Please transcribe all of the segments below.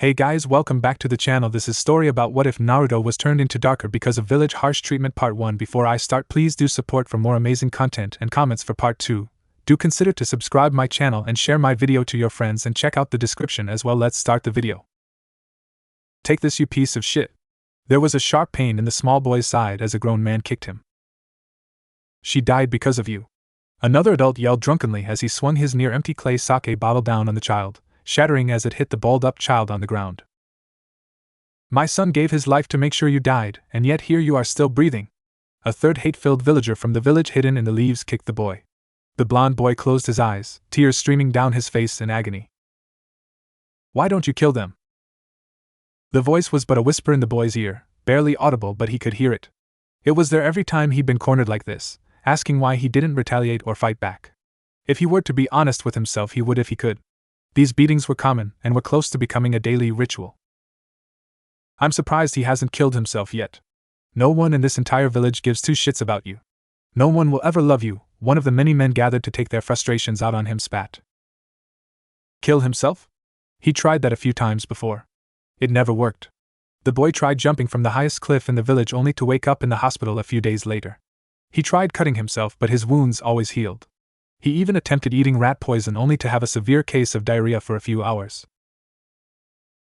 Hey guys, welcome back to the channel. This is story about what if Naruto was turned into darker because of village harsh treatment part 1. Before I start, please do support for more amazing content and comments for part 2. Do consider to subscribe my channel and share my video to your friends and check out the description as well. Let's start the video. Take this, you piece of shit. There was a sharp pain in the small boy's side as a grown man kicked him. She died because of you. Another adult yelled drunkenly as he swung his near-empty clay sake bottle down on the child, shattering as it hit the balled-up child on the ground. My son gave his life to make sure you died, and yet here you are still breathing. A third hate-filled villager from the village hidden in the leaves kicked the boy. The blond boy closed his eyes, tears streaming down his face in agony. Why don't you kill them? The voice was but a whisper in the boy's ear, barely audible, but he could hear it. It was there every time he'd been cornered like this, asking why he didn't retaliate or fight back. If he were to be honest with himself, he would if he could. These beatings were common and were close to becoming a daily ritual. I'm surprised he hasn't killed himself yet. No one in this entire village gives two shits about you. No one will ever love you, one of the many men gathered to take their frustrations out on him spat. Kill himself? He tried that a few times before. It never worked. The boy tried jumping from the highest cliff in the village only to wake up in the hospital a few days later. He tried cutting himself, but his wounds always healed. He even attempted eating rat poison only to have a severe case of diarrhea for a few hours.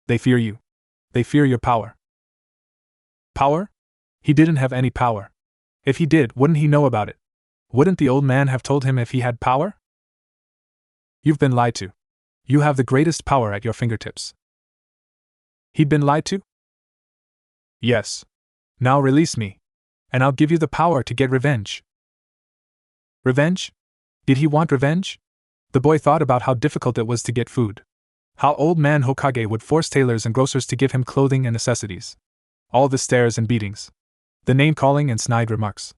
They fear you. They fear your power. Power? He didn't have any power. If he did, wouldn't he know about it? Wouldn't the old man have told him if he had power? You've been lied to. You have the greatest power at your fingertips. He'd been lied to? Yes. Now release me, and I'll give you the power to get revenge. Revenge? Did he want revenge? The boy thought about how difficult it was to get food. How old man Hokage would force tailors and grocers to give him clothing and necessities. All the stares and beatings. The name-calling and snide remarks.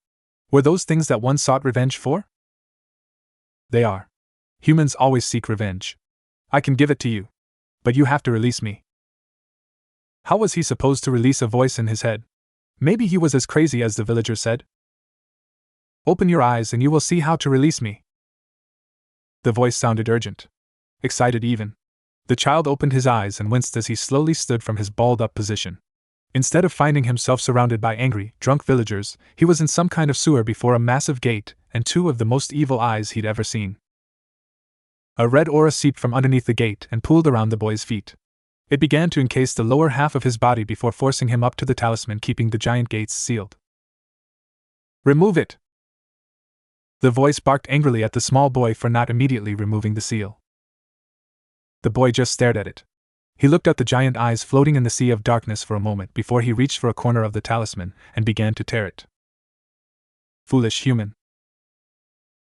Were those things that one sought revenge for? They are. Humans always seek revenge. I can give it to you. But you have to release me. How was he supposed to release a voice in his head? Maybe he was as crazy as the villagers said. Open your eyes and you will see how to release me. The voice sounded urgent. Excited even. The child opened his eyes and winced as he slowly stood from his balled-up position. Instead of finding himself surrounded by angry, drunk villagers, he was in some kind of sewer before a massive gate and two of the most evil eyes he'd ever seen. A red aura seeped from underneath the gate and pooled around the boy's feet. It began to encase the lower half of his body before forcing him up to the talisman keeping the giant gates sealed. Remove it! The voice barked angrily at the small boy for not immediately removing the seal. The boy just stared at it. He looked at the giant eyes floating in the sea of darkness for a moment before he reached for a corner of the talisman and began to tear it. Foolish human.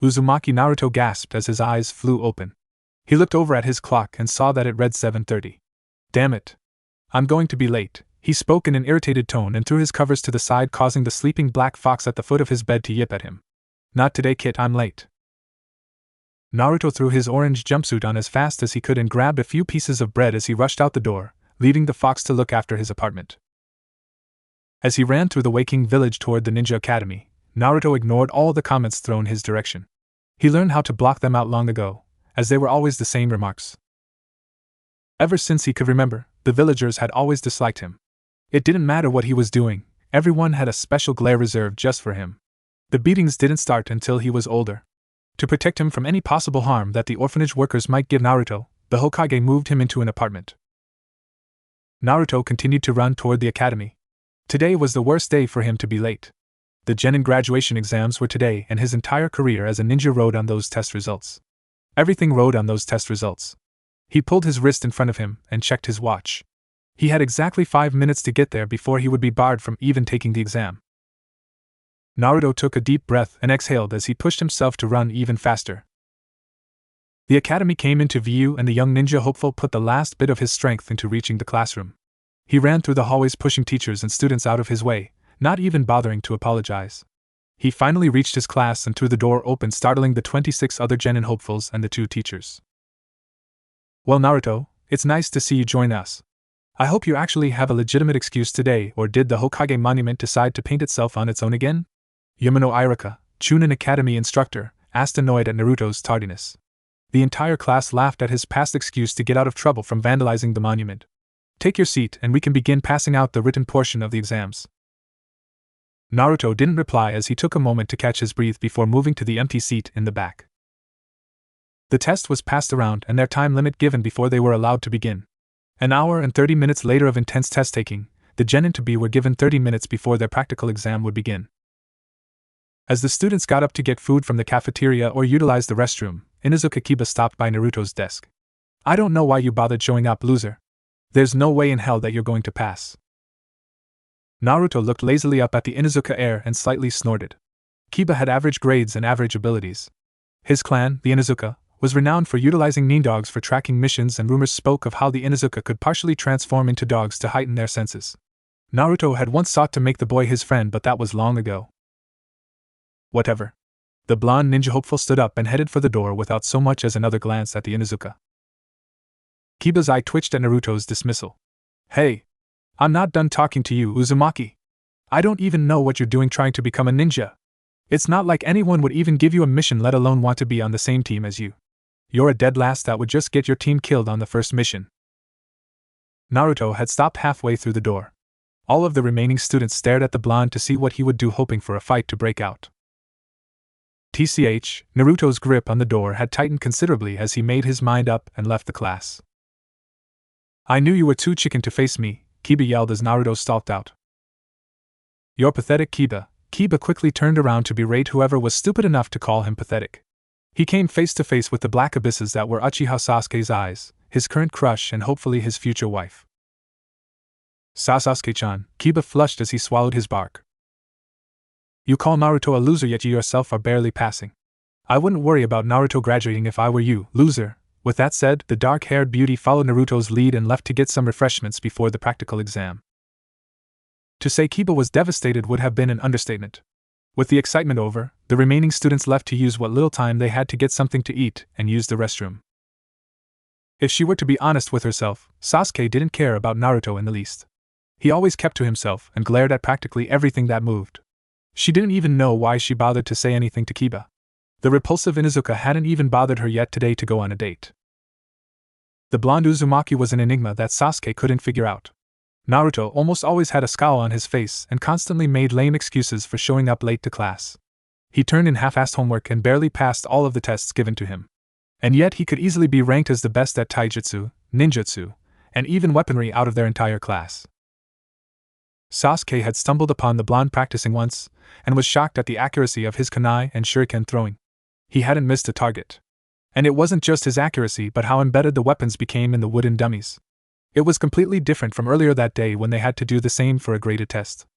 Uzumaki Naruto gasped as his eyes flew open. He looked over at his clock and saw that it read 7:30. Damn it. I'm going to be late, he spoke in an irritated tone and threw his covers to the side, causing the sleeping black fox at the foot of his bed to yip at him. Not today, kid, I'm late. Naruto threw his orange jumpsuit on as fast as he could and grabbed a few pieces of bread as he rushed out the door, leaving the fox to look after his apartment. As he ran through the waking village toward the ninja academy, Naruto ignored all the comments thrown his direction. He learned how to block them out long ago, as they were always the same remarks. Ever since he could remember, the villagers had always disliked him. It didn't matter what he was doing, everyone had a special glare reserved just for him. The beatings didn't start until he was older. To protect him from any possible harm that the orphanage workers might give Naruto, the Hokage moved him into an apartment. Naruto continued to run toward the academy. Today was the worst day for him to be late. The genin graduation exams were today and his entire career as a ninja rode on those test results. Everything rode on those test results. He pulled his wrist in front of him and checked his watch. He had exactly 5 minutes to get there before he would be barred from even taking the exam. Naruto took a deep breath and exhaled as he pushed himself to run even faster. The academy came into view and the young ninja hopeful put the last bit of his strength into reaching the classroom. He ran through the hallways pushing teachers and students out of his way, not even bothering to apologize. He finally reached his class and threw the door open, startling the 26 other genin hopefuls and the 2 teachers. Well, Naruto, it's nice to see you join us. I hope you actually have a legitimate excuse today, or did the Hokage monument decide to paint itself on its own again? Yamano Iraka, Chunin Academy instructor, asked, annoyed at Naruto's tardiness. The entire class laughed at his past excuse to get out of trouble from vandalizing the monument. Take your seat and we can begin passing out the written portion of the exams. Naruto didn't reply as he took a moment to catch his breath before moving to the empty seat in the back. The test was passed around and their time limit given before they were allowed to begin. An hour and 30 minutes later of intense test taking, the genin to be were given 30 minutes before their practical exam would begin. As the students got up to get food from the cafeteria or utilize the restroom, Inuzuka Kiba stopped by Naruto's desk. I don't know why you bothered showing up, loser. There's no way in hell that you're going to pass. Naruto looked lazily up at the Inuzuka heir and slightly snorted. Kiba had average grades and average abilities. His clan, the Inuzuka, was renowned for utilizing nindogs for tracking missions, and rumors spoke of how the Inuzuka could partially transform into dogs to heighten their senses. Naruto had once sought to make the boy his friend, but that was long ago. Whatever. The blonde ninja hopeful stood up and headed for the door without so much as another glance at the Inuzuka. Kiba's eye twitched at Naruto's dismissal. Hey! I'm not done talking to you, Uzumaki. I don't even know what you're doing trying to become a ninja. It's not like anyone would even give you a mission, let alone want to be on the same team as you. You're a dead last that would just get your team killed on the first mission. Naruto had stopped halfway through the door. All of the remaining students stared at the blonde to see what he would do, hoping for a fight to break out. TCH, Naruto's grip on the door had tightened considerably as he made his mind up and left the class. I knew you were too chicken to face me, Kiba yelled as Naruto stalked out. You're pathetic, Kiba. Kiba quickly turned around to berate whoever was stupid enough to call him pathetic. He came face to face with the black abysses that were Uchiha Sasuke's eyes, his current crush and hopefully his future wife. Sasuke-chan, Kiba flushed as he swallowed his bark. You call Naruto a loser, yet you yourself are barely passing. I wouldn't worry about Naruto graduating if I were you, loser. With that said, the dark-haired beauty followed Naruto's lead and left to get some refreshments before the practical exam. To say Kiba was devastated would have been an understatement. With the excitement over, the remaining students left to use what little time they had to get something to eat and use the restroom. If she were to be honest with herself, Sasuke didn't care about Naruto in the least. He always kept to himself and glared at practically everything that moved. She didn't even know why she bothered to say anything to Kiba. The repulsive Inuzuka hadn't even bothered her yet today to go on a date. The blonde Uzumaki was an enigma that Sasuke couldn't figure out. Naruto almost always had a scowl on his face and constantly made lame excuses for showing up late to class. He turned in half-assed homework and barely passed all of the tests given to him. And yet he could easily be ranked as the best at taijutsu, ninjutsu, and even weaponry out of their entire class. Sasuke had stumbled upon the blonde practicing once, and was shocked at the accuracy of his kunai and shuriken throwing. He hadn't missed a target. And it wasn't just his accuracy but how embedded the weapons became in the wooden dummies. It was completely different from earlier that day when they had to do the same for a graded test.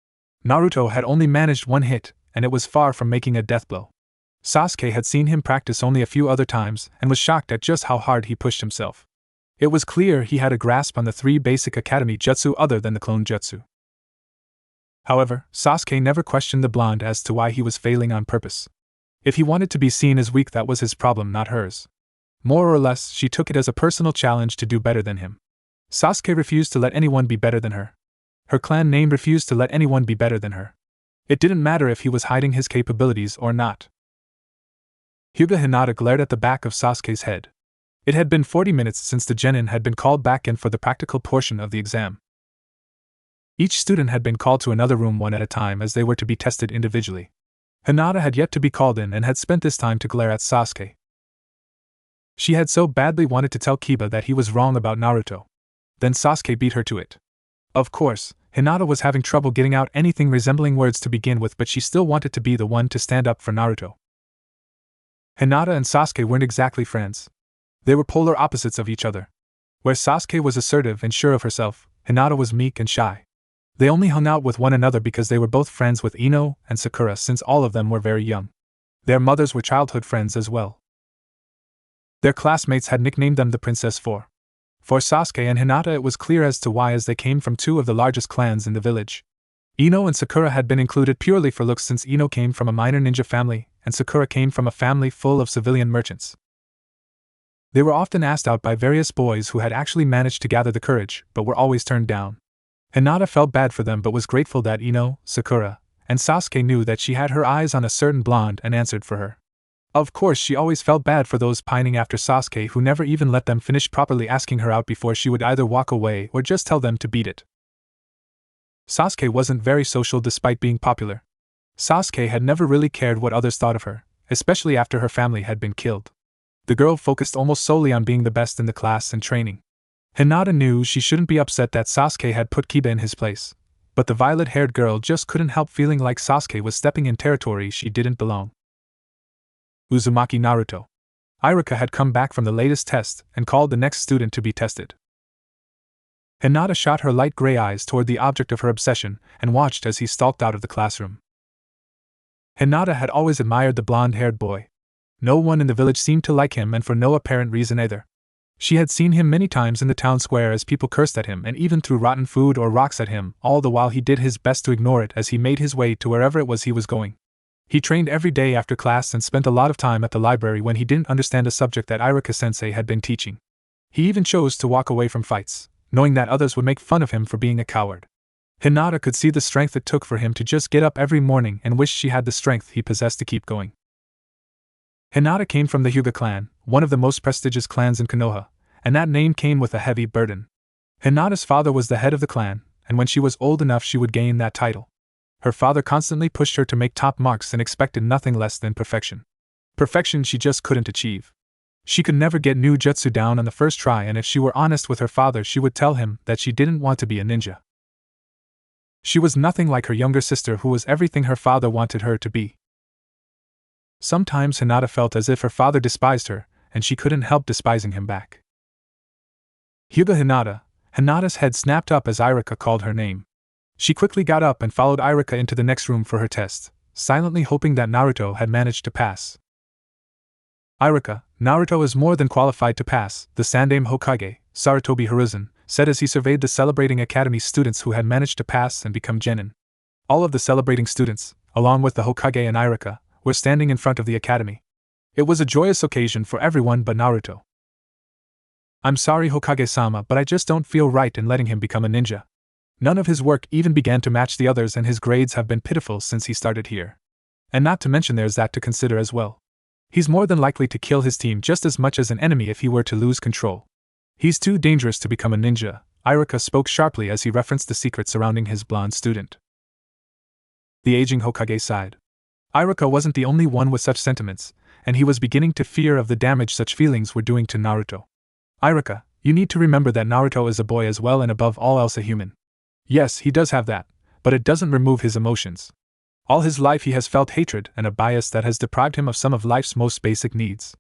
Naruto had only managed one hit, and it was far from making a death blow. Sasuke had seen him practice only a few other times and was shocked at just how hard he pushed himself. It was clear he had a grasp on the 3 basic academy jutsu other than the clone jutsu. However, Sasuke never questioned the blonde as to why he was failing on purpose. If he wanted to be seen as weak, that was his problem, not hers. More or less, she took it as a personal challenge to do better than him. Sasuke refused to let anyone be better than her. Her clan name refused to let anyone be better than her. It didn't matter if he was hiding his capabilities or not. Hyuga Hinata glared at the back of Sasuke's head. It had been 40 minutes since the genin had been called back in for the practical portion of the exam. Each student had been called to another room one at a time as they were to be tested individually. Hinata had yet to be called in and had spent this time to glare at Sasuke. She had so badly wanted to tell Kiba that he was wrong about Naruto. Then Sasuke beat her to it. Of course, Hinata was having trouble getting out anything resembling words to begin with, but she still wanted to be the one to stand up for Naruto. Hinata and Sasuke weren't exactly friends. They were polar opposites of each other. Where Sasuke was assertive and sure of herself, Hinata was meek and shy. They only hung out with one another because they were both friends with Ino and Sakura since all of them were very young. Their mothers were childhood friends as well. Their classmates had nicknamed them the Princess Four. For Sasuke and Hinata it was clear as to why, as they came from 2 of the largest clans in the village. Ino and Sakura had been included purely for looks, since Ino came from a minor ninja family and Sakura came from a family full of civilian merchants. They were often asked out by various boys who had actually managed to gather the courage, but were always turned down. Hinata felt bad for them but was grateful that Ino, Sakura, and Sasuke knew that she had her eyes on a certain blonde and answered for her. Of course, she always felt bad for those pining after Sasuke who never even let them finish properly asking her out before she would either walk away or just tell them to beat it. Sasuke wasn't very social despite being popular. Sasuke had never really cared what others thought of her, especially after her family had been killed. The girl focused almost solely on being the best in the class and training. Hinata knew she shouldn't be upset that Sasuke had put Kiba in his place, but the violet-haired girl just couldn't help feeling like Sasuke was stepping in territory she didn't belong. Uzumaki Naruto. Iruka had come back from the latest test and called the next student to be tested. Hinata shot her light gray eyes toward the object of her obsession and watched as he stalked out of the classroom. Hinata had always admired the blonde-haired boy. No one in the village seemed to like him, and for no apparent reason either. She had seen him many times in the town square as people cursed at him and even threw rotten food or rocks at him, all the while he did his best to ignore it as he made his way to wherever it was he was going. He trained every day after class and spent a lot of time at the library when he didn't understand a subject that Iruka-sensei had been teaching. He even chose to walk away from fights, knowing that others would make fun of him for being a coward. Hinata could see the strength it took for him to just get up every morning and wished she had the strength he possessed to keep going. Hinata came from the Hyuga clan, one of the most prestigious clans in Konoha, and that name came with a heavy burden. Hinata's father was the head of the clan, and when she was old enough she would gain that title. Her father constantly pushed her to make top marks and expected nothing less than perfection. Perfection she just couldn't achieve. She could never get new jutsu down on the first try, and if she were honest with her father she would tell him that she didn't want to be a ninja. She was nothing like her younger sister who was everything her father wanted her to be. Sometimes Hinata felt as if her father despised her, and she couldn't help despising him back. Hyuga Hinata. Hinata's head snapped up as Iruka called her name. She quickly got up and followed Iruka into the next room for her test, silently hoping that Naruto had managed to pass. Iruka, Naruto is more than qualified to pass, the Sandaime Hokage, Sarutobi Hiruzen, said as he surveyed the celebrating academy students who had managed to pass and become genin. All of the celebrating students, along with the Hokage and Iruka, were standing in front of the academy. It was a joyous occasion for everyone but Naruto. I'm sorry Hokage-sama, but I just don't feel right in letting him become a ninja. None of his work even began to match the others, and his grades have been pitiful since he started here. And not to mention there's that to consider as well. He's more than likely to kill his team just as much as an enemy if he were to lose control. He's too dangerous to become a ninja, Iruka spoke sharply as he referenced the secret surrounding his blonde student. The aging Hokage sighed. Iruka wasn't the only one with such sentiments, and he was beginning to fear of the damage such feelings were doing to Naruto. Iruka, you need to remember that Naruto is a boy as well and above all else a human. Yes, he does have that, but it doesn't remove his emotions. All his life he has felt hatred and a bias that has deprived him of some of life's most basic needs.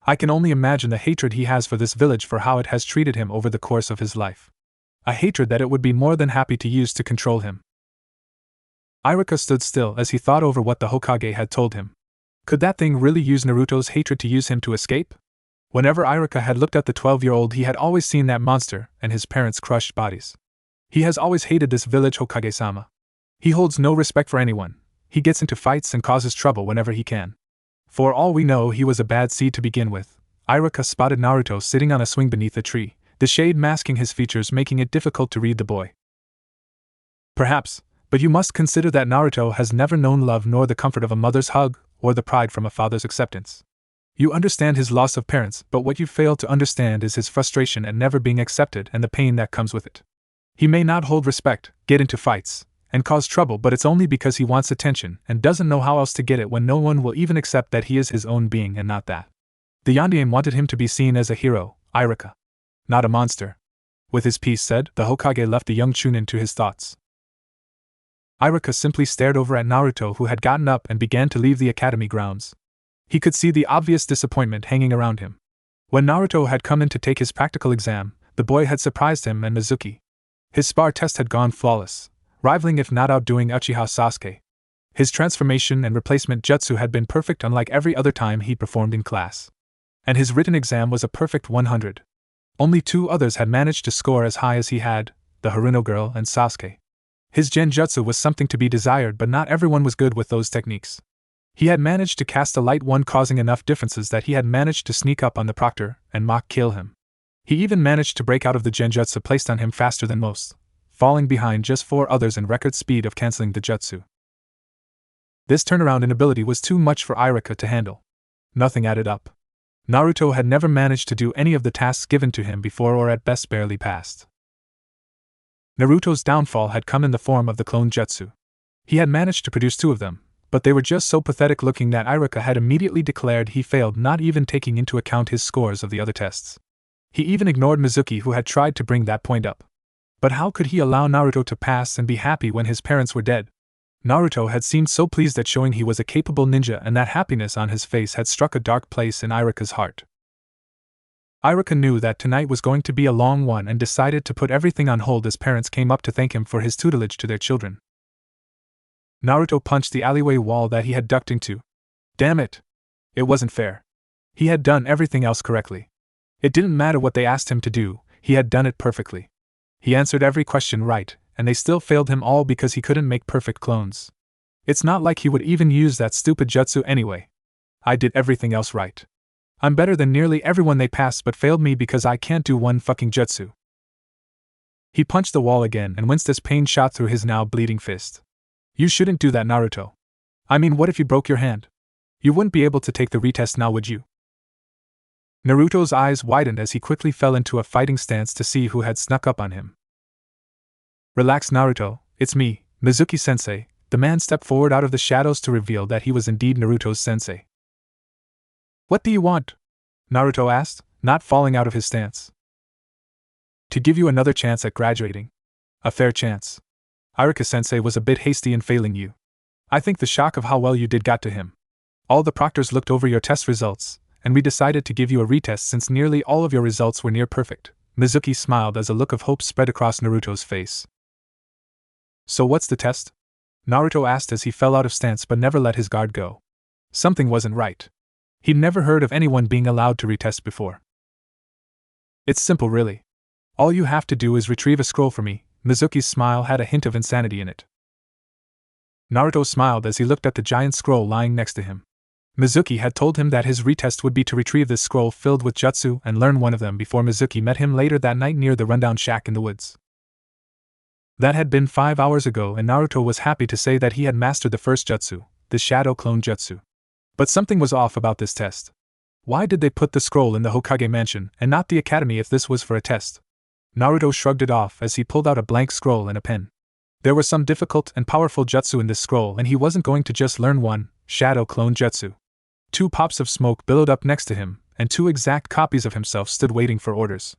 I can only imagine the hatred he has for this village for how it has treated him over the course of his life. A hatred that it would be more than happy to use to control him. Iruka stood still as he thought over what the Hokage had told him. Could that thing really use Naruto's hatred to use him to escape? Whenever Iruka had looked at the 12-year-old he had always seen that monster and his parents' crushed bodies. He has always hated this village Hokage-sama. He holds no respect for anyone. He gets into fights and causes trouble whenever he can. For all we know, he was a bad seed to begin with. Iruka spotted Naruto sitting on a swing beneath a tree, the shade masking his features, making it difficult to read the boy. Perhaps, but you must consider that Naruto has never known love nor the comfort of a mother's hug, or the pride from a father's acceptance. You understand his loss of parents, but what you fail to understand is his frustration at never being accepted and the pain that comes with it. He may not hold respect, get into fights, and cause trouble, but it's only because he wants attention and doesn't know how else to get it when no one will even accept that he is his own being and not that. The Yondaime wanted him to be seen as a hero, Iruka. Not a monster. With his piece said, the Hokage left the young Chunin to his thoughts. Iruka simply stared over at Naruto, who had gotten up and began to leave the academy grounds. He could see the obvious disappointment hanging around him. When Naruto had come in to take his practical exam, the boy had surprised him and Mizuki. His spar test had gone flawless, rivaling if not outdoing Uchiha Sasuke. His transformation and replacement jutsu had been perfect, unlike every other time he performed in class. And his written exam was a perfect 100. Only two others had managed to score as high as he had, the Haruno girl and Sasuke. His genjutsu was something to be desired, but not everyone was good with those techniques. He had managed to cast a light one, causing enough differences that he had managed to sneak up on the proctor and mock kill him. He even managed to break out of the genjutsu placed on him faster than most, falling behind just 4 others in record speed of canceling the jutsu. This turnaround in ability was too much for Iruka to handle. Nothing added up. Naruto had never managed to do any of the tasks given to him before, or at best barely passed. Naruto's downfall had come in the form of the clone jutsu. He had managed to produce 2 of them, but they were just so pathetic looking that Iruka had immediately declared he failed, not even taking into account his scores of the other tests. He even ignored Mizuki, who had tried to bring that point up. But how could he allow Naruto to pass and be happy when his parents were dead? Naruto had seemed so pleased at showing he was a capable ninja, and that happiness on his face had struck a dark place in Iruka's heart. Iruka knew that tonight was going to be a long one and decided to put everything on hold as parents came up to thank him for his tutelage to their children. Naruto punched the alleyway wall that he had ducked into. Damn it! It wasn't fair. He had done everything else correctly. It didn't matter what they asked him to do, he had done it perfectly. He answered every question right, and they still failed him all because he couldn't make perfect clones. It's not like he would even use that stupid jutsu anyway. I did everything else right. I'm better than nearly everyone they passed but failed me because I can't do one fucking jutsu. He punched the wall again and winced as pain shot through his now bleeding fist. You shouldn't do that, Naruto. I mean, what if you broke your hand? You wouldn't be able to take the retest now, would you? Naruto's eyes widened as he quickly fell into a fighting stance to see who had snuck up on him. Relax, Naruto, it's me, Mizuki-sensei. The man stepped forward out of the shadows to reveal that he was indeed Naruto's sensei. What do you want? Naruto asked, not falling out of his stance. To give you another chance at graduating. A fair chance. Iruka-sensei was a bit hasty in failing you. I think the shock of how well you did got to him. All the proctors looked over your test results, and we decided to give you a retest since nearly all of your results were near perfect. Mizuki smiled as a look of hope spread across Naruto's face. So what's the test? Naruto asked as he fell out of stance but never let his guard go. Something wasn't right. He'd never heard of anyone being allowed to retest before. It's simple, really. All you have to do is retrieve a scroll for me. Mizuki's smile had a hint of insanity in it. Naruto smiled as he looked at the giant scroll lying next to him. Mizuki had told him that his retest would be to retrieve this scroll filled with jutsu and learn one of them before Mizuki met him later that night near the rundown shack in the woods. That had been 5 hours ago, and Naruto was happy to say that he had mastered the first jutsu, the Shadow Clone Jutsu. But something was off about this test. Why did they put the scroll in the Hokage mansion and not the academy if this was for a test? Naruto shrugged it off as he pulled out a blank scroll and a pen. There was some difficult and powerful jutsu in this scroll, and he wasn't going to just learn one, Shadow Clone Jutsu. 2 pops of smoke billowed up next to him, and 2 exact copies of himself stood waiting for orders.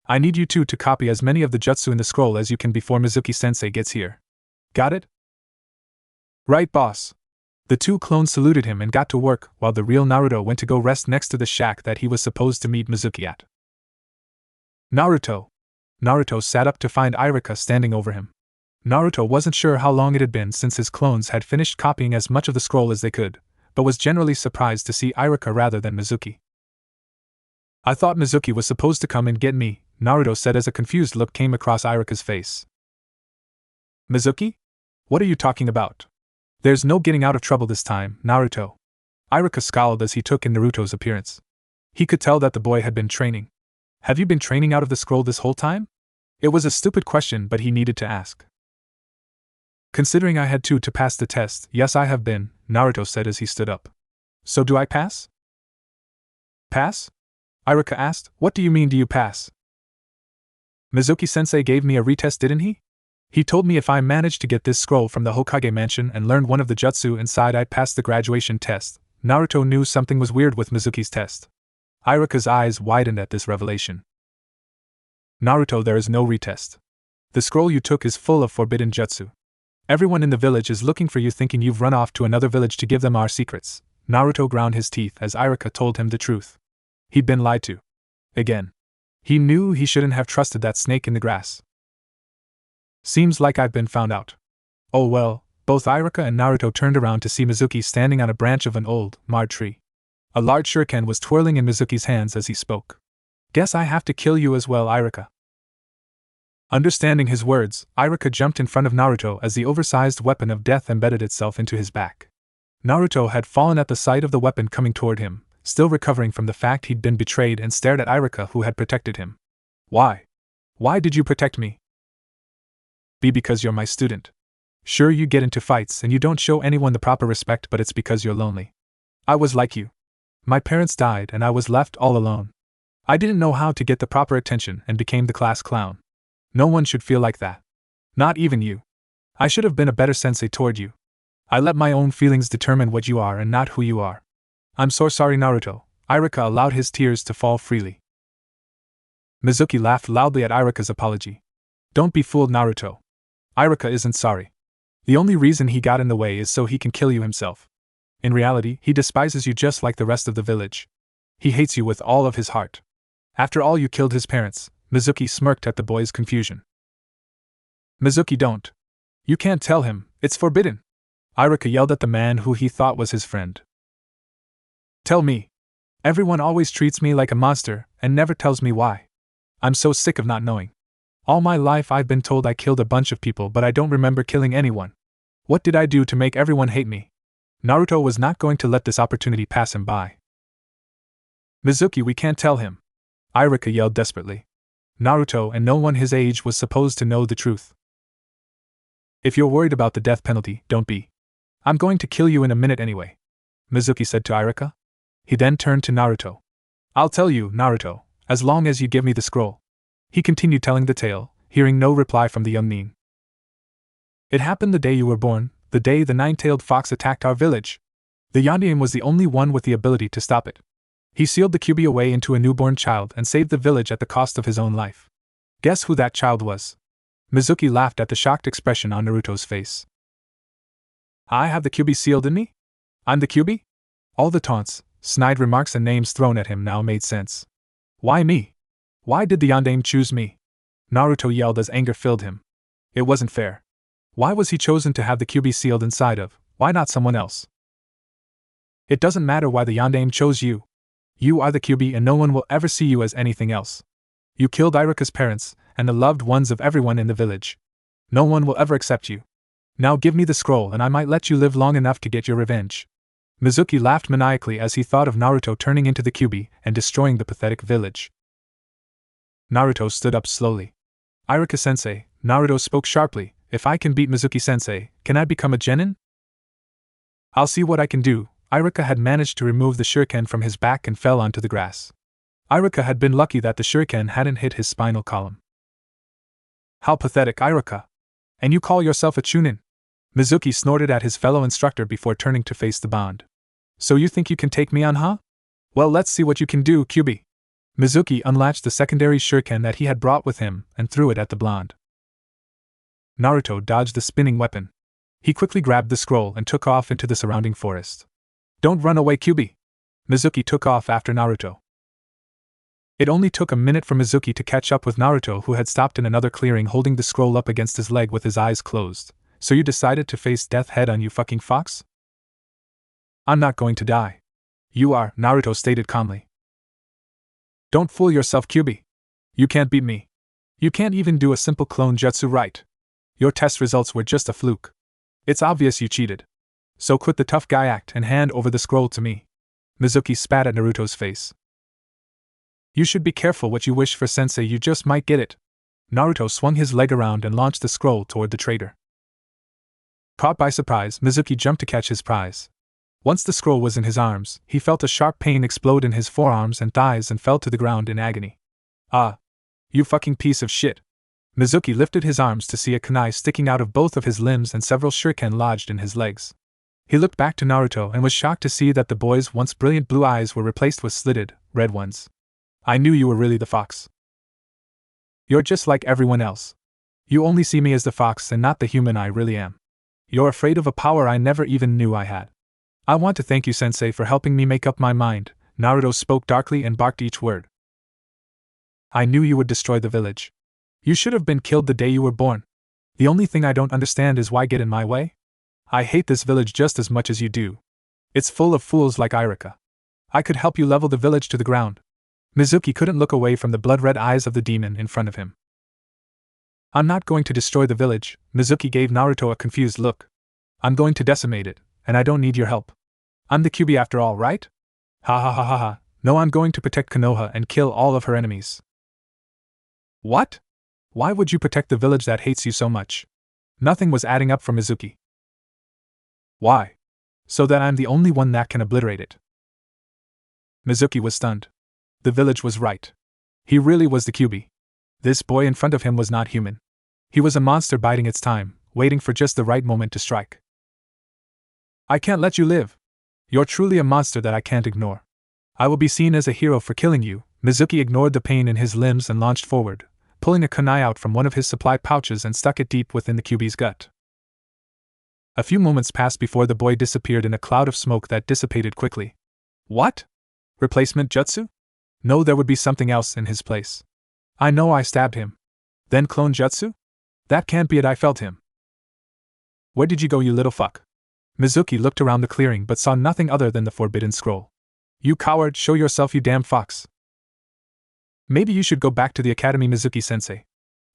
I need you 2 to copy as many of the jutsu in the scroll as you can before Mizuki-sensei gets here. Got it? Right, boss. The 2 clones saluted him and got to work, while the real Naruto went to go rest next to the shack that he was supposed to meet Mizuki at. Naruto. Naruto sat up to find Iruka standing over him. Naruto wasn't sure how long it had been since his clones had finished copying as much of the scroll as they could, but was generally surprised to see Iruka rather than Mizuki. I thought Mizuki was supposed to come and get me, Naruto said as a confused look came across Iruka's face. Mizuki? What are you talking about? There's no getting out of trouble this time, Naruto. Iruka scowled as he took in Naruto's appearance. He could tell that the boy had been training. Have you been training out of the scroll this whole time? It was a stupid question, but he needed to ask. Considering I had 2 to pass the test, yes, I have been, Naruto said as he stood up. So do I pass? Pass? Iruka asked. What do you mean, do you pass? Mizuki-sensei gave me a retest, didn't he? He told me if I managed to get this scroll from the Hokage mansion and learned one of the jutsu inside, I'd pass the graduation test. Naruto knew something was weird with Mizuki's test. Iruka's eyes widened at this revelation. Naruto, there is no retest. The scroll you took is full of forbidden jutsu. Everyone in the village is looking for you, thinking you've run off to another village to give them our secrets. Naruto ground his teeth as Iruka told him the truth. He'd been lied to. Again. He knew he shouldn't have trusted that snake in the grass. Seems like I've been found out. Oh well. Both Iruka and Naruto turned around to see Mizuki standing on a branch of an old, marred tree. A large shuriken was twirling in Mizuki's hands as he spoke. Guess I have to kill you as well, Iruka. Understanding his words, Iruka jumped in front of Naruto as the oversized weapon of death embedded itself into his back. Naruto had fallen at the sight of the weapon coming toward him, still recovering from the fact he'd been betrayed, and stared at Iruka, who had protected him. Why? Why did you protect me? Because you're my student. Sure, you get into fights and you don't show anyone the proper respect, but it's because you're lonely. I was like you. My parents died and I was left all alone. I didn't know how to get the proper attention and became the class clown. No one should feel like that. Not even you. I should have been a better sensei toward you. I let my own feelings determine what you are and not who you are. I'm so sorry, Naruto. Irika allowed his tears to fall freely. Mizuki laughed loudly at Irika's apology. Don't be fooled, Naruto. Irika isn't sorry. The only reason he got in the way is so he can kill you himself. In reality, he despises you just like the rest of the village. He hates you with all of his heart. After all, you killed his parents. Mizuki smirked at the boy's confusion. Mizuki, don't. You can't tell him, it's forbidden. Irika yelled at the man who he thought was his friend. Tell me. Everyone always treats me like a monster and never tells me why. I'm so sick of not knowing. All my life I've been told I killed a bunch of people, but I don't remember killing anyone. What did I do to make everyone hate me? Naruto was not going to let this opportunity pass him by. Mizuki, we can't tell him. Irika yelled desperately. Naruto and no one his age was supposed to know the truth. If you're worried about the death penalty, don't be. I'm going to kill you in a minute anyway, Mizuki said to Irika. He then turned to Naruto. I'll tell you, Naruto, as long as you give me the scroll. He continued telling the tale, hearing no reply from the young nin. It happened the day you were born, the day the nine-tailed fox attacked our village. The Yondaime was the only one with the ability to stop it. He sealed the Kyuubi away into a newborn child and saved the village at the cost of his own life. Guess who that child was? Mizuki laughed at the shocked expression on Naruto's face. I have the Kyuubi sealed in me? I'm the Kyuubi? All the taunts, snide remarks and names thrown at him now made sense. Why me? Why did the Yondaime choose me? Naruto yelled as anger filled him. It wasn't fair. Why was he chosen to have the Kyuubi sealed inside of? Why not someone else? It doesn't matter why the Yondaime chose you. You are the Kyuubi and no one will ever see you as anything else. You killed Irika's parents and the loved ones of everyone in the village. No one will ever accept you. Now give me the scroll and I might let you live long enough to get your revenge. Mizuki laughed maniacally as he thought of Naruto turning into the Kyuubi and destroying the pathetic village. Naruto stood up slowly. Irika-sensei, Naruto spoke sharply, if I can beat Mizuki-sensei, can I become a genin? I'll see what I can do. Irika had managed to remove the shuriken from his back and fell onto the grass. Irika had been lucky that the shuriken hadn't hit his spinal column. How pathetic, Irika! And you call yourself a chunin? Mizuki snorted at his fellow instructor before turning to face the bond. So you think you can take me on, huh? Well, let's see what you can do, Kyuubi. Mizuki unlatched the secondary shuriken that he had brought with him and threw it at the blonde. Naruto dodged the spinning weapon. He quickly grabbed the scroll and took off into the surrounding forest. Don't run away, Kyuubi! Mizuki took off after Naruto. It only took a minute for Mizuki to catch up with Naruto, who had stopped in another clearing holding the scroll up against his leg with his eyes closed. So you decided to face death head on, you fucking fox? I'm not going to die. You are, Naruto stated calmly. Don't fool yourself, Kyuubi. You can't beat me. You can't even do a simple clone jutsu right. Your test results were just a fluke. It's obvious you cheated. So quit the tough guy act and hand over the scroll to me. Mizuki spat at Naruto's face. You should be careful what you wish for, sensei, you just might get it. Naruto swung his leg around and launched the scroll toward the traitor. Caught by surprise, Mizuki jumped to catch his prize. Once the scroll was in his arms, he felt a sharp pain explode in his forearms and thighs and fell to the ground in agony. Ah! You fucking piece of shit! Mizuki lifted his arms to see a kunai sticking out of both of his limbs and several shuriken lodged in his legs. He looked back to Naruto and was shocked to see that the boy's once brilliant blue eyes were replaced with slitted, red ones. I knew you were really the fox. You're just like everyone else. You only see me as the fox and not the human I really am. You're afraid of a power I never even knew I had. I want to thank you, sensei, for helping me make up my mind. Naruto spoke darkly and barked each word. I knew you would destroy the village. You should have been killed the day you were born. The only thing I don't understand is why get in my way? I hate this village just as much as you do. It's full of fools like Irika. I could help you level the village to the ground. Mizuki couldn't look away from the blood-red eyes of the demon in front of him. I'm not going to destroy the village, Mizuki gave Naruto a confused look. I'm going to decimate it, and I don't need your help. I'm the Kyuubi after all, right? Ha ha ha ha ha, no, I'm going to protect Konoha and kill all of her enemies. What? Why would you protect the village that hates you so much? Nothing was adding up for Mizuki. Why? So that I'm the only one that can obliterate it. Mizuki was stunned. The village was right. He really was the QB. This boy in front of him was not human. He was a monster biding its time, waiting for just the right moment to strike. I can't let you live. You're truly a monster that I can't ignore. I will be seen as a hero for killing you. Mizuki ignored the pain in his limbs and launched forward, pulling a kunai out from one of his supply pouches and stuck it deep within the QB's gut. A few moments passed before the boy disappeared in a cloud of smoke that dissipated quickly. What? Replacement jutsu? No, there would be something else in his place. I know I stabbed him. Then clone jutsu? That can't be it, I felt him. Where did you go, you little fuck? Mizuki looked around the clearing but saw nothing other than the forbidden scroll. You coward, show yourself, you damn fox. Maybe you should go back to the academy, Mizuki-sensei.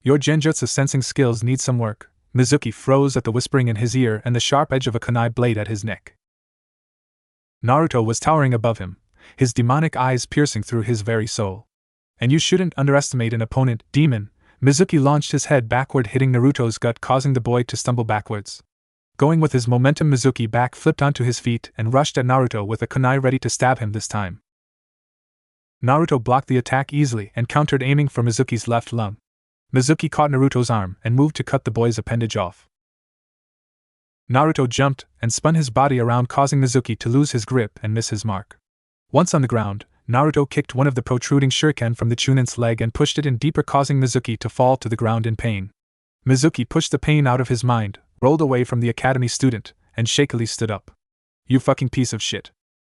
Your genjutsu sensing skills need some work. Mizuki froze at the whispering in his ear and the sharp edge of a kunai blade at his neck. Naruto was towering above him, his demonic eyes piercing through his very soul. And you shouldn't underestimate an opponent, demon. Mizuki launched his head backward, hitting Naruto's gut, causing the boy to stumble backwards. Going with his momentum, Mizuki back-flipped onto his feet and rushed at Naruto with a kunai ready to stab him this time. Naruto blocked the attack easily and countered, aiming for Mizuki's left lung. Mizuki caught Naruto's arm and moved to cut the boy's appendage off. Naruto jumped and spun his body around, causing Mizuki to lose his grip and miss his mark. Once on the ground, Naruto kicked one of the protruding shuriken from the Chunin's leg and pushed it in deeper, causing Mizuki to fall to the ground in pain. Mizuki pushed the pain out of his mind, rolled away from the academy student, and shakily stood up. You fucking piece of shit.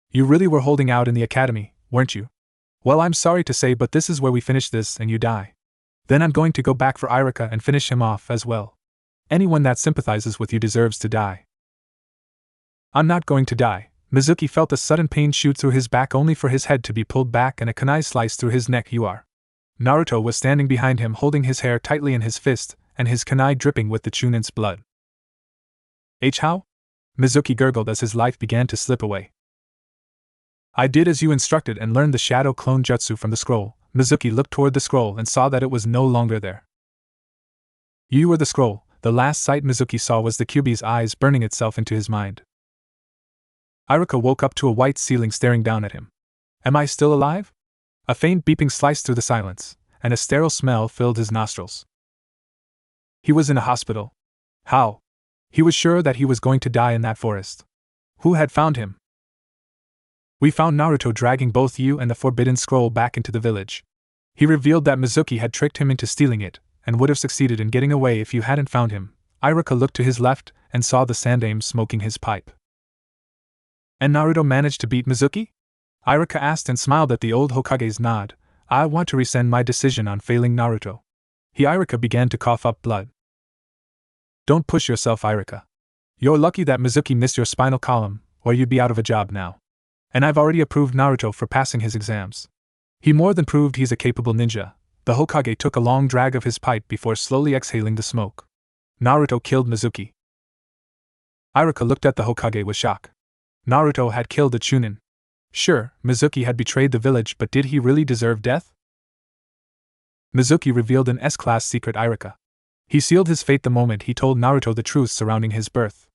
You really were holding out in the academy, weren't you? Well, I'm sorry to say, but this is where we finish this and you die. Then I'm going to go back for Irika and finish him off as well. Anyone that sympathizes with you deserves to die. I'm not going to die. Mizuki felt a sudden pain shoot through his back, only for his head to be pulled back and a kunai sliced through his neck. You are. Naruto was standing behind him, holding his hair tightly in his fist, and his kunai dripping with the Chunin's blood. How? Mizuki gurgled as his life began to slip away. I did as you instructed and learned the shadow clone jutsu from the scroll. Mizuki looked toward the scroll and saw that it was no longer there. You were the scroll. The last sight Mizuki saw was the QB's eyes burning itself into his mind. Irika woke up to a white ceiling staring down at him. Am I still alive? A faint beeping sliced through the silence, and a sterile smell filled his nostrils. He was in a hospital. How? He was sure that he was going to die in that forest. Who had found him? We found Naruto dragging both you and the forbidden scroll back into the village. He revealed that Mizuki had tricked him into stealing it, and would have succeeded in getting away if you hadn't found him. Irika looked to his left and saw the Sandaime smoking his pipe. And Naruto managed to beat Mizuki? Irika asked and smiled at the old Hokage's nod. I want to rescind my decision on failing Naruto. Irika began to cough up blood. Don't push yourself, Irika. You're lucky that Mizuki missed your spinal column, or you'd be out of a job now. And I've already approved Naruto for passing his exams. He more than proved he's a capable ninja. The Hokage took a long drag of his pipe before slowly exhaling the smoke. Naruto killed Mizuki. Irika looked at the Hokage with shock. Naruto had killed a Chunin. Sure, Mizuki had betrayed the village, but did he really deserve death? Mizuki revealed an S-class secret, Irika. He sealed his fate the moment he told Naruto the truth surrounding his birth.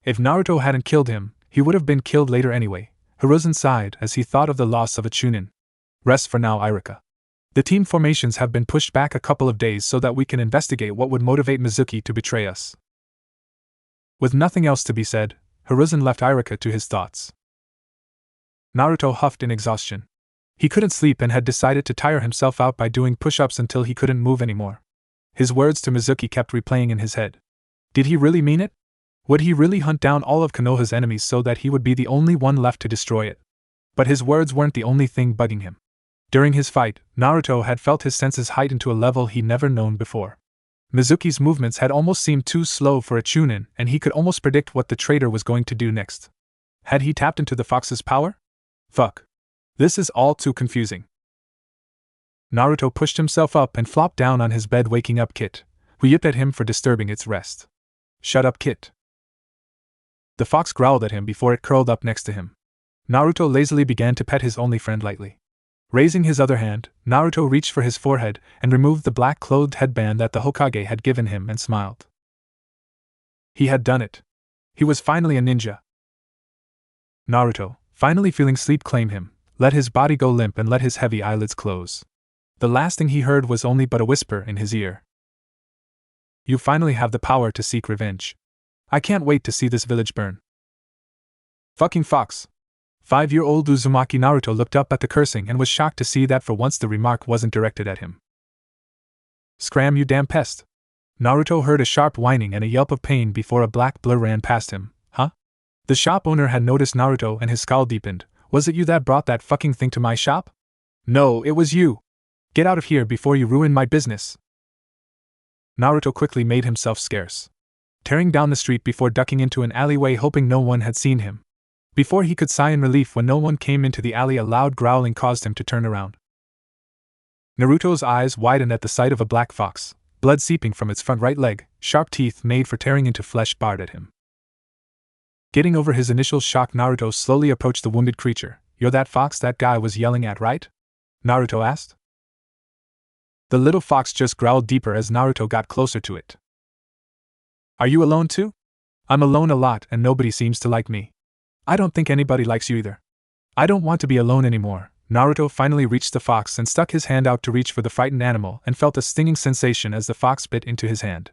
If Naruto hadn't killed him, he would have been killed later anyway. Hiruzen sighed as he thought of the loss of a Chunin. Rest for now, Irika. The team formations have been pushed back a couple of days so that we can investigate what would motivate Mizuki to betray us. With nothing else to be said, Hiruzen left Irika to his thoughts. Naruto huffed in exhaustion. He couldn't sleep and had decided to tire himself out by doing push-ups until he couldn't move anymore. His words to Mizuki kept replaying in his head. Did he really mean it? Would he really hunt down all of Konoha's enemies so that he would be the only one left to destroy it? But his words weren't the only thing bugging him. During his fight, Naruto had felt his senses heighten to a level he'd never known before. Mizuki's movements had almost seemed too slow for a Chunin, and he could almost predict what the traitor was going to do next. Had he tapped into the fox's power? Fuck. This is all too confusing. Naruto pushed himself up and flopped down on his bed, waking up Kit, who yipped at him for disturbing its rest. Shut up, Kit. The fox growled at him before it curled up next to him. Naruto lazily began to pet his only friend lightly. Raising his other hand, Naruto reached for his forehead and removed the black-clothed headband that the Hokage had given him and smiled. He had done it. He was finally a ninja. Naruto, finally feeling sleep claim him, let his body go limp and let his heavy eyelids close. The last thing he heard was only but a whisper in his ear. You finally have the power to seek revenge. I can't wait to see this village burn. Fucking fox. 5-year-old Uzumaki Naruto looked up at the cursing and was shocked to see that for once the remark wasn't directed at him. Scram, you damn pest. Naruto heard a sharp whining and a yelp of pain before a black blur ran past him. Huh? The shop owner had noticed Naruto and his scowl deepened. Was it you that brought that fucking thing to my shop? No, it was you. Get out of here before you ruin my business. Naruto quickly made himself scarce, tearing down the street before ducking into an alleyway hoping no one had seen him. Before he could sigh in relief when no one came into the alley, a loud growling caused him to turn around. Naruto's eyes widened at the sight of a black fox, blood seeping from its front right leg, sharp teeth made for tearing into flesh barred at him. Getting over his initial shock, Naruto slowly approached the wounded creature. You're that fox that guy was yelling at, right? Naruto asked. The little fox just growled deeper as Naruto got closer to it. Are you alone too? I'm alone a lot and nobody seems to like me. I don't think anybody likes you either. I don't want to be alone anymore. Naruto finally reached the fox and stuck his hand out to reach for the frightened animal and felt a stinging sensation as the fox bit into his hand.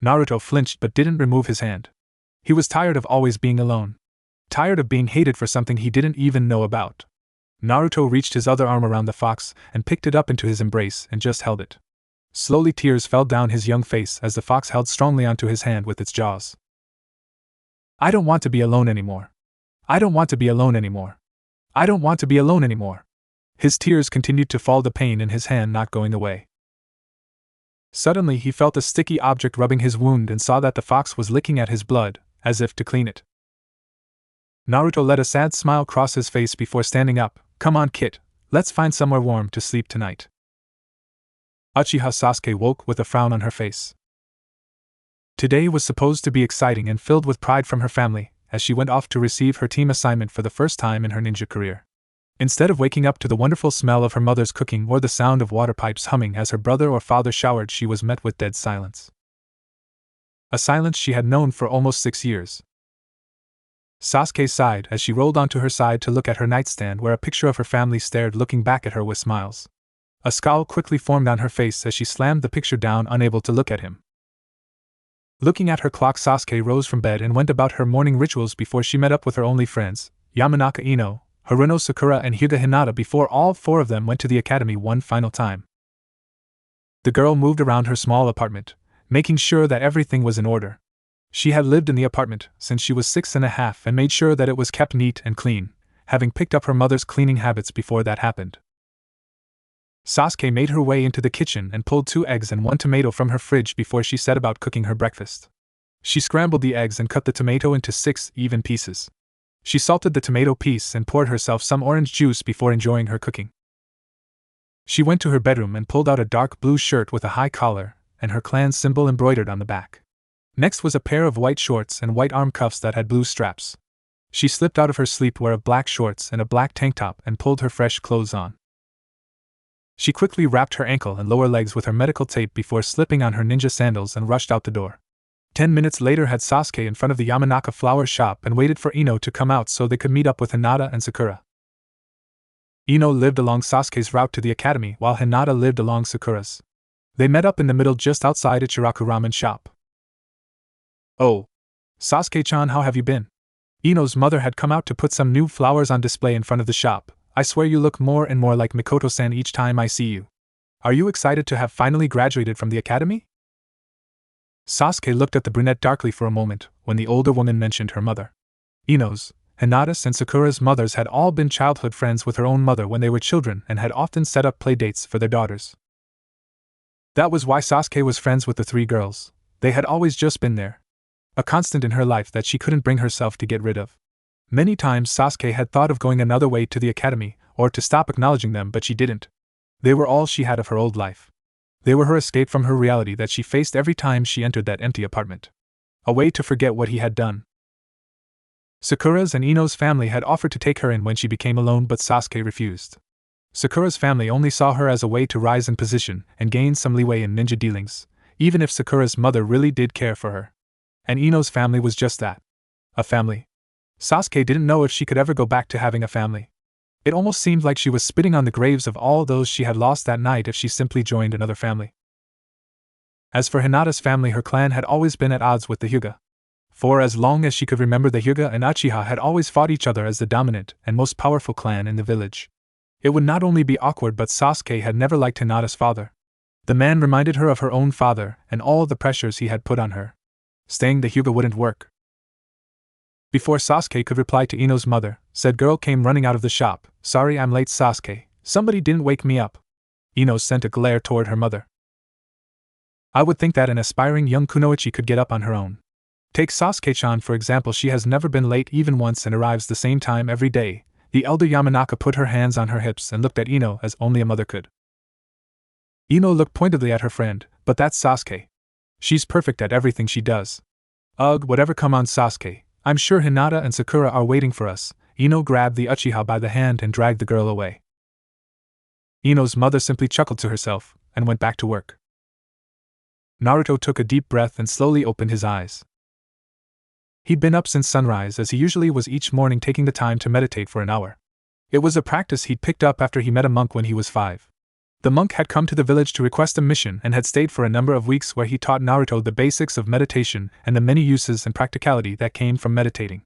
Naruto flinched but didn't remove his hand. He was tired of always being alone. Tired of being hated for something he didn't even know about. Naruto reached his other arm around the fox and picked it up into his embrace and just held it. Slowly tears fell down his young face as the fox held strongly onto his hand with its jaws. I don't want to be alone anymore. I don't want to be alone anymore. I don't want to be alone anymore. His tears continued to fall, the pain in his hand not going away. Suddenly he felt a sticky object rubbing his wound and saw that the fox was licking at his blood, as if to clean it. Naruto let a sad smile cross his face before standing up. Come on, kid, let's find somewhere warm to sleep tonight. Uchiha Sasuke woke with a frown on her face. Today was supposed to be exciting and filled with pride from her family, as she went off to receive her team assignment for the first time in her ninja career. Instead of waking up to the wonderful smell of her mother's cooking or the sound of water pipes humming as her brother or father showered, she was met with dead silence. A silence she had known for almost 6 years. Sasuke sighed as she rolled onto her side to look at her nightstand where a picture of her family stared, looking back at her with smiles. A scowl quickly formed on her face as she slammed the picture down, unable to look at him. Looking at her clock, Sasuke rose from bed and went about her morning rituals before she met up with her only friends, Yamanaka Ino, Haruno Sakura and Hyuga Hinata, before all 4 of them went to the academy one final time. The girl moved around her small apartment, making sure that everything was in order. She had lived in the apartment since she was 6.5 and made sure that it was kept neat and clean, having picked up her mother's cleaning habits before that happened. Sasuke made her way into the kitchen and pulled 2 eggs and 1 tomato from her fridge before she set about cooking her breakfast. She scrambled the eggs and cut the tomato into 6 even pieces. She salted the tomato piece and poured herself some orange juice before enjoying her cooking. She went to her bedroom and pulled out a dark blue shirt with a high collar and her clan symbol embroidered on the back. Next was a pair of white shorts and white arm cuffs that had blue straps. She slipped out of her sleepwear of black shorts and a black tank top and pulled her fresh clothes on. She quickly wrapped her ankle and lower legs with her medical tape before slipping on her ninja sandals and rushed out the door. 10 minutes later had Sasuke in front of the Yamanaka flower shop and waited for Ino to come out so they could meet up with Hinata and Sakura. Ino lived along Sasuke's route to the academy while Hinata lived along Sakura's. They met up in the middle just outside Ichiraku ramen shop. Oh, Sasuke-chan, how have you been? Ino's mother had come out to put some new flowers on display in front of the shop. I swear you look more and more like Mikoto-san each time I see you. Are you excited to have finally graduated from the academy? Sasuke looked at the brunette darkly for a moment when the older woman mentioned her mother. Ino's, Hinata's and Sakura's mothers had all been childhood friends with her own mother when they were children and had often set up play dates for their daughters. That was why Sasuke was friends with the 3 girls. They had always just been there. A constant in her life that she couldn't bring herself to get rid of. Many times Sasuke had thought of going another way to the academy, or to stop acknowledging them, but she didn't. They were all she had of her old life. They were her escape from her reality that she faced every time she entered that empty apartment. A way to forget what he had done. Sakura's and Ino's family had offered to take her in when she became alone, but Sasuke refused. Sakura's family only saw her as a way to rise in position and gain some leeway in ninja dealings, even if Sakura's mother really did care for her. And Ino's family was just that. A family. Sasuke didn't know if she could ever go back to having a family. It almost seemed like she was spitting on the graves of all those she had lost that night if she simply joined another family. As for Hinata's family, her clan had always been at odds with the Hyuga. For as long as she could remember, the Hyuga and Uchiha had always fought each other as the dominant and most powerful clan in the village. It would not only be awkward, but Sasuke had never liked Hinata's father. The man reminded her of her own father and all the pressures he had put on her. Staying the Hyuga wouldn't work. Before Sasuke could reply to Ino's mother, said girl came running out of the shop. Sorry I'm late, Sasuke. Somebody didn't wake me up. Ino sent a glare toward her mother. I would think that an aspiring young kunoichi could get up on her own. Take Sasuke-chan for example, she has never been late even once and arrives the same time every day. The elder Yamanaka put her hands on her hips and looked at Ino as only a mother could. Ino looked pointedly at her friend, but that's Sasuke. She's perfect at everything she does. Ugh, whatever, come on Sasuke. I'm sure Hinata and Sakura are waiting for us. Ino grabbed the Uchiha by the hand and dragged the girl away. Ino's mother simply chuckled to herself and went back to work. Naruto took a deep breath and slowly opened his eyes. He'd been up since sunrise, as he usually was each morning, taking the time to meditate for an hour. It was a practice he'd picked up after he met a monk when he was 5. The monk had come to the village to request a mission and had stayed for a number of weeks, where he taught Naruto the basics of meditation and the many uses and practicality that came from meditating.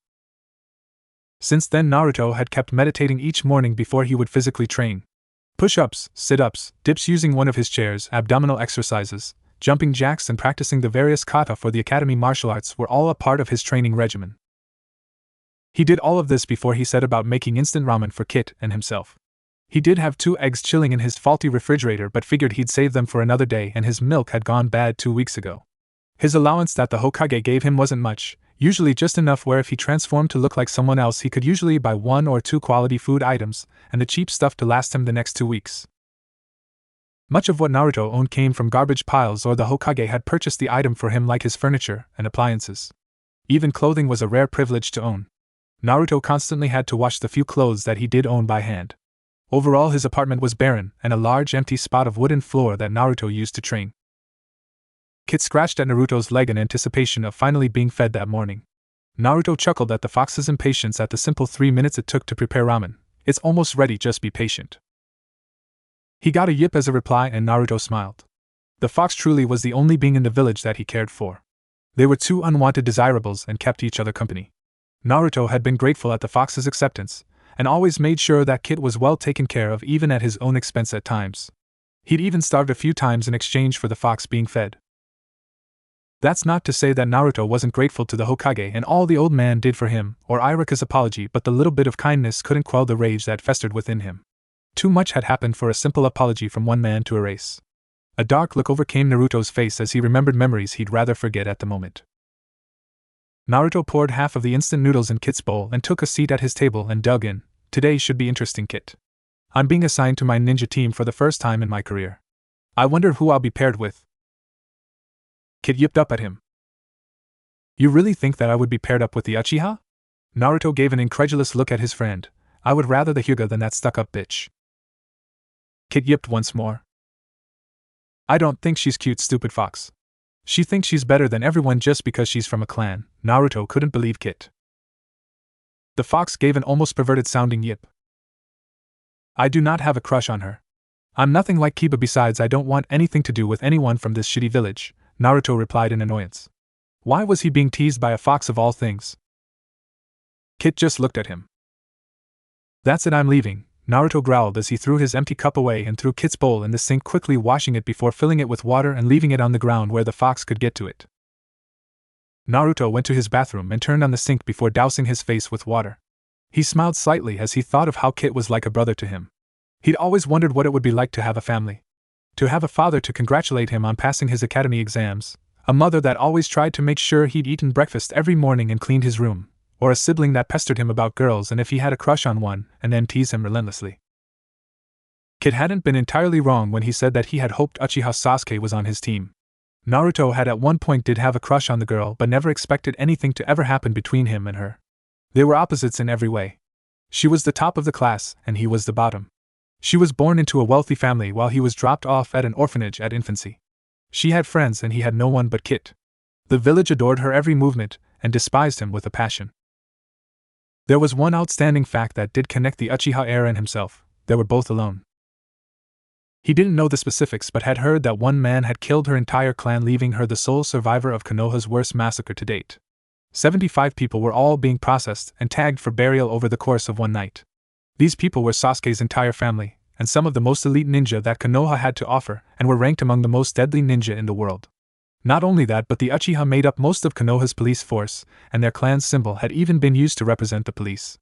Since then, Naruto had kept meditating each morning before he would physically train. Push-ups, sit-ups, dips using one of his chairs, abdominal exercises, jumping jacks and practicing the various kata for the academy martial arts were all a part of his training regimen. He did all of this before he set about making instant ramen for Kit and himself. He did have 2 eggs chilling in his faulty refrigerator, but figured he'd save them for another day, and his milk had gone bad 2 weeks ago. His allowance that the Hokage gave him wasn't much, usually just enough where if he transformed to look like someone else he could usually buy 1 or 2 quality food items, and the cheap stuff to last him the next 2 weeks. Much of what Naruto owned came from garbage piles, or the Hokage had purchased the item for him, like his furniture and appliances. Even clothing was a rare privilege to own. Naruto constantly had to wash the few clothes that he did own by hand. Overall, his apartment was barren, and a large empty spot of wooden floor that Naruto used to train. Kit scratched at Naruto's leg in anticipation of finally being fed that morning. Naruto chuckled at the fox's impatience at the simple 3 minutes it took to prepare ramen. It's almost ready, just be patient. He got a yip as a reply, and Naruto smiled. The fox truly was the only being in the village that he cared for. They were 2 unwanted desirables and kept each other company. Naruto had been grateful at the fox's acceptance, and always made sure that Kit was well taken care of, even at his own expense at times. He'd even starved a few times in exchange for the fox being fed. That's not to say that Naruto wasn't grateful to the Hokage and all the old man did for him, or Irika's apology, but the little bit of kindness couldn't quell the rage that festered within him. Too much had happened for a simple apology from one man to erase. A dark look overcame Naruto's face as he remembered memories he'd rather forget at the moment. Naruto poured half of the instant noodles in Kit's bowl and took a seat at his table and dug in. Today should be interesting, Kit. I'm being assigned to my ninja team for the first time in my career. I wonder who I'll be paired with. Kit yipped up at him. You really think that I would be paired up with the Uchiha? Naruto gave an incredulous look at his friend. I would rather the Hyuga than that stuck-up bitch. Kit yipped once more. I don't think she's cute, stupid fox. She thinks she's better than everyone just because she's from a clan. Naruto couldn't believe Kit. The fox gave an almost perverted-sounding yip. I do not have a crush on her. I'm nothing like Kiba, besides I don't want anything to do with anyone from this shitty village, Naruto replied in annoyance. Why was he being teased by a fox of all things? Kit just looked at him. That's it, I'm leaving, Naruto growled as he threw his empty cup away and threw Kit's bowl in the sink, quickly washing it before filling it with water and leaving it on the ground where the fox could get to it. Naruto went to his bathroom and turned on the sink before dousing his face with water. He smiled slightly as he thought of how Kit was like a brother to him. He'd always wondered what it would be like to have a family. To have a father to congratulate him on passing his academy exams, a mother that always tried to make sure he'd eaten breakfast every morning and cleaned his room, or a sibling that pestered him about girls and if he had a crush on one, and then teased him relentlessly. Kit hadn't been entirely wrong when he said that he had hoped Uchiha Sasuke was on his team. Naruto had at one point did have a crush on the girl, but never expected anything to ever happen between him and her. They were opposites in every way. She was the top of the class, and he was the bottom. She was born into a wealthy family while he was dropped off at an orphanage at infancy. She had friends and he had no one but Kit. The village adored her every movement, and despised him with a passion. There was one outstanding fact that did connect the Uchiha heir and himself: they were both alone. He didn't know the specifics but had heard that one man had killed her entire clan, leaving her the sole survivor of Konoha's worst massacre to date. 75 people were all being processed and tagged for burial over the course of one night. These people were Sasuke's entire family, and some of the most elite ninja that Konoha had to offer, and were ranked among the most deadly ninja in the world. Not only that, but the Uchiha made up most of Konoha's police force, and their clan's symbol had even been used to represent the police.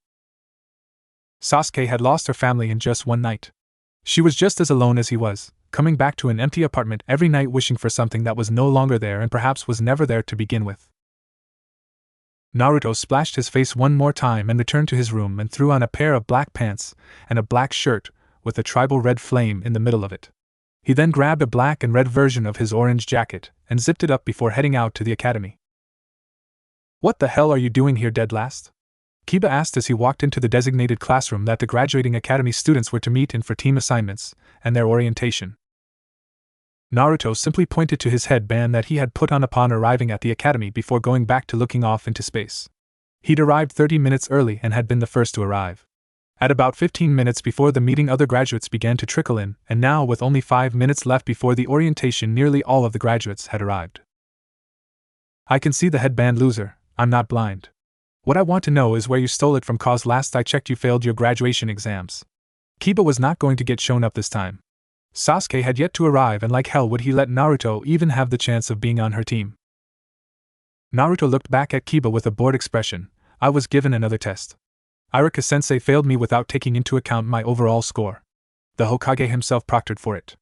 Sasuke had lost her family in just one night. She was just as alone as he was, coming back to an empty apartment every night wishing for something that was no longer there and perhaps was never there to begin with. Naruto splashed his face one more time and returned to his room and threw on a pair of black pants and a black shirt with a tribal red flame in the middle of it. He then grabbed a black and red version of his orange jacket and zipped it up before heading out to the academy. "What the hell are you doing here, dead last?" Kiba asked as he walked into the designated classroom that the graduating academy students were to meet in for team assignments and their orientation. Naruto simply pointed to his headband that he had put on upon arriving at the academy before going back to looking off into space. He'd arrived 30 minutes early and had been the first to arrive. At about 15 minutes before the meeting, other graduates began to trickle in, and now with only 5 minutes left before the orientation, nearly all of the graduates had arrived. "I can see the headband, loser. I'm not blind. What I want to know is where you stole it from, cause last I checked you failed your graduation exams." Kiba was not going to get shown up this time. Sasuke had yet to arrive, and like hell would he let Naruto even have the chance of being on her team. Naruto looked back at Kiba with a bored expression. "I was given another test. Iruka-sensei failed me without taking into account my overall score. The Hokage himself proctored for it.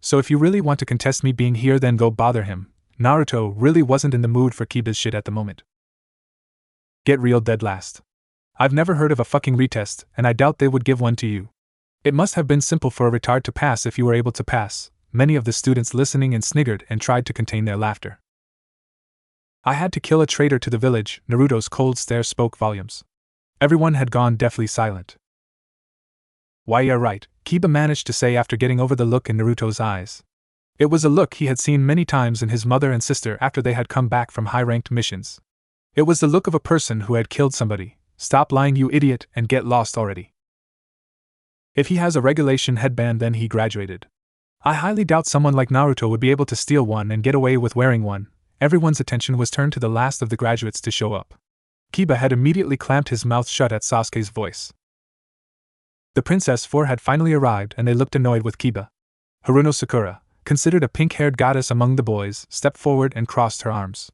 So if you really want to contest me being here, then go bother him." Naruto really wasn't in the mood for Kiba's shit at the moment. "Get real, dead last. I've never heard of a fucking retest, and I doubt they would give one to you. It must have been simple for a retard to pass if you were able to pass." Many of the students listening and sniggered and tried to contain their laughter. "I had to kill a traitor to the village." Naruto's cold stare spoke volumes. Everyone had gone deathly silent. "Why, yeah, right," Kiba managed to say after getting over the look in Naruto's eyes. It was a look he had seen many times in his mother and sister after they had come back from high-ranked missions. It was the look of a person who had killed somebody. "Stop lying, you idiot, and get lost already. If he has a regulation headband, then he graduated. I highly doubt someone like Naruto would be able to steal one and get away with wearing one." Everyone's attention was turned to the last of the graduates to show up. Kiba had immediately clamped his mouth shut at Sasuke's voice. The Princess 4 had finally arrived, and they looked annoyed with Kiba. Haruno Sakura, considered a pink-haired goddess among the boys, stepped forward and crossed her arms.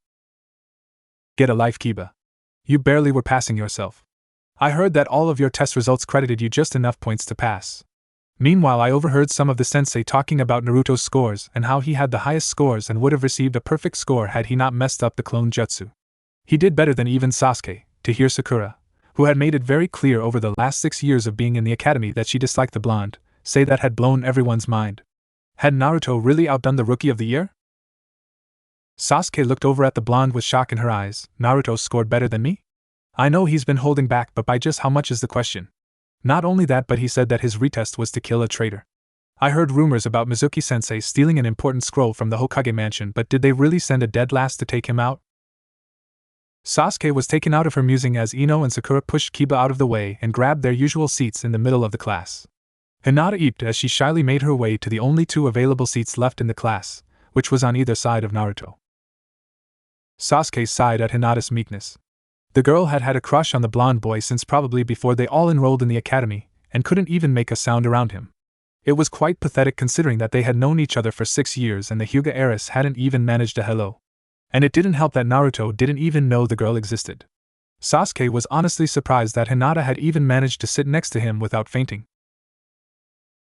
"Get a life, Kiba. You barely were passing yourself. I heard that all of your test results credited you just enough points to pass. Meanwhile, I overheard some of the sensei talking about Naruto's scores and how he had the highest scores and would have received a perfect score had he not messed up the clone jutsu. He did better than even Sasuke." To hear Sakura, who had made it very clear over the last 6 years of being in the academy that she disliked the blonde, say that had blown everyone's mind. Had Naruto really outdone the Rookie of the Year? Sasuke looked over at the blonde with shock in her eyes. "Naruto scored better than me? I know he's been holding back, but by just how much is the question. Not only that, but he said that his retest was to kill a traitor. I heard rumors about Mizuki-sensei stealing an important scroll from the Hokage mansion, but did they really send a dead last to take him out?" Sasuke was taken out of her musing as Ino and Sakura pushed Kiba out of the way and grabbed their usual seats in the middle of the class. Hinata eeped as she shyly made her way to the only 2 available seats left in the class, which was on either side of Naruto. Sasuke sighed at Hinata's meekness. The girl had had a crush on the blonde boy since probably before they all enrolled in the academy, and couldn't even make a sound around him. It was quite pathetic considering that they had known each other for 6 years and the Hyuga heiress hadn't even managed a hello. And it didn't help that Naruto didn't even know the girl existed. Sasuke was honestly surprised that Hinata had even managed to sit next to him without fainting.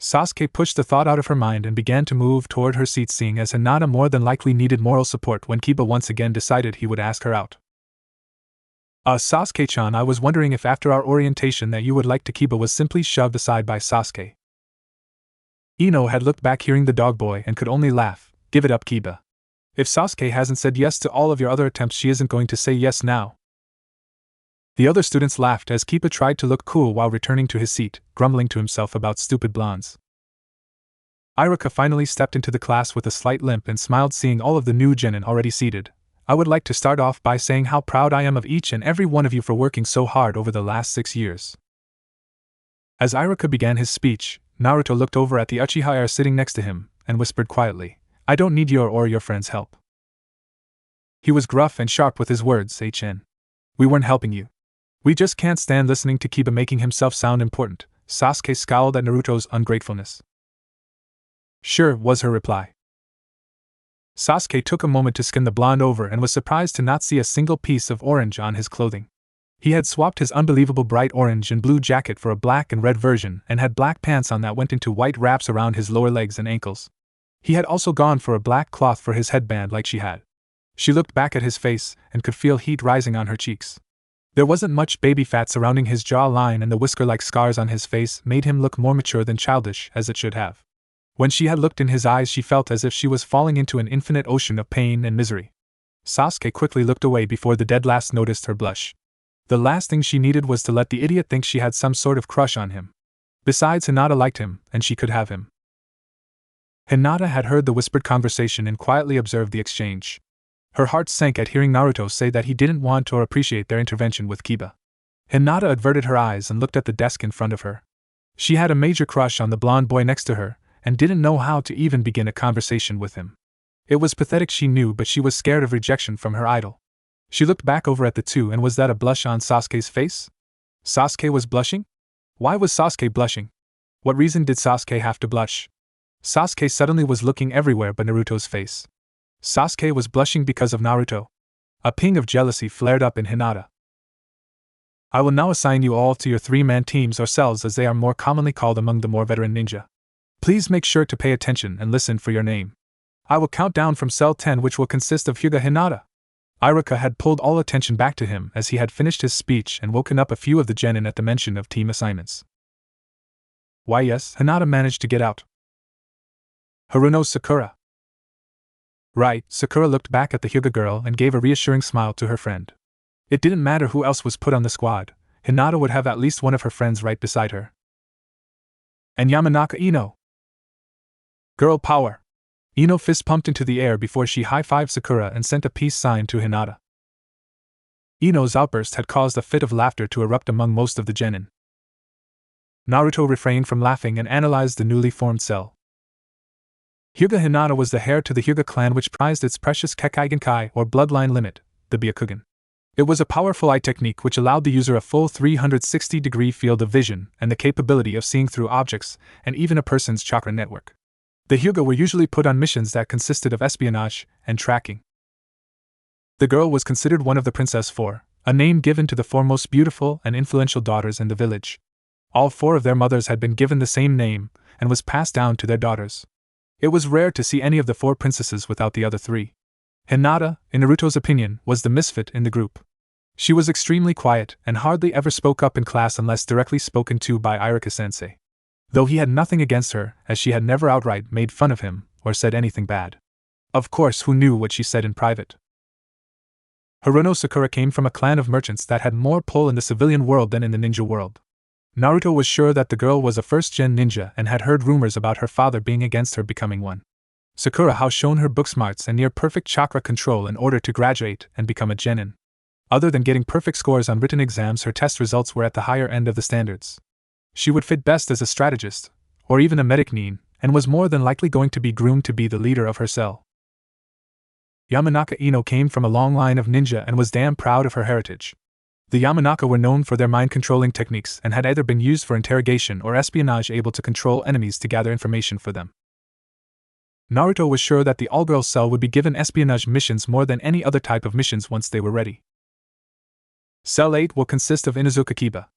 Sasuke pushed the thought out of her mind and began to move toward her seat, seeing as Hinata more than likely needed moral support when Kiba once again decided he would ask her out. Sasuke-chan, I was wondering if after our orientation that you would like to." Kiba was simply shoved aside by Sasuke. Ino had looked back hearing the dog boy and could only laugh. "Give it up, Kiba. If Sasuke hasn't said yes to all of your other attempts, she isn't going to say yes now." The other students laughed as Kiba tried to look cool while returning to his seat, grumbling to himself about stupid blondes. Iruka finally stepped into the class with a slight limp and smiled seeing all of the new genin already seated. I would like to start off by saying how proud I am of each and every one of you for working so hard over the last 6 years. As Iruka began his speech, Naruto looked over at the Uchiha sitting next to him, and whispered quietly, "I don't need your or your friend's help." He was gruff and sharp with his words, HN. "We weren't helping you. We just can't stand listening to Kiba making himself sound important." Sasuke scowled at Naruto's ungratefulness. "Sure," was her reply. Sasuke took a moment to skin the blonde over and was surprised to not see a single piece of orange on his clothing. He had swapped his unbelievable bright orange and blue jacket for a black and red version and had black pants on that went into white wraps around his lower legs and ankles. He had also gone for a black cloth for his headband like she had. She looked back at his face and could feel heat rising on her cheeks. There wasn't much baby fat surrounding his jaw line, and the whisker-like scars on his face made him look more mature than childish, as it should have. When she had looked in his eyes, she felt as if she was falling into an infinite ocean of pain and misery. Sasuke quickly looked away before the dead last noticed her blush. The last thing she needed was to let the idiot think she had some sort of crush on him. Besides, Hinata liked him, and she could have him. Hinata had heard the whispered conversation and quietly observed the exchange. Her heart sank at hearing Naruto say that he didn't want or appreciate their intervention with Kiba. Hinata averted her eyes and looked at the desk in front of her. She had a major crush on the blonde boy next to her, and didn't know how to even begin a conversation with him. It was pathetic, she knew, but she was scared of rejection from her idol. She looked back over at the two, and was that a blush on Sasuke's face? Sasuke was blushing? Why was Sasuke blushing? What reason did Sasuke have to blush? Sasuke suddenly was looking everywhere but Naruto's face. Sasuke was blushing because of Naruto. A ping of jealousy flared up in Hinata. "I will now assign you all to your 3-man teams, or cells as they are more commonly called among the more veteran ninja. Please make sure to pay attention and listen for your name. I will count down from cell 10, which will consist of Hyuga Hinata." Iruka had pulled all attention back to him as he had finished his speech and woken up a few of the genin at the mention of team assignments. "Why yes, Hinata managed to get out." "Haruno Sakura." "Right." Sakura looked back at the Hyuga girl and gave a reassuring smile to her friend. It didn't matter who else was put on the squad, Hinata would have at least one of her friends right beside her. "And Yamanaka Ino." "Girl power." Ino fist pumped into the air before she high-fived Sakura and sent a peace sign to Hinata. Ino's outburst had caused a fit of laughter to erupt among most of the genin. Naruto refrained from laughing and analyzed the newly formed cell. Hyuga Hinata was the heir to the Hyuga clan, which prized its precious Kekkei Genkai, or bloodline limit, the Byakugan. It was a powerful eye technique which allowed the user a full 360-degree field of vision and the capability of seeing through objects and even a person's chakra network. The Hyuga were usually put on missions that consisted of espionage and tracking. The girl was considered one of the Princess Four, a name given to the four most beautiful and influential daughters in the village. All 4 of their mothers had been given the same name and was passed down to their daughters. It was rare to see any of the 4 princesses without the other 3. Hinata, in Naruto's opinion, was the misfit in the group. She was extremely quiet and hardly ever spoke up in class unless directly spoken to by Iruka-sensei. Though he had nothing against her, as she had never outright made fun of him or said anything bad. Of course, who knew what she said in private? Haruno Sakura came from a clan of merchants that had more pull in the civilian world than in the ninja world. Naruto was sure that the girl was a first-gen ninja and had heard rumors about her father being against her becoming one. Sakura had shown her book smarts and near-perfect chakra control in order to graduate and become a genin. Other than getting perfect scores on written exams, her test results were at the higher end of the standards. She would fit best as a strategist, or even a medic nin, and was more than likely going to be groomed to be the leader of her cell. Yamanaka Ino came from a long line of ninja and was damn proud of her heritage. The Yamanaka were known for their mind-controlling techniques and had either been used for interrogation or espionage, able to control enemies to gather information for them. Naruto was sure that the all-girls cell would be given espionage missions more than any other type of missions once they were ready. Cell 8 will consist of Inuzuka Kiba.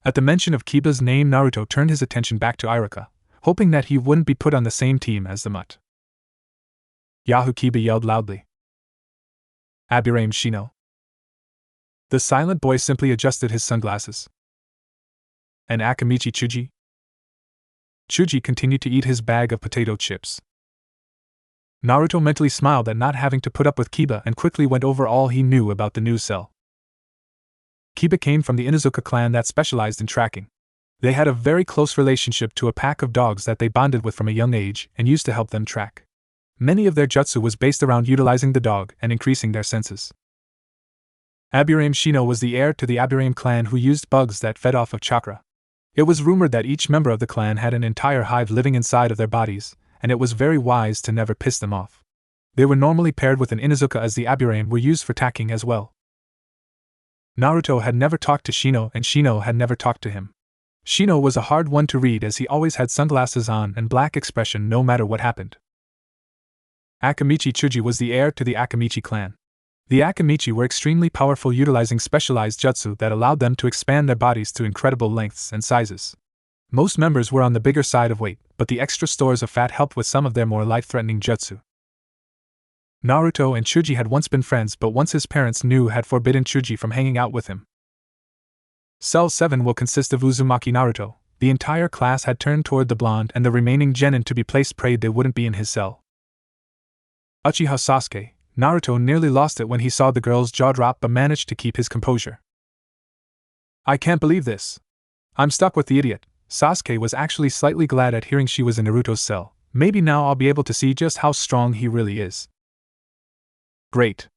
At the mention of Kiba's name, Naruto turned his attention back to Iruka, hoping that he wouldn't be put on the same team as the mutt. Yahoo! Kiba yelled loudly. Abirame Shino. The silent boy simply adjusted his sunglasses. And Akamichi Chuji? Chuji continued to eat his bag of potato chips. Naruto mentally smiled at not having to put up with Kiba and quickly went over all he knew about the new cell. Kiba came from the Inuzuka clan that specialized in tracking. They had a very close relationship to a pack of dogs that they bonded with from a young age and used to help them track. Many of their jutsu was based around utilizing the dog and increasing their senses. Aburame Shino was the heir to the Aburame clan who used bugs that fed off of chakra. It was rumored that each member of the clan had an entire hive living inside of their bodies, and it was very wise to never piss them off. They were normally paired with an Inuzuka, as the Aburame were used for tacking as well. Naruto had never talked to Shino and Shino had never talked to him. Shino was a hard one to read as he always had sunglasses on and black expression no matter what happened. Akamichi Chuji was the heir to the Akamichi clan. The Akamichi were extremely powerful, utilizing specialized jutsu that allowed them to expand their bodies to incredible lengths and sizes. Most members were on the bigger side of weight, but the extra stores of fat helped with some of their more life-threatening jutsu. Naruto and Chuji had once been friends, but once his parents knew, had forbidden Chuji from hanging out with him. Cell 7 will consist of Uzumaki Naruto. The entire class had turned toward the blonde, and the remaining genin to be placed prayed they wouldn't be in his cell. Uchiha Sasuke. Naruto nearly lost it when he saw the girl's jaw drop but managed to keep his composure. I can't believe this. I'm stuck with the idiot. Sasuke was actually slightly glad at hearing she was in Naruto's cell. Maybe now I'll be able to see just how strong he really is. Great.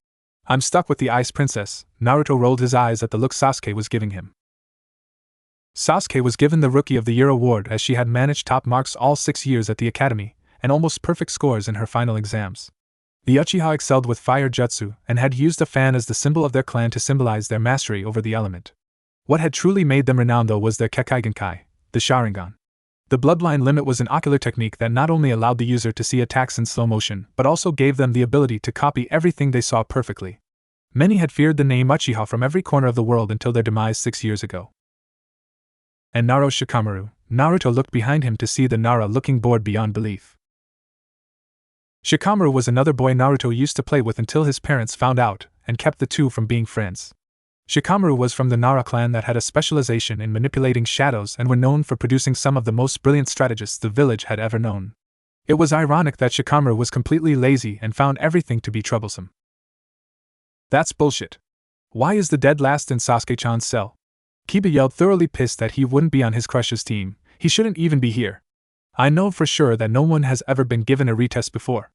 I'm stuck with the Ice Princess. Naruto rolled his eyes at the look Sasuke was giving him. Sasuke was given the Rookie of the Year award as she had managed top marks all 6 years at the academy, and almost perfect scores in her final exams. The Uchiha excelled with fire jutsu and had used a fan as the symbol of their clan to symbolize their mastery over the element. What had truly made them renowned though was their Kekkaigenkai, the Sharingan. The bloodline limit was an ocular technique that not only allowed the user to see attacks in slow motion but also gave them the ability to copy everything they saw perfectly. Many had feared the name Uchiha from every corner of the world until their demise 6 years ago. And Naro Shikamaru. Naruto looked behind him to see the Nara looking bored beyond belief. Shikamaru was another boy Naruto used to play with until his parents found out and kept the two from being friends. Shikamaru was from the Nara clan that had a specialization in manipulating shadows and were known for producing some of the most brilliant strategists the village had ever known. It was ironic that Shikamaru was completely lazy and found everything to be troublesome. That's bullshit. Why is the dead last in Sasuke-chan's cell? Kiba yelled, thoroughly pissed that he wouldn't be on his crush's team. He shouldn't even be here. I know for sure that no one has ever been given a retest before.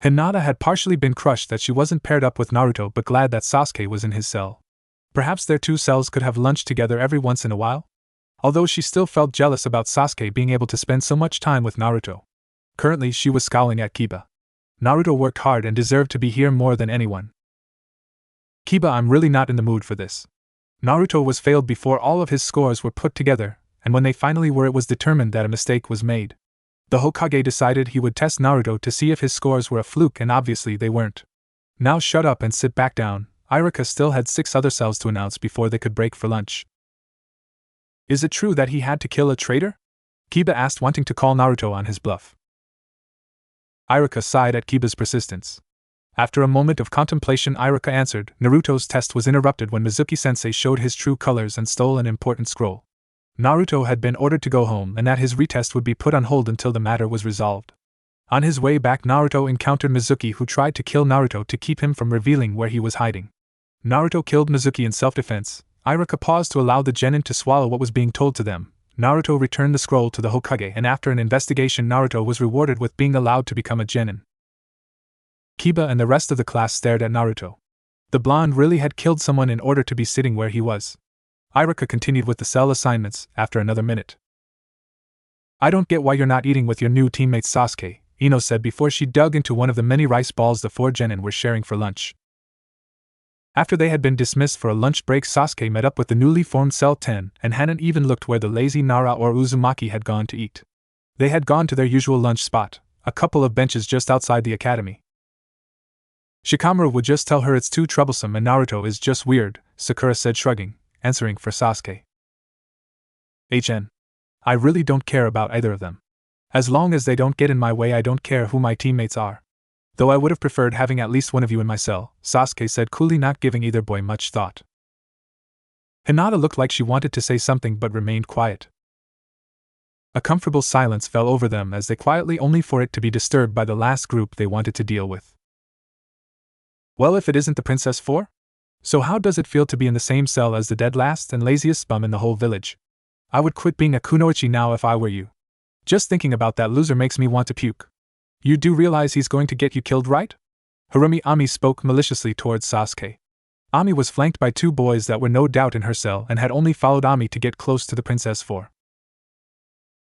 Hinata had partially been crushed that she wasn't paired up with Naruto but glad that Sasuke was in his cell. Perhaps their two cells could have lunch together every once in a while? Although she still felt jealous about Sasuke being able to spend so much time with Naruto. Currently she was scowling at Kiba. Naruto worked hard and deserved to be here more than anyone. Kiba, I'm really not in the mood for this. Naruto was failed before all of his scores were put together, and when they finally were, it was determined that a mistake was made. The Hokage decided he would test Naruto to see if his scores were a fluke, and obviously they weren't. Now shut up and sit back down. Iruka still had 6 other cells to announce before they could break for lunch. Is it true that he had to kill a traitor? Kiba asked, wanting to call Naruto on his bluff. Iruka sighed at Kiba's persistence. After a moment of contemplation, Iruka answered. Naruto's test was interrupted when Mizuki-sensei showed his true colors and stole an important scroll. Naruto had been ordered to go home and that his retest would be put on hold until the matter was resolved. On his way back, Naruto encountered Mizuki, who tried to kill Naruto to keep him from revealing where he was hiding. Naruto killed Mizuki in self-defense. Iruka paused to allow the genin to swallow what was being told to them. Naruto returned the scroll to the Hokage, and after an investigation, Naruto was rewarded with being allowed to become a genin. Kiba and the rest of the class stared at Naruto. The blonde really had killed someone in order to be sitting where he was. Iruka continued with the cell assignments after another minute. I don't get why you're not eating with your new teammate Sasuke, Ino said before she dug into one of the many rice balls the 4 genin were sharing for lunch. After they had been dismissed for a lunch break, Sasuke met up with the newly formed Cell 10 and hadn't even looked where the lazy Nara or Uzumaki had gone to eat. They had gone to their usual lunch spot, a couple of benches just outside the academy. Shikamaru would just tell her it's too troublesome and Naruto is just weird, Sakura said, shrugging, answering for Sasuke. I really don't care about either of them. As long as they don't get in my way, I don't care who my teammates are. Though I would have preferred having at least one of you in my cell, Sasuke said coolly, not giving either boy much thought. Hinata looked like she wanted to say something but remained quiet. A comfortable silence fell over them as they quietly, only for it to be disturbed by the last group they wanted to deal with. Well, if it isn't the Princess 4? So how does it feel to be in the same cell as the dead last and laziest bum in the whole village? I would quit being a kunoichi now if I were you. Just thinking about that loser makes me want to puke. You do realize he's going to get you killed, right? Harumi Ami spoke maliciously towards Sasuke. Ami was flanked by two boys that were no doubt in her cell and had only followed Ami to get close to the Princess 4.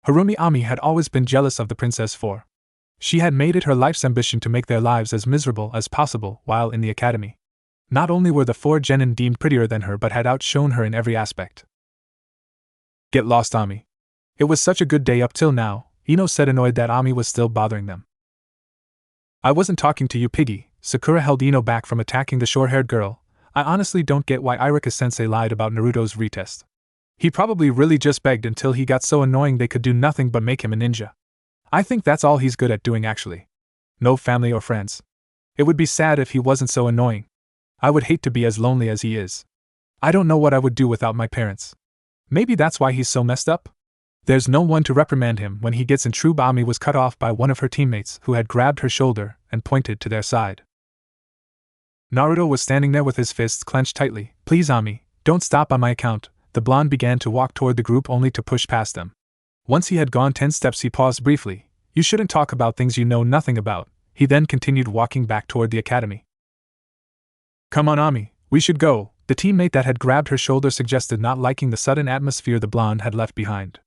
Harumi Ami had always been jealous of the Princess 4. She had made it her life's ambition to make their lives as miserable as possible while in the academy. Not only were the 4 genin deemed prettier than her but had outshone her in every aspect. Get lost, Ami. It was such a good day up till now, Ino said, annoyed that Ami was still bothering them. I wasn't talking to you, Piggy. Sakura held Ino back from attacking the short-haired girl. I honestly don't get why Irika-sensei lied about Naruto's retest. He probably really just begged until he got so annoying they could do nothing but make him a ninja. I think that's all he's good at doing, actually. No family or friends. It would be sad if he wasn't so annoying. I would hate to be as lonely as he is. I don't know what I would do without my parents. Maybe that's why he's so messed up? There's no one to reprimand him when he gets in trouble. Ami was cut off by one of her teammates who had grabbed her shoulder and pointed to their side. Naruto was standing there with his fists clenched tightly. Please, Ami, don't stop on my account. The blonde began to walk toward the group only to push past them. Once he had gone 10 steps, he paused briefly. You shouldn't talk about things you know nothing about. He then continued walking back toward the academy. Come on, Ami, we should go, the teammate that had grabbed her shoulder suggested, not liking the sudden atmosphere the blonde had left behind.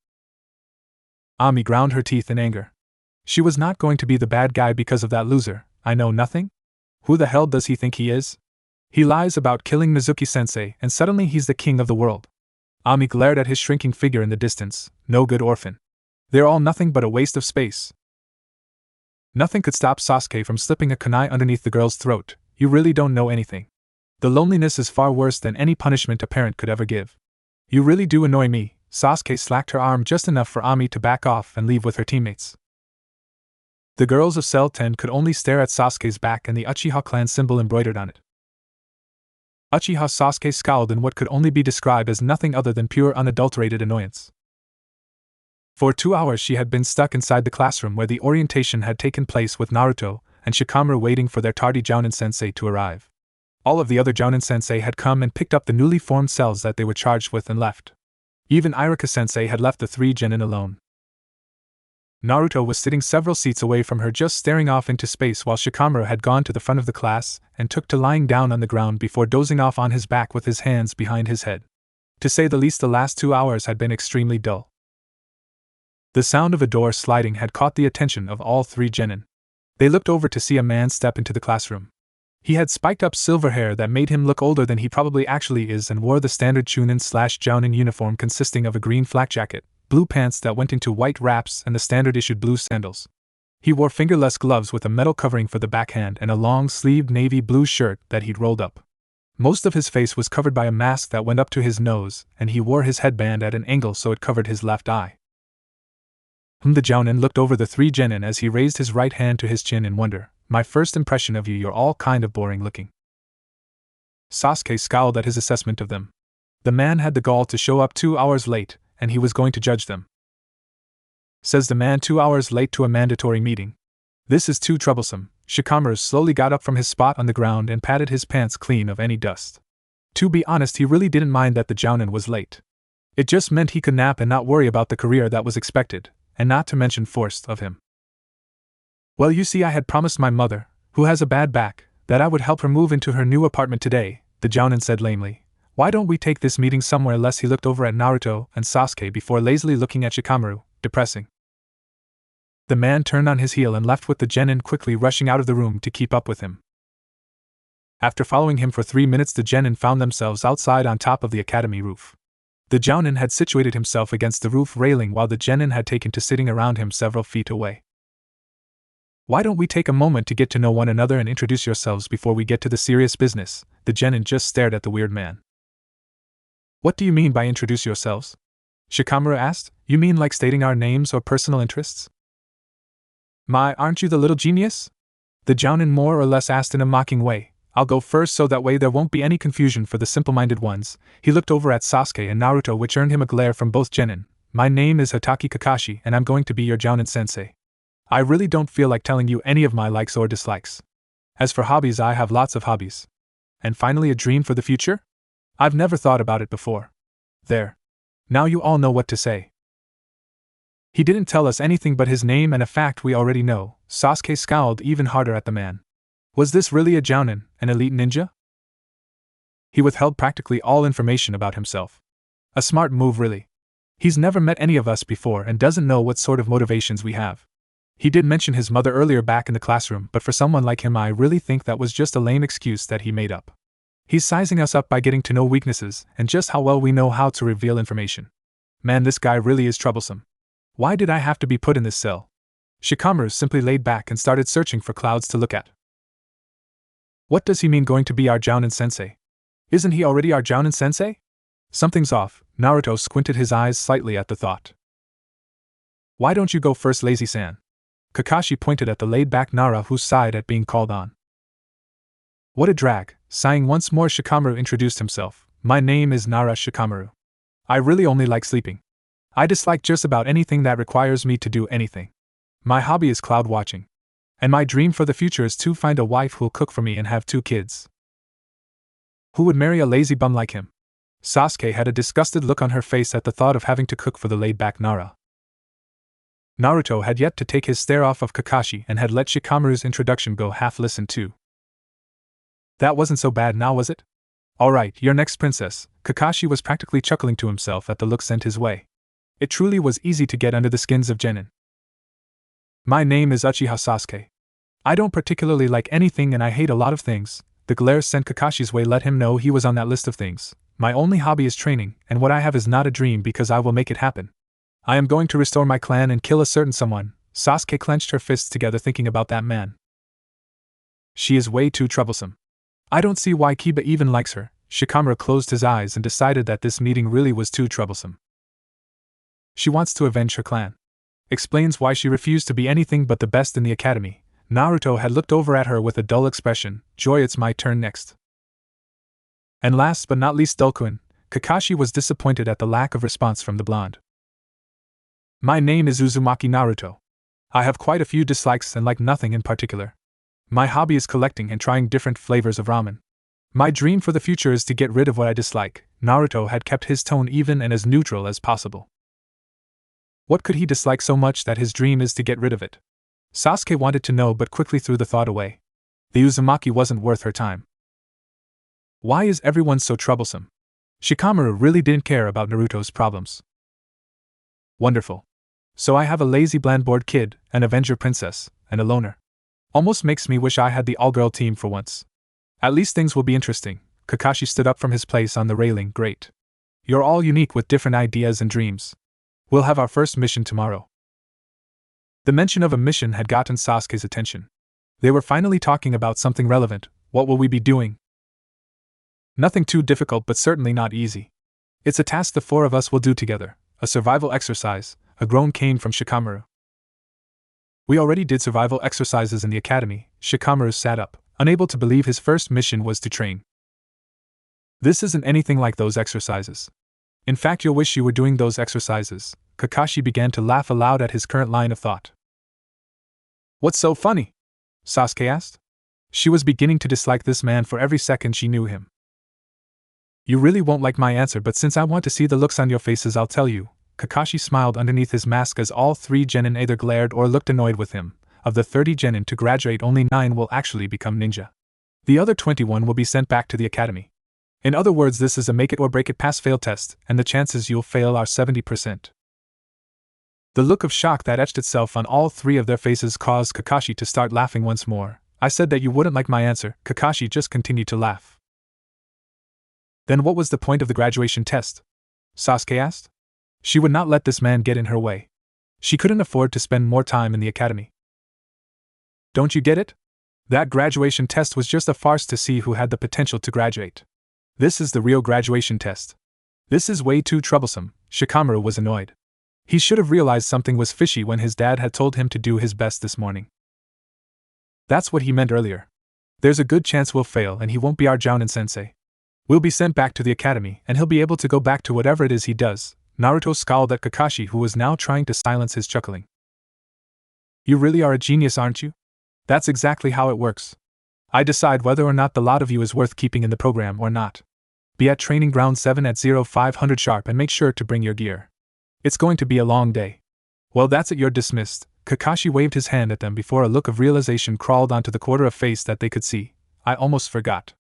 Ami ground her teeth in anger. She was not going to be the bad guy because of that loser. I know nothing? Who the hell does he think he is? He lies about killing Mizuki-sensei and suddenly he's the king of the world. Ami glared at his shrinking figure in the distance. No good orphan. They're all nothing but a waste of space. Nothing could stop Sasuke from slipping a kunai underneath the girl's throat. You really don't know anything. The loneliness is far worse than any punishment a parent could ever give. You really do annoy me. Sasuke slacked her arm just enough for Ami to back off and leave with her teammates. The girls of Cell 10 could only stare at Sasuke's back and the Uchiha clan symbol embroidered on it. Uchiha Sasuke scowled in what could only be described as nothing other than pure unadulterated annoyance. For 2 hours she had been stuck inside the classroom where the orientation had taken place with Naruto and Shikamaru waiting for their tardy Jounin-sensei to arrive. All of the other Jounin-sensei had come and picked up the newly formed cells that they were charged with and left. Even Irika-sensei had left the 3 genin alone. Naruto was sitting several seats away from her, just staring off into space, while Shikamaru had gone to the front of the class and took to lying down on the ground before dozing off on his back with his hands behind his head. To say the least, the last 2 hours had been extremely dull. The sound of a door sliding had caught the attention of all 3 genin. They looked over to see a man step into the classroom. He had spiked up silver hair that made him look older than he probably actually is and wore the standard Chunin/Jounin uniform consisting of a green flak jacket, blue pants that went into white wraps and the standard issued blue sandals. He wore fingerless gloves with a metal covering for the backhand and a long-sleeved navy blue shirt that he'd rolled up. Most of his face was covered by a mask that went up to his nose, and he wore his headband at an angle so it covered his left eye. The Jounin looked over the 3 genin as he raised his right hand to his chin in wonder. My first impression of you're all kind of boring looking. Sasuke scowled at his assessment of them. The man had the gall to show up 2 hours late, and he was going to judge them. Says the man 2 hours late to a mandatory meeting. This is too troublesome. Shikamaru slowly got up from his spot on the ground and patted his pants clean of any dust. To be honest, he really didn't mind that the Jounin was late. It just meant he could nap and not worry about the career that was expected, and not to mention forced of him. Well, you see, I had promised my mother, who has a bad back, that I would help her move into her new apartment today, the Jounin said lamely. Why don't we take this meeting somewhere else? He looked over at Naruto and Sasuke before lazily looking at Shikamaru, depressing. The man turned on his heel and left with the genin quickly rushing out of the room to keep up with him. After following him for 3 minutes, the genin found themselves outside on top of the academy roof. The Jounin had situated himself against the roof railing while the genin had taken to sitting around him several feet away. Why don't we take a moment to get to know one another and introduce yourselves before we get to the serious business? The genin just stared at the weird man. What do you mean by introduce yourselves? Shikamaru asked. You mean like stating our names or personal interests? My, aren't you the little genius? The Jounin more or less asked in a mocking way. I'll go first so that way there won't be any confusion for the simple-minded ones. He looked over at Sasuke and Naruto, which earned him a glare from both genin. My name is Hatake Kakashi and I'm going to be your Jounin-sensei. I really don't feel like telling you any of my likes or dislikes. As for hobbies, I have lots of hobbies. And finally, a dream for the future? I've never thought about it before. There. Now you all know what to say. He didn't tell us anything but his name and a fact we already know. Sasuke scowled even harder at the man. Was this really a Jounin, an elite ninja? He withheld practically all information about himself. A smart move, really. He's never met any of us before and doesn't know what sort of motivations we have. He did mention his mother earlier back in the classroom, but for someone like him I really think that was just a lame excuse that he made up. He's sizing us up by getting to know weaknesses and just how well we know how to reveal information. Man, this guy really is troublesome. Why did I have to be put in this cell? Shikamaru simply laid back and started searching for clouds to look at. What does he mean going to be our Jounin sensei? Isn't he already our Jounin sensei? Something's off. Naruto squinted his eyes slightly at the thought. Why don't you go first, lazy-san? Kakashi pointed at the laid-back Nara, who sighed at being called on. What a drag. Sighing once more, Shikamaru introduced himself. My name is Nara Shikamaru. I really only like sleeping. I dislike just about anything that requires me to do anything. My hobby is cloud watching. And my dream for the future is to find a wife who'll cook for me and have 2 kids. Who would marry a lazy bum like him? Sasuke had a disgusted look on her face at the thought of having to cook for the laid-back Nara. Naruto had yet to take his stare off of Kakashi and had let Shikamaru's introduction go half listened to. That wasn't so bad now, was it? Alright, you're next, princess. Kakashi was practically chuckling to himself at the look sent his way. It truly was easy to get under the skins of genin. My name is Uchiha Sasuke. I don't particularly like anything and I hate a lot of things. The glare sent Kakashi's way let him know he was on that list of things. My only hobby is training, and what I have is not a dream because I will make it happen. I am going to restore my clan and kill a certain someone. Sasuke clenched her fists together thinking about that man. She is way too troublesome. I don't see why Kiba even likes her. Shikamaru closed his eyes and decided that this meeting really was too troublesome. She wants to avenge her clan. Explains why she refused to be anything but the best in the academy. Naruto had looked over at her with a dull expression. Joy, it's my turn next. And last but not least, Dulquin. Kakashi was disappointed at the lack of response from the blonde. My name is Uzumaki Naruto. I have quite a few dislikes and like nothing in particular. My hobby is collecting and trying different flavors of ramen. My dream for the future is to get rid of what I dislike. Naruto had kept his tone even and as neutral as possible. What could he dislike so much that his dream is to get rid of it? Sasuke wanted to know but quickly threw the thought away. The Uzumaki wasn't worth her time. Why is everyone so troublesome? Shikamaru really didn't care about Naruto's problems. Wonderful. So I have a lazy bland-bored kid, an Avenger princess, and a loner. Almost makes me wish I had the all-girl team for once. At least things will be interesting. Kakashi stood up from his place on the railing. Great. You're all unique with different ideas and dreams. We'll have our first mission tomorrow. The mention of a mission had gotten Sasuke's attention. They were finally talking about something relevant. What will we be doing? Nothing too difficult, but certainly not easy. It's a task the 4 of us will do together. A survival exercise. A groan came from Shikamaru. We already did survival exercises in the academy. Shikamaru sat up, unable to believe his first mission was to train. This isn't anything like those exercises. In fact, you'll wish you were doing those exercises. Kakashi began to laugh aloud at his current line of thought. What's so funny? Sasuke asked. She was beginning to dislike this man for every second she knew him. You really won't like my answer, but since I want to see the looks on your faces, I'll tell you. Kakashi smiled underneath his mask as all 3 genin either glared or looked annoyed with him. Of the 30 genin to graduate, only 9 will actually become ninja. The other 21 will be sent back to the academy. In other words, this is a make it or break it pass-fail test, and the chances you'll fail are 70%. The look of shock that etched itself on all 3 of their faces caused Kakashi to start laughing once more. I said that you wouldn't like my answer. Kakashi just continued to laugh. Then what was the point of the graduation test? Sasuke asked. She would not let this man get in her way. She couldn't afford to spend more time in the academy. Don't you get it? That graduation test was just a farce to see who had the potential to graduate. This is the real graduation test. This is way too troublesome. Shikamaru was annoyed. He should have realized something was fishy when his dad had told him to do his best this morning. That's what he meant earlier. There's a good chance we'll fail and he won't be our Jounin sensei. We'll be sent back to the academy and he'll be able to go back to whatever it is he does. Naruto scowled at Kakashi, who was now trying to silence his chuckling. You really are a genius, aren't you? That's exactly how it works. I decide whether or not the lot of you is worth keeping in the program or not. Be at training ground 7 at 0500 sharp and make sure to bring your gear. It's going to be a long day. Well, that's it, you're dismissed. Kakashi waved his hand at them before a look of realization crawled onto the quarter of face that they could see. I almost forgot.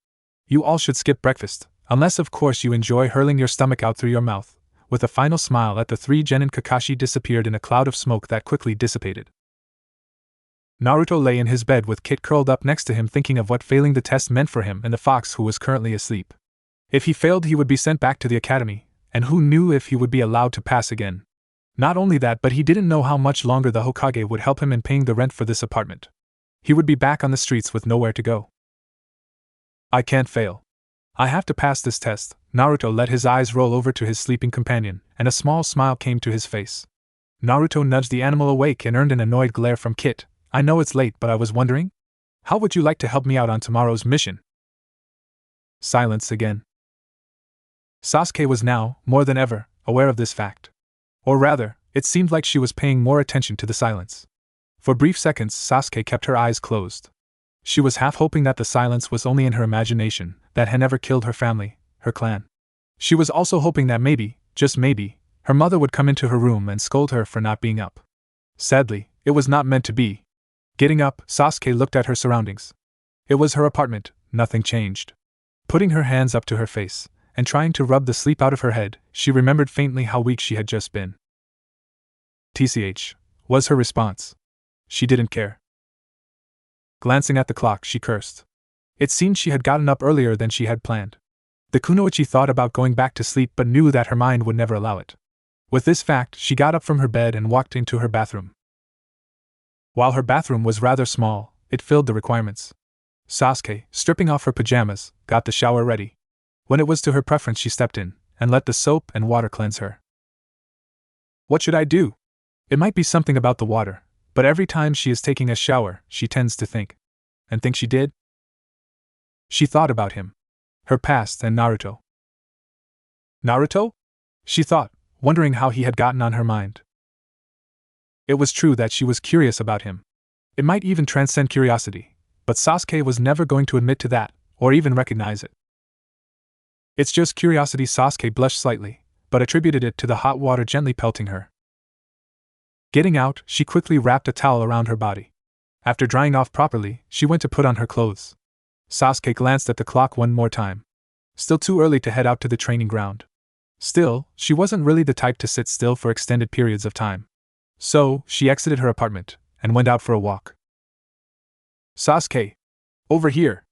You all should skip breakfast, unless of course you enjoy hurling your stomach out through your mouth. With a final smile at the three genin, Kakashi disappeared in a cloud of smoke that quickly dissipated. Naruto lay in his bed with Kit curled up next to him, thinking of what failing the test meant for him and the fox who was currently asleep. If he failed, he would be sent back to the academy, and who knew if he would be allowed to pass again. Not only that, but he didn't know how much longer the Hokage would help him in paying the rent for this apartment. He would be back on the streets with nowhere to go. I can't fail. I have to pass this test. Naruto let his eyes roll over to his sleeping companion, and a small smile came to his face. Naruto nudged the animal awake and earned an annoyed glare from Kit. I know it's late, but I was wondering? How would you like to help me out on tomorrow's mission? Silence again. Sasuke was now, more than ever, aware of this fact. Or rather, it seemed like she was paying more attention to the silence. For brief seconds, Sasuke kept her eyes closed. She was half hoping that the silence was only in her imagination, that had never killed her family, her clan. She was also hoping that maybe, just maybe, her mother would come into her room and scold her for not being up. Sadly, it was not meant to be. Getting up, Sasuke looked at her surroundings. It was her apartment, nothing changed. Putting her hands up to her face, and trying to rub the sleep out of her head, she remembered faintly how weak she had just been. TCH, was her response. She didn't care. Glancing at the clock, she cursed. It seemed she had gotten up earlier than she had planned. The kunoichi thought about going back to sleep but knew that her mind would never allow it. With this fact, she got up from her bed and walked into her bathroom. While her bathroom was rather small, it filled the requirements. Sasuke, stripping off her pajamas, got the shower ready. When it was to her preference, she stepped in, and let the soap and water cleanse her. What should I do? It might be something about the water, but every time she is taking a shower, she tends to think. And think she did? She thought about him. Her past and Naruto. Naruto? She thought, wondering how he had gotten on her mind. It was true that she was curious about him. It might even transcend curiosity, but Sasuke was never going to admit to that, or even recognize it. It's just curiosity. Sasuke blushed slightly, but attributed it to the hot water gently pelting her. Getting out, she quickly wrapped a towel around her body. After drying off properly, she went to put on her clothes. Sasuke glanced at the clock one more time. Still too early to head out to the training ground. Still, she wasn't really the type to sit still for extended periods of time. So, she exited her apartment, and went out for a walk. Sasuke! Over here!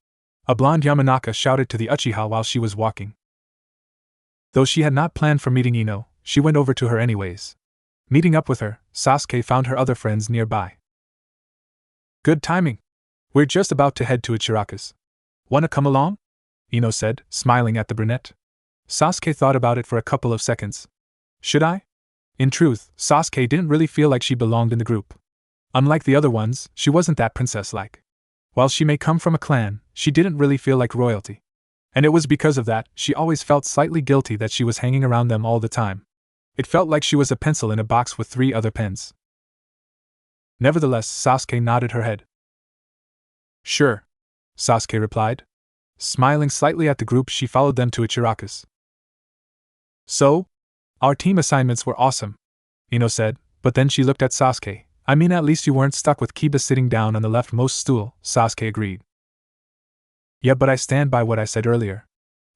A blonde Yamanaka shouted to the Uchiha while she was walking. Though she had not planned for meeting Ino, she went over to her anyways. Meeting up with her, Sasuke found her other friends nearby. Good timing! We're just about to head to Ichiraku's. Wanna come along? Ino said, smiling at the brunette. Sasuke thought about it for a couple of seconds. Should I? In truth, Sasuke didn't really feel like she belonged in the group. Unlike the other ones, she wasn't that princess-like. While she may come from a clan, she didn't really feel like royalty. And it was because of that, she always felt slightly guilty that she was hanging around them all the time. It felt like she was a pencil in a box with 3 other pens. Nevertheless, Sasuke nodded her head. Sure, Sasuke replied. Smiling slightly at the group, she followed them to Ichiraku's. So? Our team assignments were awesome, Ino said, but then she looked at Sasuke. I mean, at least you weren't stuck with Kiba sitting down on the leftmost stool, Sasuke agreed. Yeah, but I stand by what I said earlier.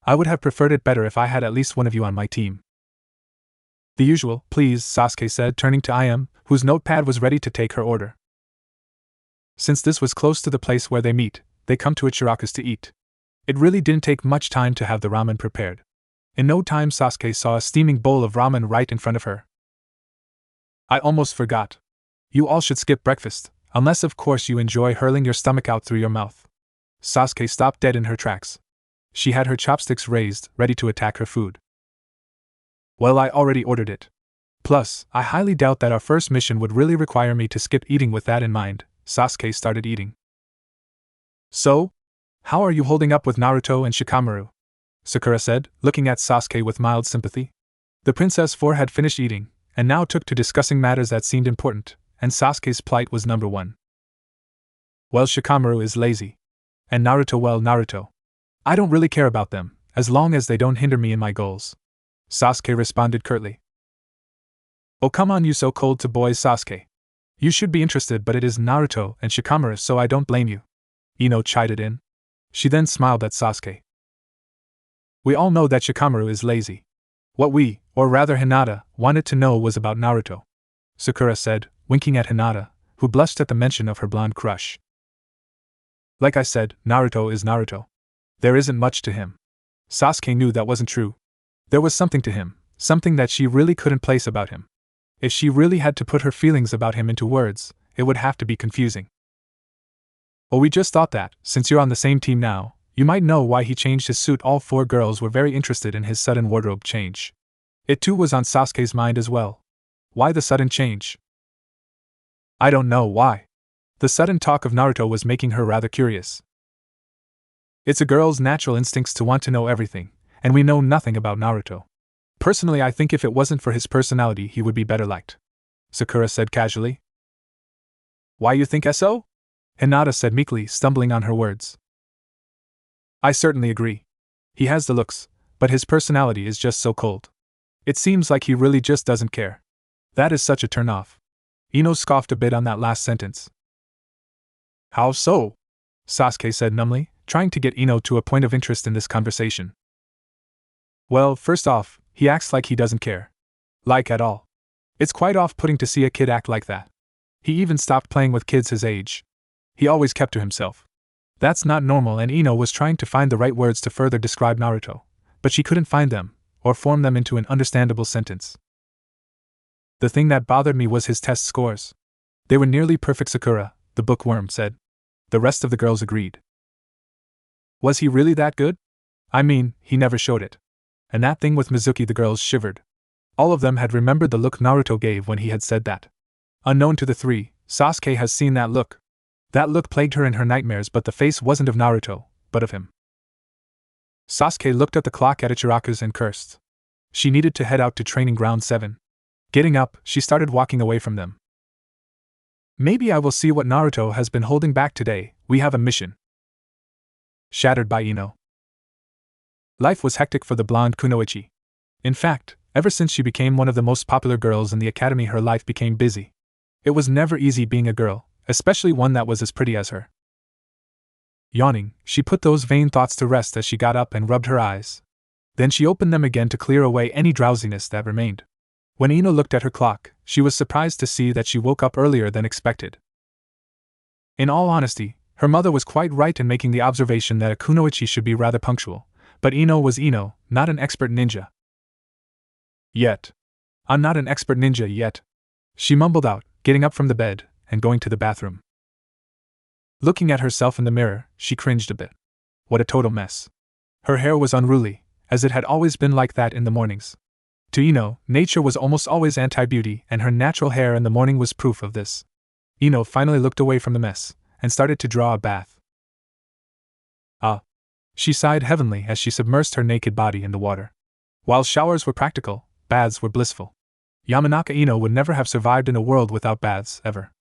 I would have preferred it better if I had at least one of you on my team. The usual, please, Sasuke said, turning to Im, whose notepad was ready to take her order. Since this was close to the place where they meet, they come to Ichiraku's to eat. It really didn't take much time to have the ramen prepared. In no time, Sasuke saw a steaming bowl of ramen right in front of her. I almost forgot. You all should skip breakfast, unless of course you enjoy hurling your stomach out through your mouth. Sasuke stopped dead in her tracks. She had her chopsticks raised, ready to attack her food. Well, I already ordered it. Plus, I highly doubt that our first mission would really require me to skip eating. With that in mind, Sasuke started eating. So? How are you holding up with Naruto and Shikamaru? Sakura said, looking at Sasuke with mild sympathy. The Princess 4 had finished eating, and now took to discussing matters that seemed important, and Sasuke's plight was number 1. Well, Shikamaru is lazy. And Naruto, well, Naruto. I don't really care about them, as long as they don't hinder me in my goals. Sasuke responded curtly. Oh come on, you so cold to boys, Sasuke. You should be interested, but it is Naruto and Shikamaru, so I don't blame you. Ino chided in. She then smiled at Sasuke. We all know that Shikamaru is lazy. What we, or rather Hinata, wanted to know was about Naruto, Sakura said, winking at Hinata, who blushed at the mention of her blonde crush. Like I said, Naruto is Naruto. There isn't much to him. Sasuke knew that wasn't true. There was something to him, something that she really couldn't place about him. If she really had to put her feelings about him into words, it would have to be confusing. Oh, we just thought that, since you're on the same team now, you might know why he changed his suit. All four girls were very interested in his sudden wardrobe change. It too was on Sasuke's mind as well. Why the sudden change? I don't know why. The sudden talk of Naruto was making her rather curious. It's a girl's natural instincts to want to know everything, and we know nothing about Naruto. Personally, I think if it wasn't for his personality, he would be better liked, Sakura said casually. Why you think so? Hinata said meekly, stumbling on her words. I certainly agree. He has the looks, but his personality is just so cold. It seems like he really just doesn't care. That is such a turn-off. Ino scoffed a bit on that last sentence. How so? Sasuke said numbly, trying to get Ino to a point of interest in this conversation. Well, first off, he acts like he doesn't care. Like at all. It's quite off-putting to see a kid act like that. He even stopped playing with kids his age. He always kept to himself. That's not normal, and Ino was trying to find the right words to further describe Naruto, but she couldn't find them, or form them into an understandable sentence. The thing that bothered me was his test scores. They were nearly perfect, Sakura, the bookworm said. The rest of the girls agreed. Was he really that good? I mean, he never showed it. And that thing with Mizuki, the girls shivered. All of them had remembered the look Naruto gave when he had said that. Unknown to the three, Sasuke has seen that look. That look plagued her in her nightmares, but the face wasn't of Naruto, but of him. Sasuke looked at the clock at Ichiraku's and cursed. She needed to head out to training ground 7. Getting up, she started walking away from them. Maybe I will see what Naruto has been holding back today. We have a mission. Shattered by Ino. Life was hectic for the blonde Kunoichi. In fact, ever since she became one of the most popular girls in the academy, her life became busy. It was never easy being a girl, especially one that was as pretty as her. Yawning, she put those vain thoughts to rest as she got up and rubbed her eyes. Then she opened them again to clear away any drowsiness that remained. When Ino looked at her clock, she was surprised to see that she woke up earlier than expected. In all honesty, her mother was quite right in making the observation that a kunoichi should be rather punctual, but Ino was Ino, not an expert ninja. Yet. I'm not an expert ninja yet, she mumbled out, getting up from the bed and going to the bathroom. Looking at herself in the mirror, she cringed a bit. What a total mess. Her hair was unruly, as it had always been like that in the mornings. To Ino, nature was almost always anti-beauty, and her natural hair in the morning was proof of this. Ino finally looked away from the mess, and started to draw a bath. Ah! She sighed heavily as she submersed her naked body in the water. While showers were practical, baths were blissful. Yamanaka Ino would never have survived in a world without baths, ever.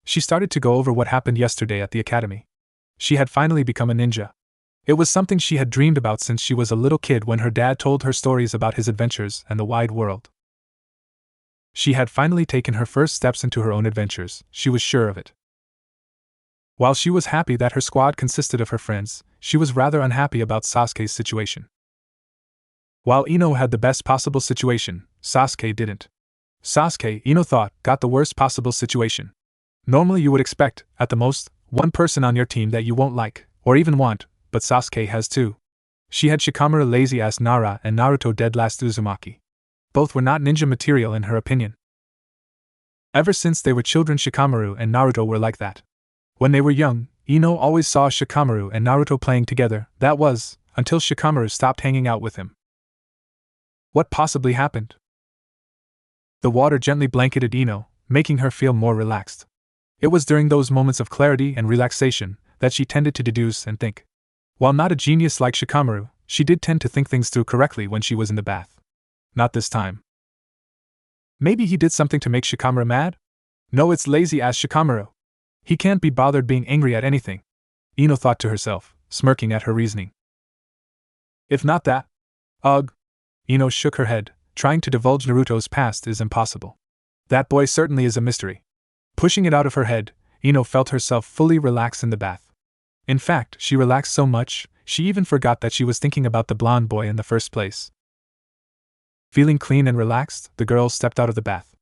She started to go over what happened yesterday at the academy. She had finally become a ninja. It was something she had dreamed about since she was a little kid when her dad told her stories about his adventures and the wide world. She had finally taken her first steps into her own adventures, she was sure of it. While she was happy that her squad consisted of her friends, she was rather unhappy about Sasuke's situation. While Ino had the best possible situation, Sasuke didn't. Sasuke, Ino thought, got the worst possible situation. Normally you would expect, at the most, one person on your team that you won't like, or even want, but Sasuke has two. She had Shikamaru lazy-ass Nara and Naruto dead-last Uzumaki. Both were not ninja material in her opinion. Ever since they were children, Shikamaru and Naruto were like that. When they were young, Ino always saw Shikamaru and Naruto playing together, that was, until Shikamaru stopped hanging out with him. What possibly happened? The water gently blanketed Ino, making her feel more relaxed. It was during those moments of clarity and relaxation that she tended to deduce and think. While not a genius like Shikamaru, she did tend to think things through correctly when she was in the bath. Not this time. Maybe he did something to make Shikamaru mad? No, it's lazy-ass Shikamaru. He can't be bothered being angry at anything, Ino thought to herself, smirking at her reasoning. If not that, ugh. Ino shook her head, trying to divulge Naruto's past is impossible. That boy certainly is a mystery. Pushing it out of her head, Ino felt herself fully relax in the bath. In fact, she relaxed so much, she even forgot that she was thinking about the blonde boy in the first place. Feeling clean and relaxed, the girl stepped out of the bath.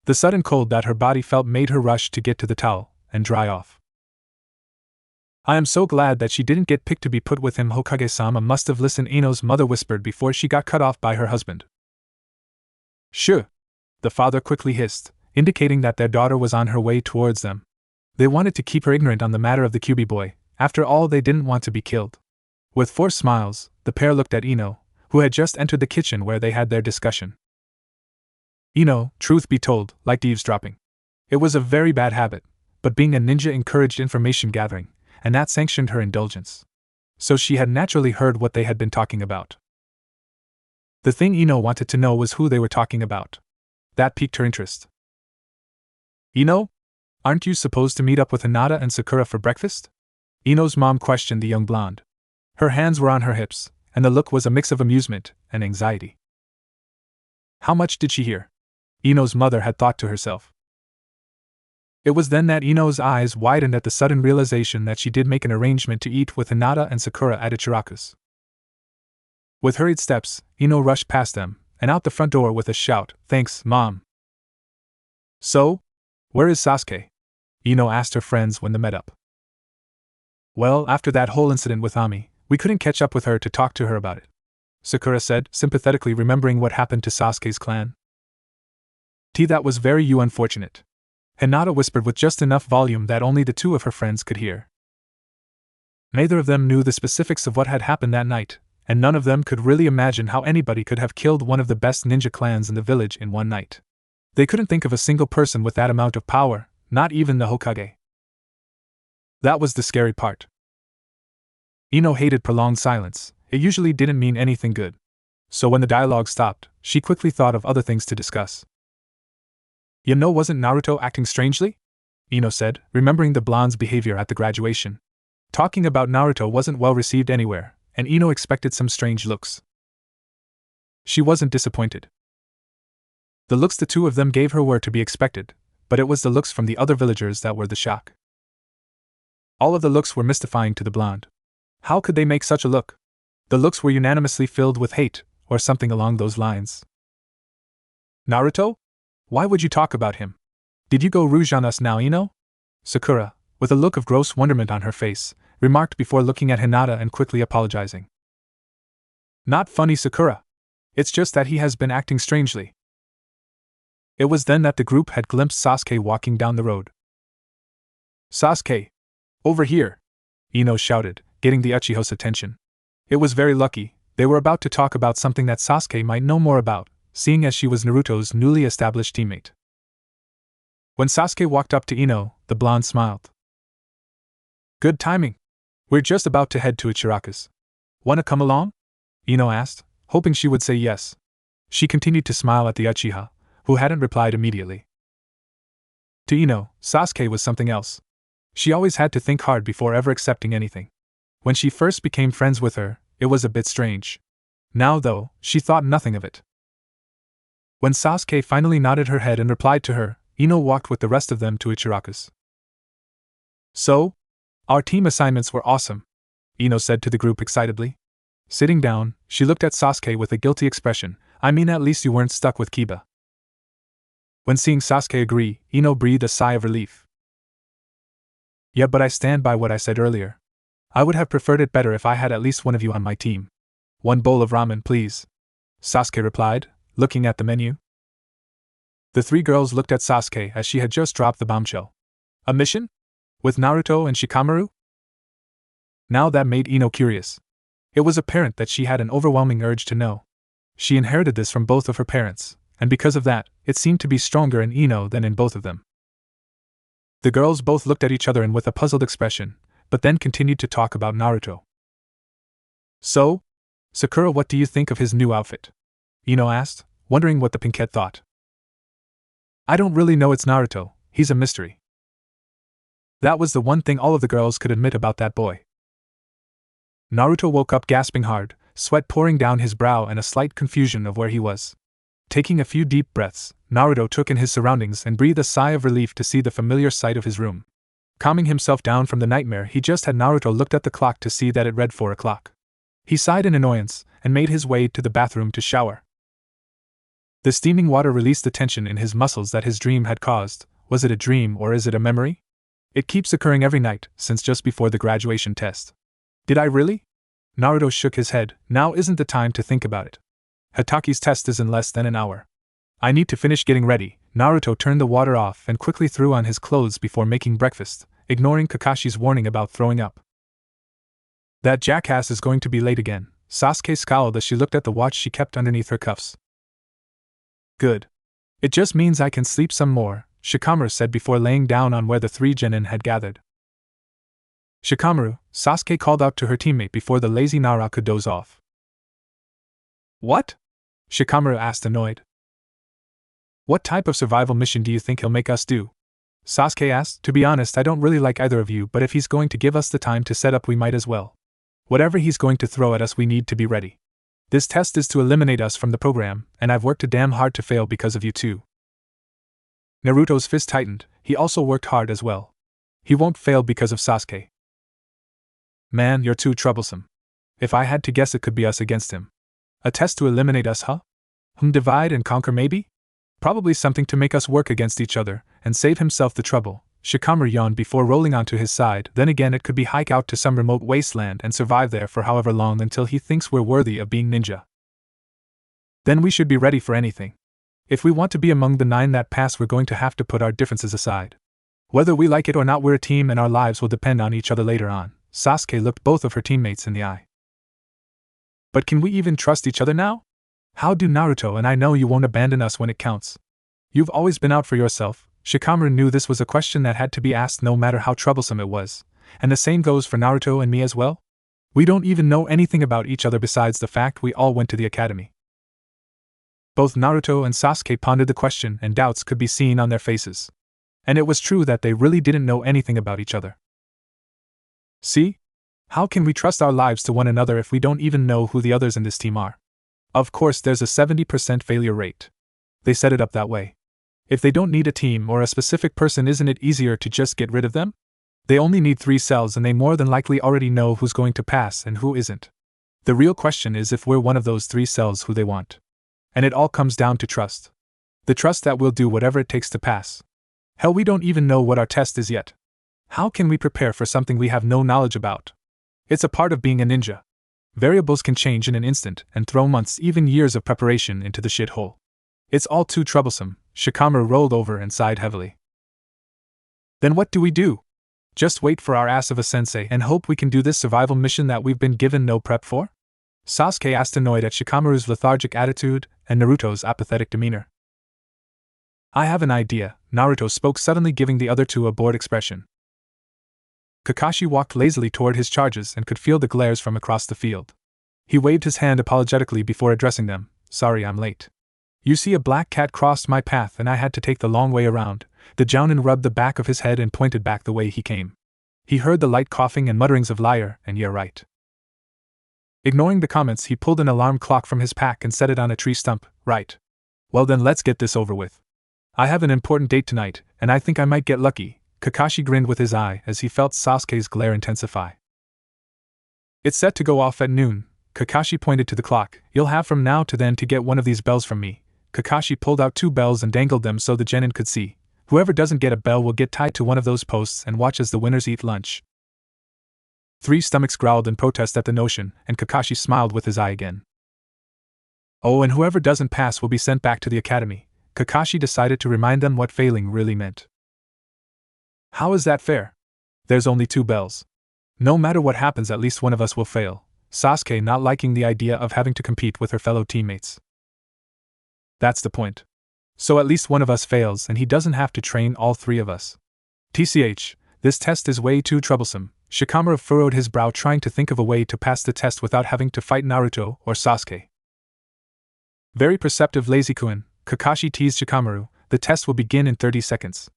The sudden cold that her body felt made her rush to get to the towel and dry off. I am so glad that she didn't get picked to be put with him. Hokage-sama must have listened, Ino's mother whispered before she got cut off by her husband. Shoo! The father quickly hissed, indicating that their daughter was on her way towards them. They wanted to keep her ignorant on the matter of the Kyuubi boy. After all, they didn't want to be killed. With forced smiles, the pair looked at Ino, who had just entered the kitchen where they had their discussion. Ino, truth be told, liked eavesdropping. It was a very bad habit, but being a ninja encouraged information gathering, and that sanctioned her indulgence. So she had naturally heard what they had been talking about. The thing Ino wanted to know was who they were talking about. That piqued her interest. Ino? Aren't you supposed to meet up with Hinata and Sakura for breakfast? Ino's mom questioned the young blonde. Her hands were on her hips, and the look was a mix of amusement and anxiety. How much did she hear? Ino's mother had thought to herself. It was then that Ino's eyes widened at the sudden realization that she did make an arrangement to eat with Hinata and Sakura at Ichiraku's. With hurried steps, Ino rushed past them, and out the front door with a shout, "Thanks, Mom." So? Where is Sasuke? Ino asked her friends when they met up. Well, after that whole incident with Ami, we couldn't catch up with her to talk to her about it, Sakura said, sympathetically remembering what happened to Sasuke's clan. That was very unfortunate. Hinata whispered with just enough volume that only the two of her friends could hear. Neither of them knew the specifics of what had happened that night, and none of them could really imagine how anybody could have killed one of the best ninja clans in the village in one night. They couldn't think of a single person with that amount of power, not even the Hokage. That was the scary part. Ino hated prolonged silence. It usually didn't mean anything good. So when the dialogue stopped, she quickly thought of other things to discuss. Wasn't Naruto acting strangely? Ino said, remembering the blonde's behavior at the graduation. Talking about Naruto wasn't well received anywhere, and Ino expected some strange looks. She wasn't disappointed. The looks the two of them gave her were to be expected, but it was the looks from the other villagers that were the shock. All of the looks were mystifying to the blonde. How could they make such a look? The looks were unanimously filled with hate, or something along those lines. Naruto? Why would you talk about him? Did you go rouge on us now, Ino? Sakura, with a look of gross wonderment on her face, remarked before looking at Hinata and quickly apologizing. Not funny, Sakura. It's just that he has been acting strangely. It was then that the group had glimpsed Sasuke walking down the road. Sasuke! Over here! Ino shouted, getting the Uchiha's attention. It was very lucky. They were about to talk about something that Sasuke might know more about, seeing as she was Naruto's newly established teammate. When Sasuke walked up to Ino, the blonde smiled. Good timing. We're just about to head to Ichiraku's. Wanna come along? Ino asked, hoping she would say yes. She continued to smile at the Uchiha, who hadn't replied immediately. To Ino, Sasuke was something else. She always had to think hard before ever accepting anything. When she first became friends with her, it was a bit strange. Now, though, she thought nothing of it. When Sasuke finally nodded her head and replied to her, Ino walked with the rest of them to Ichiraku's. So? Our team assignments were awesome, Ino said to the group excitedly. Sitting down, she looked at Sasuke with a guilty expression. I mean, at least you weren't stuck with Kiba. When seeing Sasuke agree, Ino breathed a sigh of relief. Yeah, but I stand by what I said earlier. I would have preferred it better if I had at least one of you on my team. One bowl of ramen, please, Sasuke replied, looking at the menu. The three girls looked at Sasuke as she had just dropped the bombshell. A mission? With Naruto and Shikamaru? Now that made Ino curious. It was apparent that she had an overwhelming urge to know. She inherited this from both of her parents, and because of that, it seemed to be stronger in Ino than in both of them. The girls both looked at each other and with a puzzled expression, but then continued to talk about Naruto. So? Sakura, what do you think of his new outfit? Ino asked, wondering what the pinkette thought. I don't really know, it's Naruto, he's a mystery. That was the one thing all of the girls could admit about that boy. Naruto woke up gasping hard, sweat pouring down his brow and a slight confusion of where he was. Taking a few deep breaths, Naruto took in his surroundings and breathed a sigh of relief to see the familiar sight of his room. Calming himself down from the nightmare he just had, Naruto looked at the clock to see that it read 4 o'clock. He sighed in annoyance and made his way to the bathroom to shower. The steaming water released the tension in his muscles that his dream had caused. Was it a dream or is it a memory? It keeps occurring every night, since just before the graduation test. Did I really? Naruto shook his head. Now isn't the time to think about it. Hitaki's test is in less than an hour. I need to finish getting ready. Naruto turned the water off and quickly threw on his clothes before making breakfast, ignoring Kakashi's warning about throwing up. That jackass is going to be late again. Sasuke scowled as she looked at the watch she kept underneath her cuffs. Good. It just means I can sleep some more, Shikamaru said before laying down on where the 3 genin had gathered. Shikamaru, Sasuke called out to her teammate before the lazy Nara could doze off. What? Shikamaru asked, annoyed. What type of survival mission do you think he'll make us do? Sasuke asked. To be honest, I don't really like either of you, but if he's going to give us the time to set up, we might as well. Whatever he's going to throw at us, we need to be ready. This test is to eliminate us from the program, and I've worked damn hard to fail because of you too. Naruto's fist tightened. He also worked hard as well. He won't fail because of Sasuke. Man, you're too troublesome. If I had to guess, it could be us against him. A test to eliminate us, huh? Divide and conquer maybe? Probably something to make us work against each other, and save himself the trouble. Shikamaru yawned before rolling onto his side. Then again, it could be hike out to some remote wasteland and survive there for however long until he thinks we're worthy of being ninja. Then we should be ready for anything. If we want to be among the 9 that pass, we're going to have to put our differences aside. Whether we like it or not, we're a team and our lives will depend on each other later on. Sasuke looked both of her teammates in the eye. But can we even trust each other now? How do Naruto and I know you won't abandon us when it counts? You've always been out for yourself. Shikamaru knew this was a question that had to be asked no matter how troublesome it was. And the same goes for Naruto and me as well. We don't even know anything about each other besides the fact we all went to the academy. Both Naruto and Sasuke pondered the question, and doubts could be seen on their faces. And it was true that they really didn't know anything about each other. See? How can we trust our lives to one another if we don't even know who the others in this team are? Of course, there's a 70% failure rate. They set it up that way. If they don't need a team or a specific person, isn't it easier to just get rid of them? They only need 3 cells and they more than likely already know who's going to pass and who isn't. The real question is if we're one of those 3 cells who they want. And it all comes down to trust. The trust that we'll do whatever it takes to pass. Hell, we don't even know what our test is yet. How can we prepare for something we have no knowledge about? It's a part of being a ninja. Variables can change in an instant and throw months, even years of preparation into the shithole. It's all too troublesome. Shikamaru rolled over and sighed heavily. Then what do we do? Just wait for our ass of a sensei and hope we can do this survival mission that we've been given no prep for? Sasuke asked, annoyed at Shikamaru's lethargic attitude and Naruto's apathetic demeanor. I have an idea, Naruto spoke suddenly, giving the other 2 a bored expression. Kakashi walked lazily toward his charges and could feel the glares from across the field. He waved his hand apologetically before addressing them. Sorry I'm late. You see, a black cat crossed my path and I had to take the long way around. The Jounin rubbed the back of his head and pointed back the way he came. He heard the light coughing and mutterings of liar and yeah right. Ignoring the comments, he pulled an alarm clock from his pack and set it on a tree stump. Right. Well then, let's get this over with. I have an important date tonight, and I think I might get lucky. Kakashi grinned with his eye as he felt Sasuke's glare intensify. It's set to go off at noon. Kakashi pointed to the clock. You'll have from now to then to get one of these bells from me. Kakashi pulled out 2 bells and dangled them so the genin could see. Whoever doesn't get a bell will get tied to one of those posts and watch as the winners eat lunch. 3 stomachs growled in protest at the notion, and Kakashi smiled with his eye again. Oh, and whoever doesn't pass will be sent back to the academy. Kakashi decided to remind them what failing really meant. How is that fair? There's only 2 bells. No matter what happens, at least one of us will fail. Sasuke not liking the idea of having to compete with her fellow teammates. That's the point. So at least one of us fails and he doesn't have to train all 3 of us. TCH, this test is way too troublesome. Shikamaru furrowed his brow, trying to think of a way to pass the test without having to fight Naruto or Sasuke. Very perceptive, Lazy-kun, Kakashi teased Shikamaru. The test will begin in 30 seconds.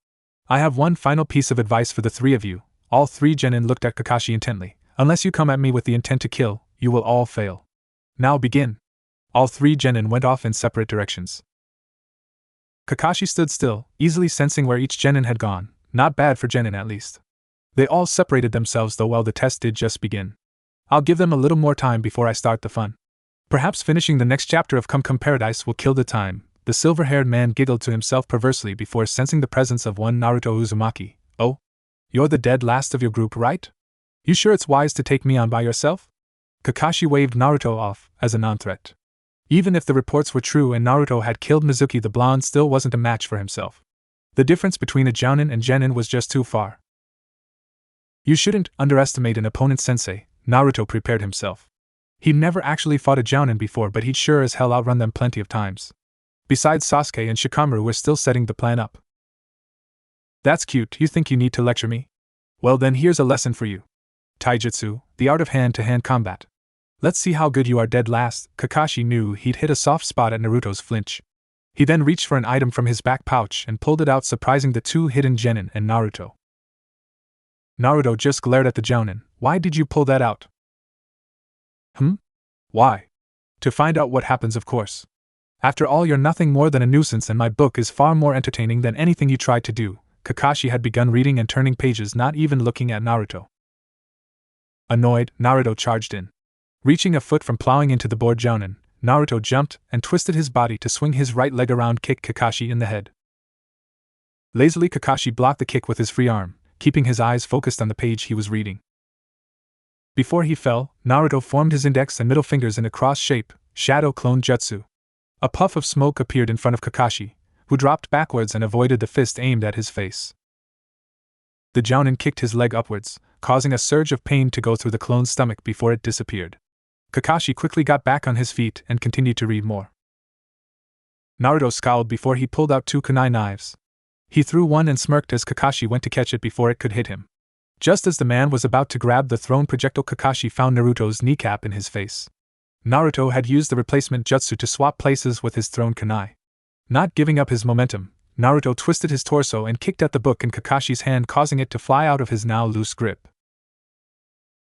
I have one final piece of advice for the 3 of you. All 3 genin looked at Kakashi intently. Unless you come at me with the intent to kill, you will all fail. Now begin. All 3 genin went off in separate directions. Kakashi stood still, easily sensing where each genin had gone. Not bad for genin, at least. They all separated themselves though while the test did just begin. I'll give them a little more time before I start the fun. Perhaps finishing the next chapter of Come Paradise will kill the time. The silver-haired man giggled to himself perversely before sensing the presence of one Naruto Uzumaki. Oh? You're the dead last of your group, right? You sure it's wise to take me on by yourself? Kakashi waved Naruto off, as a non-threat. Even if the reports were true and Naruto had killed Mizuki, the blonde still wasn't a match for himself. The difference between a jounin and genin was just too far. You shouldn't underestimate an opponent, sensei, Naruto prepared himself. He'd never actually fought a jounin before, but he'd sure as hell outrun them plenty of times. Besides, Sasuke and Shikamaru were still setting the plan up. That's cute, you think you need to lecture me? Well then, here's a lesson for you. Taijutsu, the art of hand-to-hand combat. Let's see how good you are, dead last. Kakashi knew he'd hit a soft spot at Naruto's flinch. He then reached for an item from his back pouch and pulled it out, surprising the two hidden genin and Naruto. Naruto just glared at the jounin. Why did you pull that out? Why? To find out what happens, of course. After all, you're nothing more than a nuisance, and my book is far more entertaining than anything you tried to do. Kakashi had begun reading and turning pages, not even looking at Naruto. Annoyed, Naruto charged in. Reaching a foot from plowing into the bored jounin, Naruto jumped and twisted his body to swing his right leg around, kick Kakashi in the head. Lazily, Kakashi blocked the kick with his free arm, keeping his eyes focused on the page he was reading. Before he fell, Naruto formed his index and middle fingers in a cross shape, Shadow Clone Jutsu. A puff of smoke appeared in front of Kakashi, who dropped backwards and avoided the fist aimed at his face. The jounin kicked his leg upwards, causing a surge of pain to go through the clone's stomach before it disappeared. Kakashi quickly got back on his feet and continued to read more. Naruto scowled before he pulled out two kunai knives. He threw one and smirked as Kakashi went to catch it before it could hit him. Just as the man was about to grab the thrown projectile, Kakashi found Naruto's kneecap in his face. Naruto had used the replacement jutsu to swap places with his thrown kunai. Not giving up his momentum, Naruto twisted his torso and kicked at the book in Kakashi's hand, causing it to fly out of his now loose grip.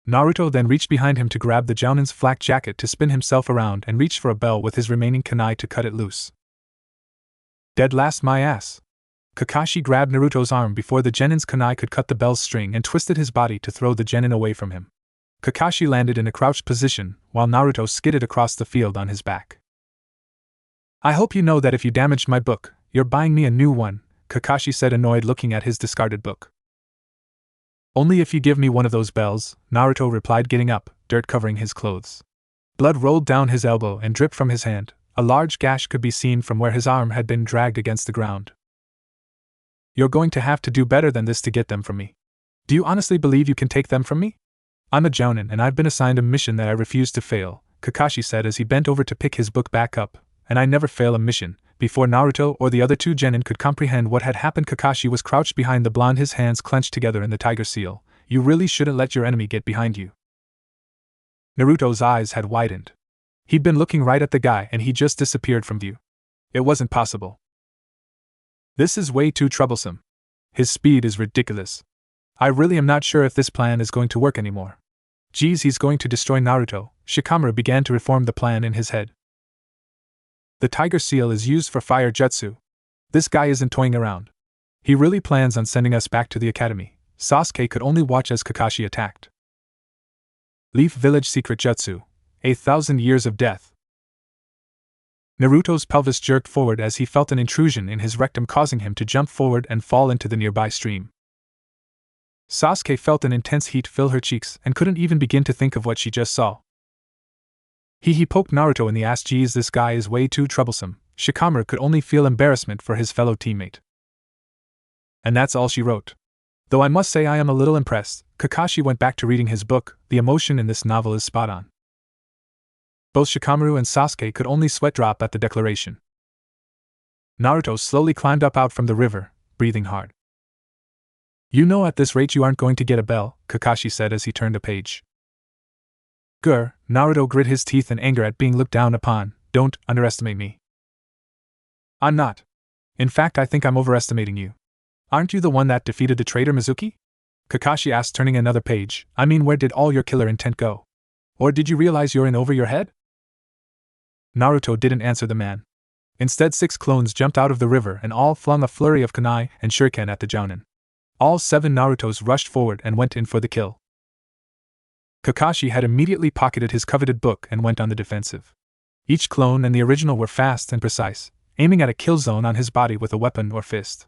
Naruto then reached behind him to grab the jounin's flak jacket to spin himself around and reach for a bell with his remaining kunai to cut it loose. Dead last, my ass. Kakashi grabbed Naruto's arm before the genin's kunai could cut the bell's string and twisted his body to throw the genin away from him. Kakashi landed in a crouched position, while Naruto skidded across the field on his back. I hope you know that if you damaged my book, you're buying me a new one, Kakashi said, annoyed, looking at his discarded book. Only if you give me one of those bells, Naruto replied, getting up, dirt covering his clothes. Blood rolled down his elbow and dripped from his hand. A large gash could be seen from where his arm had been dragged against the ground. You're going to have to do better than this to get them from me. Do you honestly believe you can take them from me? I'm a jounin and I've been assigned a mission that I refuse to fail, Kakashi said as he bent over to pick his book back up, and I never fail a mission. Before Naruto or the other two genin could comprehend what had happened, Kakashi was crouched behind the blonde, his hands clenched together in the tiger seal. You really shouldn't let your enemy get behind you. Naruto's eyes had widened. He'd been looking right at the guy and he just disappeared from view. It wasn't possible. This is way too troublesome. His speed is ridiculous. I really am not sure if this plan is going to work anymore. Geez, he's going to destroy Naruto. Shikamaru began to reform the plan in his head. The tiger seal is used for fire jutsu. This guy isn't toying around. He really plans on sending us back to the academy. Sasuke could only watch as Kakashi attacked. Leaf Village Secret Jutsu. 1,000 Years of Death. Naruto's pelvis jerked forward as he felt an intrusion in his rectum, causing him to jump forward and fall into the nearby stream. Sasuke felt an intense heat fill her cheeks and couldn't even begin to think of what she just saw. He poked Naruto in the ass. Geez, this guy is way too troublesome. Shikamaru could only feel embarrassment for his fellow teammate. And that's all she wrote. Though I must say I am a little impressed. Kakashi went back to reading his book. The emotion in this novel is spot on. Both Shikamaru and Sasuke could only sweat drop at the declaration. Naruto slowly climbed up out from the river, breathing hard. You know at this rate you aren't going to get a bell, Kakashi said as he turned a page. Grr, Naruto grit his teeth in anger at being looked down upon. Don't underestimate me. I'm not. In fact, I think I'm overestimating you. Aren't you the one that defeated the traitor Mizuki? Kakashi asked, turning another page. I mean, where did all your killer intent go? Or did you realize you're in over your head? Naruto didn't answer the man. Instead, 6 clones jumped out of the river and all flung a flurry of kunai and shuriken at the jounin. All 7 Narutos rushed forward and went in for the kill. Kakashi had immediately pocketed his coveted book and went on the defensive. Each clone and the original were fast and precise, aiming at a kill zone on his body with a weapon or fist.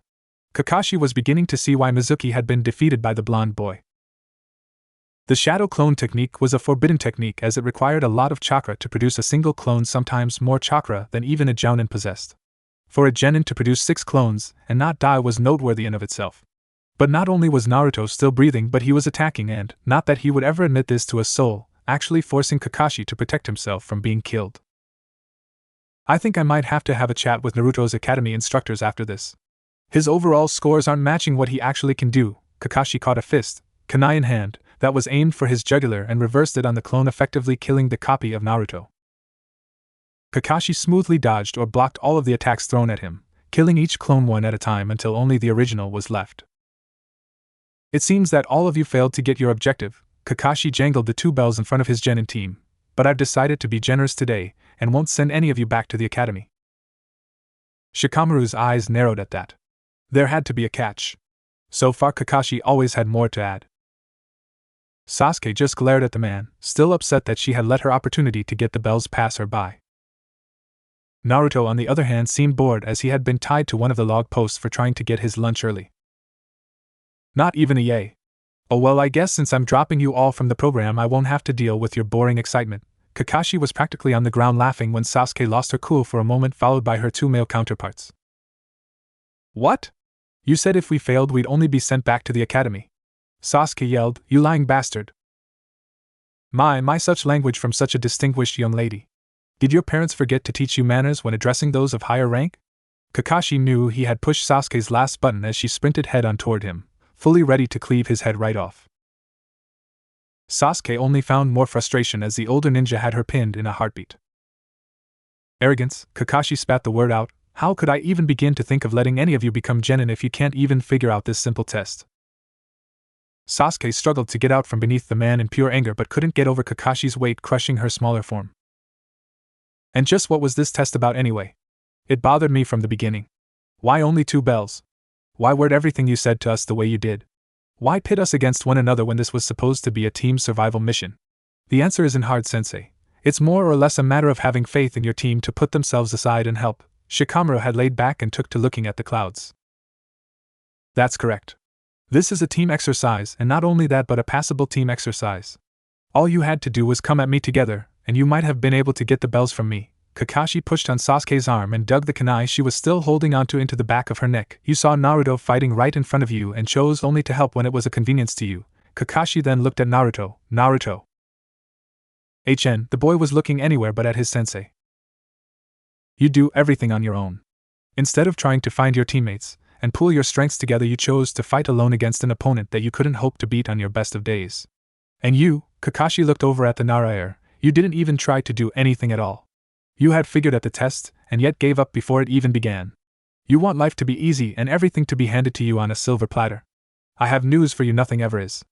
Kakashi was beginning to see why Mizuki had been defeated by the blonde boy. The shadow clone technique was a forbidden technique as it required a lot of chakra to produce a single clone, sometimes more chakra than even a jounin possessed. For a genin to produce 6 clones and not die was noteworthy in of itself. But not only was Naruto still breathing, but he was attacking, and, not that he would ever admit this to a soul, actually forcing Kakashi to protect himself from being killed. I think I might have to have a chat with Naruto's academy instructors after this. His overall scores aren't matching what he actually can do. Kakashi caught a fist, kunai in hand, that was aimed for his jugular and reversed it on the clone, effectively killing the copy of Naruto. Kakashi smoothly dodged or blocked all of the attacks thrown at him, killing each clone one at a time until only the original was left. It seems that all of you failed to get your objective. Kakashi jangled the 2 bells in front of his genin team, but I've decided to be generous today and won't send any of you back to the academy. Shikamaru's eyes narrowed at that. There had to be a catch. So far Kakashi always had more to add. Sasuke just glared at the man, still upset that she had let her opportunity to get the bells pass her by. Naruto, on the other hand, seemed bored as he had been tied to one of the log posts for trying to get his lunch early. Not even a yay. Oh well, I guess since I'm dropping you all from the program I won't have to deal with your boring excitement. Kakashi was practically on the ground laughing when Sasuke lost her cool for a moment, followed by her 2 male counterparts. What? You said if we failed we'd only be sent back to the academy. Sasuke yelled, you lying bastard. My such language from such a distinguished young lady. Did your parents forget to teach you manners when addressing those of higher rank? Kakashi knew he had pushed Sasuke's last button as she sprinted head-on toward him, fully ready to cleave his head right off. Sasuke only found more frustration as the older ninja had her pinned in a heartbeat. Arrogance, Kakashi spat the word out. How could I even begin to think of letting any of you become genin if you can't even figure out this simple test? Sasuke struggled to get out from beneath the man in pure anger but couldn't get over Kakashi's weight crushing her smaller form. And just what was this test about anyway? It bothered me from the beginning. Why only 2 bells? Why word everything you said to us the way you did? Why pit us against one another when this was supposed to be a team survival mission? The answer isn't hard, sensei. It's more or less a matter of having faith in your team to put themselves aside and help. Shikamaru had laid back and took to looking at the clouds. That's correct. This is a team exercise, and not only that but a passable team exercise. All you had to do was come at me together, and you might have been able to get the bells from me. Kakashi pushed on Sasuke's arm and dug the kunai she was still holding onto into the back of her neck. You saw Naruto fighting right in front of you and chose only to help when it was a convenience to you. Kakashi then looked at Naruto. Naruto. The boy was looking anywhere but at his sensei. You do everything on your own. Instead of trying to find your teammates and pull your strengths together, you chose to fight alone against an opponent that you couldn't hope to beat on your best of days. And you, Kakashi looked over at the Narayer, you didn't even try to do anything at all. You had figured out the test, and yet gave up before it even began. You want life to be easy and everything to be handed to you on a silver platter. I have news for you, nothing ever is.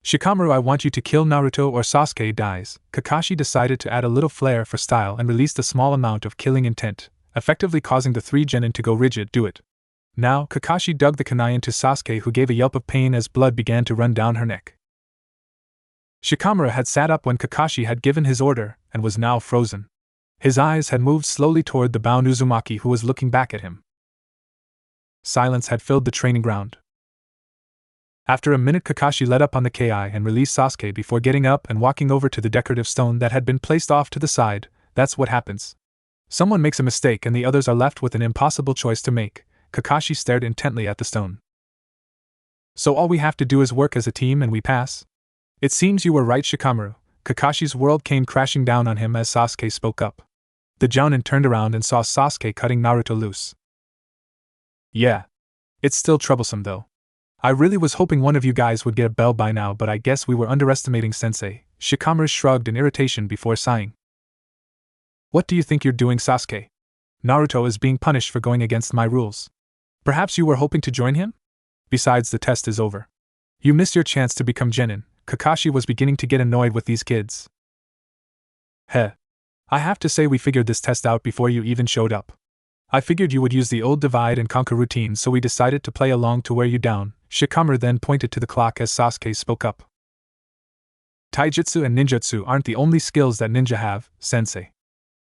Shikamaru, I want you to kill Naruto or Sasuke dies. Kakashi decided to add a little flair for style and released a small amount of killing intent, effectively causing the 3 genin to go rigid. Do it. Now, Kakashi dug the kunai into Sasuke, who gave a yelp of pain as blood began to run down her neck. Shikamaru had sat up when Kakashi had given his order, and was now frozen. His eyes had moved slowly toward the bound Uzumaki, who was looking back at him. Silence had filled the training ground. After a minute, Kakashi let up on the ki and released Sasuke before getting up and walking over to the decorative stone that had been placed off to the side. That's what happens. Someone makes a mistake and the others are left with an impossible choice to make. Kakashi stared intently at the stone. So all we have to do is work as a team and we pass? It seems you were right, Shikamaru. Kakashi's world came crashing down on him as Sasuke spoke up. The jounin turned around and saw Sasuke cutting Naruto loose. Yeah. It's still troublesome though. I really was hoping one of you guys would get a bell by now, but I guess we were underestimating Sensei. Shikamaru shrugged in irritation before sighing. What do you think you're doing, Sasuke? Naruto is being punished for going against my rules. Perhaps you were hoping to join him? Besides, the test is over. You missed your chance to become genin. Kakashi was beginning to get annoyed with these kids. I have to say we figured this test out before you even showed up. I figured you would use the old divide and conquer routine, so we decided to play along to wear you down. Shikamaru then pointed to the clock as Sasuke spoke up. Taijutsu and ninjutsu aren't the only skills that ninja have, sensei.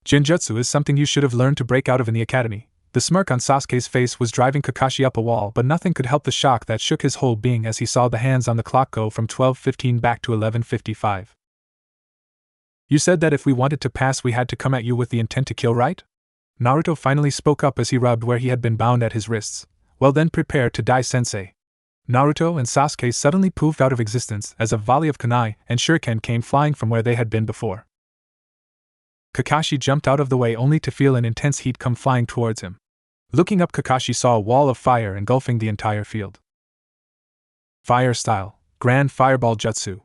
Genjutsu is something you should have learned to break out of in the academy. The smirk on Sasuke's face was driving Kakashi up a wall, but nothing could help the shock that shook his whole being as he saw the hands on the clock go from 12:15 back to 11:55. You said that if we wanted to pass we had to come at you with the intent to kill, right? Naruto finally spoke up as he rubbed where he had been bound at his wrists. Well then, prepare to die, sensei. Naruto and Sasuke suddenly poofed out of existence as a volley of kunai and shuriken came flying from where they had been before. Kakashi jumped out of the way only to feel an intense heat come flying towards him. Looking up, Kakashi saw a wall of fire engulfing the entire field. Fire style, Grand Fireball Jutsu.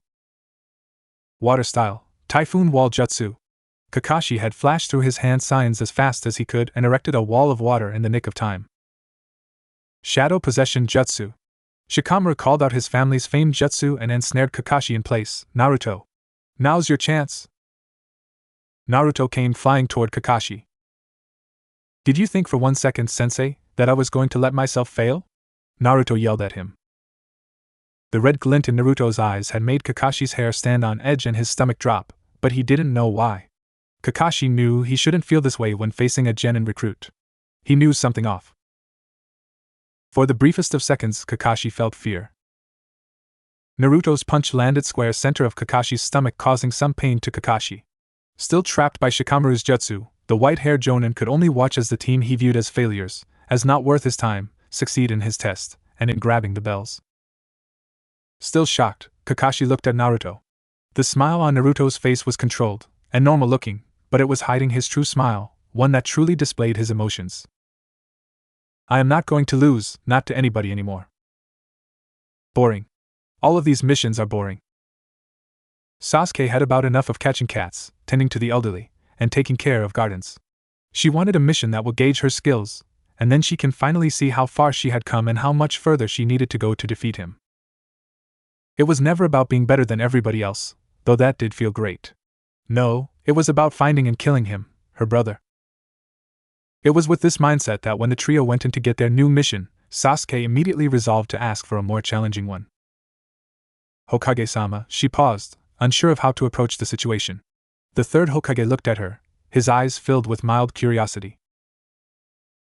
Water style, Typhoon Wall Jutsu. Kakashi had flashed through his hand signs as fast as he could and erected a wall of water in the nick of time. Shadow Possession Jutsu. Shikamaru called out his family's famed jutsu and ensnared Kakashi in place. Naruto, now's your chance. Naruto came flying toward Kakashi. Did you think for 1 second, sensei, that I was going to let myself fail? Naruto yelled at him. The red glint in Naruto's eyes had made Kakashi's hair stand on edge and his stomach drop, but he didn't know why. Kakashi knew he shouldn't feel this way when facing a genin recruit. He knew something off. For the briefest of seconds, Kakashi felt fear. Naruto's punch landed square center of Kakashi's stomach, causing some pain to Kakashi. Still trapped by Shikamaru's jutsu, the white-haired jonin could only watch as the team he viewed as failures, as not worth his time, succeed in his test, and in grabbing the bells. Still shocked, Kakashi looked at Naruto. The smile on Naruto's face was controlled and normal-looking, but it was hiding his true smile, one that truly displayed his emotions. I am not going to lose, not to anybody anymore. Boring. All of these missions are boring. Sasuke had about enough of catching cats, tending to the elderly, and taking care of gardens. She wanted a mission that will gauge her skills, and then she can finally see how far she had come and how much further she needed to go to defeat him. It was never about being better than everybody else, though that did feel great. No, it was about finding and killing him, her brother. It was with this mindset that when the trio went in to get their new mission, Sasuke immediately resolved to ask for a more challenging one. Hokage-sama, she paused, unsure of how to approach the situation. The third Hokage looked at her, his eyes filled with mild curiosity.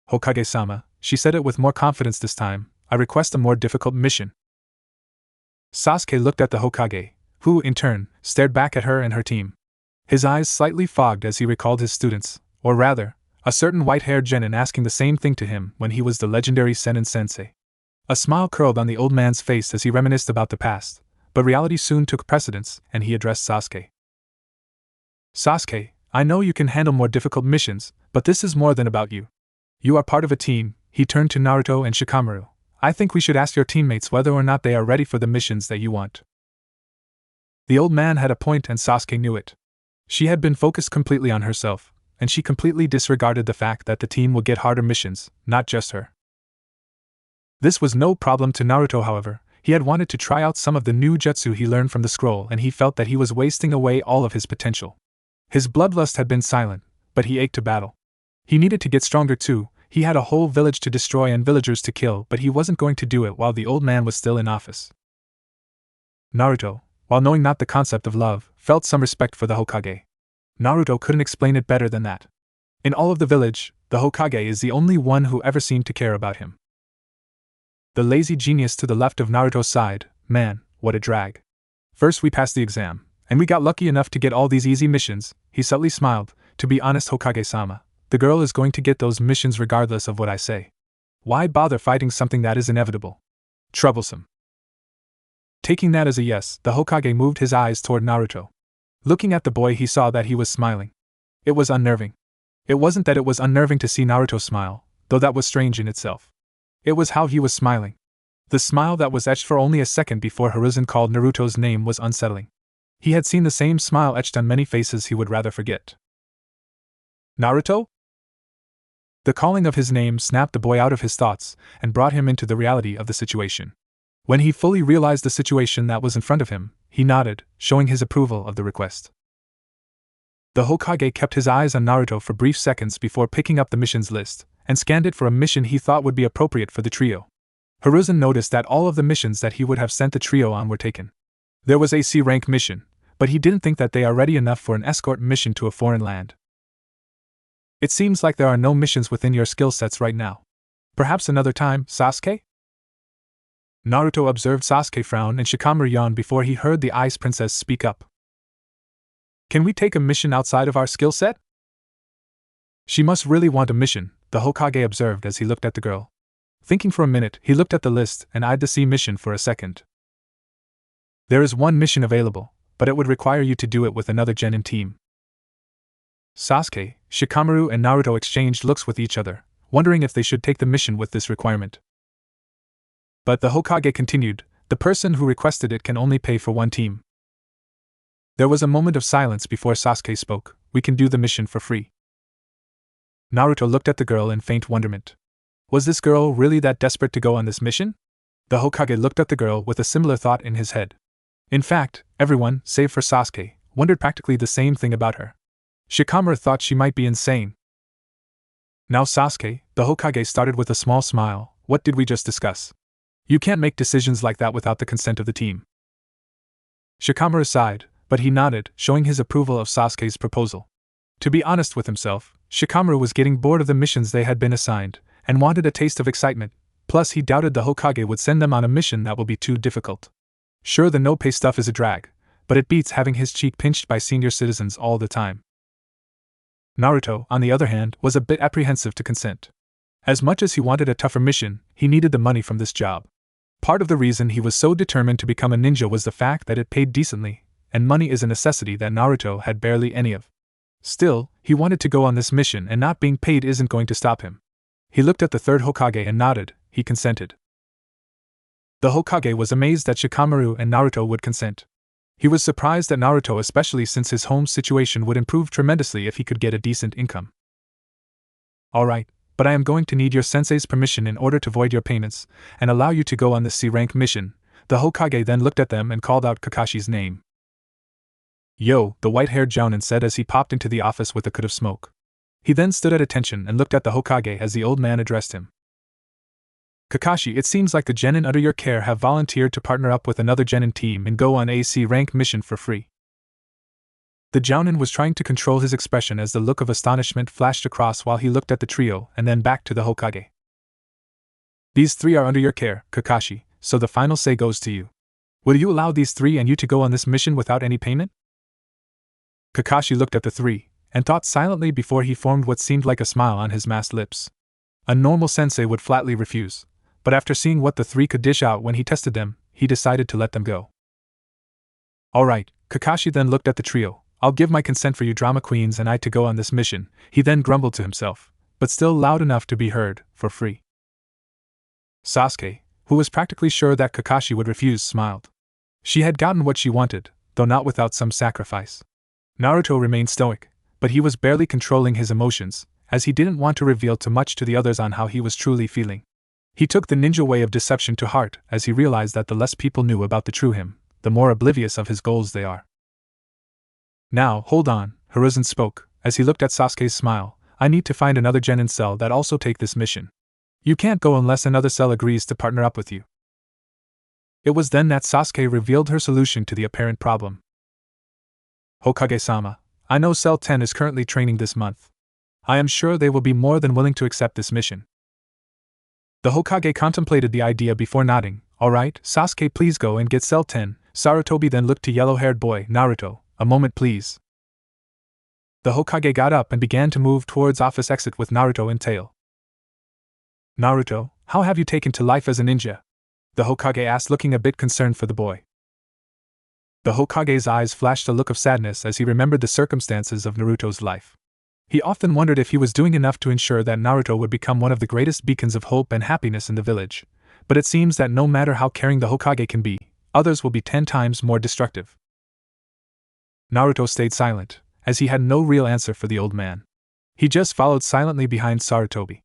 Hokage-sama, she said it with more confidence this time, I request a more difficult mission. Sasuke looked at the Hokage, who, in turn, stared back at her and her team. His eyes slightly fogged as he recalled his students, or rather, a certain white-haired genin asking the same thing to him when he was the legendary Sennin Sensei. A smile curled on the old man's face as he reminisced about the past, but reality soon took precedence, and he addressed Sasuke. Sasuke, I know you can handle more difficult missions, but this is more than about you. You are part of a team. He turned to Naruto and Shikamaru. I think we should ask your teammates whether or not they are ready for the missions that you want. The old man had a point and Sasuke knew it. She had been focused completely on herself, and she completely disregarded the fact that the team would get harder missions, not just her. This was no problem to Naruto, however. He had wanted to try out some of the new jutsu he learned from the scroll, and he felt that he was wasting away all of his potential. His bloodlust had been silent, but he ached to battle. He needed to get stronger too. He had a whole village to destroy and villagers to kill, but he wasn't going to do it while the old man was still in office. Naruto, while knowing not the concept of love, felt some respect for the Hokage. Naruto couldn't explain it better than that. In all of the village, the Hokage is the only one who ever seemed to care about him. The lazy genius to the left of Naruto's side, man, what a drag. First we passed the exam, and we got lucky enough to get all these easy missions. He subtly smiled. To be honest, Hokage-sama, the girl is going to get those missions regardless of what I say. Why bother fighting something that is inevitable? Troublesome. Taking that as a yes, the Hokage moved his eyes toward Naruto. Looking at the boy, he saw that he was smiling. It was unnerving. It wasn't that it was unnerving to see Naruto smile, though that was strange in itself. It was how he was smiling. The smile that was etched for only a second before Hiruzen called Naruto's name was unsettling. He had seen the same smile etched on many faces he would rather forget. Naruto? The calling of his name snapped the boy out of his thoughts and brought him into the reality of the situation. When he fully realized the situation that was in front of him, he nodded, showing his approval of the request. The Hokage kept his eyes on Naruto for brief seconds before picking up the missions list, and scanned it for a mission he thought would be appropriate for the trio. Hiruzen noticed that all of the missions that he would have sent the trio on were taken. There was a C-rank mission, but he didn't think that they are ready enough for an escort mission to a foreign land. It seems like there are no missions within your skill sets right now. Perhaps another time, Sasuke? Naruto observed Sasuke frown and Shikamaru yawn before he heard the Ice Princess speak up. Can we take a mission outside of our skill set? She must really want a mission, the Hokage observed as he looked at the girl. Thinking for a minute, he looked at the list and eyed the C mission for a second. There is one mission available, but it would require you to do it with another genin team. Sasuke, Shikamaru and Naruto exchanged looks with each other, wondering if they should take the mission with this requirement. But the Hokage continued, the person who requested it can only pay for one team. There was a moment of silence before Sasuke spoke. We can do the mission for free. Naruto looked at the girl in faint wonderment. Was this girl really that desperate to go on this mission? The Hokage looked at the girl with a similar thought in his head. In fact, everyone, save for Sasuke, wondered practically the same thing about her. Shikamaru thought she might be insane. Now Sasuke, the Hokage started with a small smile, what did we just discuss? You can't make decisions like that without the consent of the team. Shikamaru sighed, but he nodded, showing his approval of Sasuke's proposal. To be honest with himself, Shikamaru was getting bored of the missions they had been assigned, and wanted a taste of excitement, plus he doubted the Hokage would send them on a mission that will be too difficult. Sure, the no-pay stuff is a drag, but it beats having his cheek pinched by senior citizens all the time. Naruto, on the other hand, was a bit apprehensive to consent. As much as he wanted a tougher mission, he needed the money from this job. Part of the reason he was so determined to become a ninja was the fact that it paid decently, and money is a necessity that Naruto had barely any of. Still, he wanted to go on this mission and not being paid isn't going to stop him. He looked at the third Hokage and nodded, he consented. The Hokage was amazed that Shikamaru and Naruto would consent. He was surprised at Naruto, especially since his home situation would improve tremendously if he could get a decent income. Alright, but I am going to need your sensei's permission in order to void your payments, and allow you to go on this C-rank mission. The Hokage then looked at them and called out Kakashi's name. Yo, the white-haired Jounin said as he popped into the office with a cud of smoke. He then stood at attention and looked at the Hokage as the old man addressed him. Kakashi, it seems like the genin under your care have volunteered to partner up with another genin team and go on a C-rank mission for free. The Jounin was trying to control his expression as the look of astonishment flashed across while he looked at the trio and then back to the Hokage. These three are under your care, Kakashi, so the final say goes to you. Will you allow these three and you to go on this mission without any payment? Kakashi looked at the three, and thought silently before he formed what seemed like a smile on his masked lips. A normal sensei would flatly refuse, but after seeing what the three could dish out when he tested them, he decided to let them go. Alright, Kakashi then looked at the trio. I'll give my consent for you drama queens and I to go on this mission, he then grumbled to himself, but still loud enough to be heard, for free. Sasuke, who was practically sure that Kakashi would refuse, smiled. She had gotten what she wanted, though not without some sacrifice. Naruto remained stoic, but he was barely controlling his emotions, as he didn't want to reveal too much to the others on how he was truly feeling. He took the ninja way of deception to heart as he realized that the less people knew about the true him, the more oblivious of his goals they are. Now, hold on, Hiruzen spoke, as he looked at Sasuke's smile. I need to find another genin cell that also take this mission. You can't go unless another cell agrees to partner up with you. It was then that Sasuke revealed her solution to the apparent problem. Hokage-sama, I know Cell 10 is currently training this month. I am sure they will be more than willing to accept this mission. The Hokage contemplated the idea before nodding. Alright, Sasuke, please go and get Cell 10. Sarutobi then looked to yellow-haired boy, Naruto. A moment please. The Hokage got up and began to move towards office exit with Naruto in tail. Naruto, how have you taken to life as a ninja? The Hokage asked, looking a bit concerned for the boy. The Hokage's eyes flashed a look of sadness as he remembered the circumstances of Naruto's life. He often wondered if he was doing enough to ensure that Naruto would become one of the greatest beacons of hope and happiness in the village, but it seems that no matter how caring the Hokage can be, others will be 10 times more destructive. Naruto stayed silent, as he had no real answer for the old man. He just followed silently behind Sarutobi.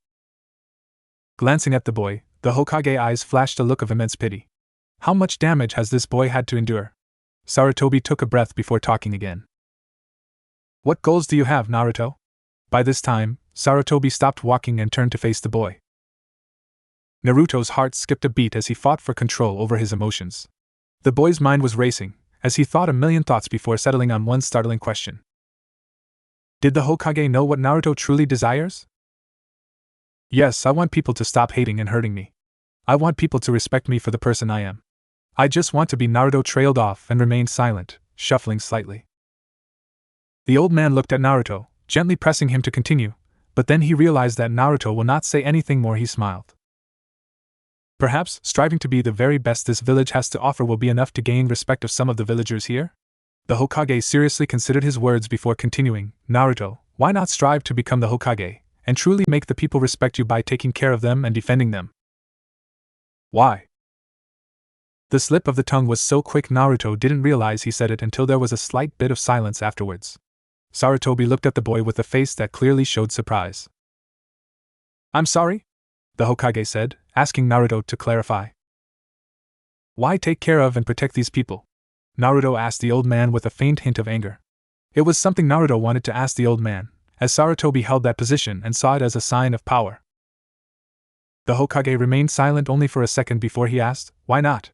Glancing at the boy, the Hokage eyes flashed a look of immense pity. How much damage has this boy had to endure? Sarutobi took a breath before talking again. What goals do you have, Naruto? By this time, Sarutobi stopped walking and turned to face the boy. Naruto's heart skipped a beat as he fought for control over his emotions. The boy's mind was racing, as he thought a million thoughts before settling on one startling question. Did the Hokage know what Naruto truly desires? Yes, I want people to stop hating and hurting me. I want people to respect me for the person I am. I just want to be. Naruto trailed off and remained silent, shuffling slightly. The old man looked at Naruto, gently pressing him to continue, but then he realized that Naruto will not say anything more. He smiled. Perhaps, striving to be the very best this village has to offer will be enough to gain respect of some of the villagers here? The Hokage seriously considered his words before continuing. Naruto, why not strive to become the Hokage, and truly make the people respect you by taking care of them and defending them? Why? The slip of the tongue was so quick Naruto didn't realize he said it until there was a slight bit of silence afterwards. Sarutobi looked at the boy with a face that clearly showed surprise. I'm sorry? The Hokage said, asking Naruto to clarify. Why take care of and protect these people? Naruto asked the old man with a faint hint of anger. It was something Naruto wanted to ask the old man, as Sarutobi held that position and saw it as a sign of power. The Hokage remained silent only for a second before he asked, why not?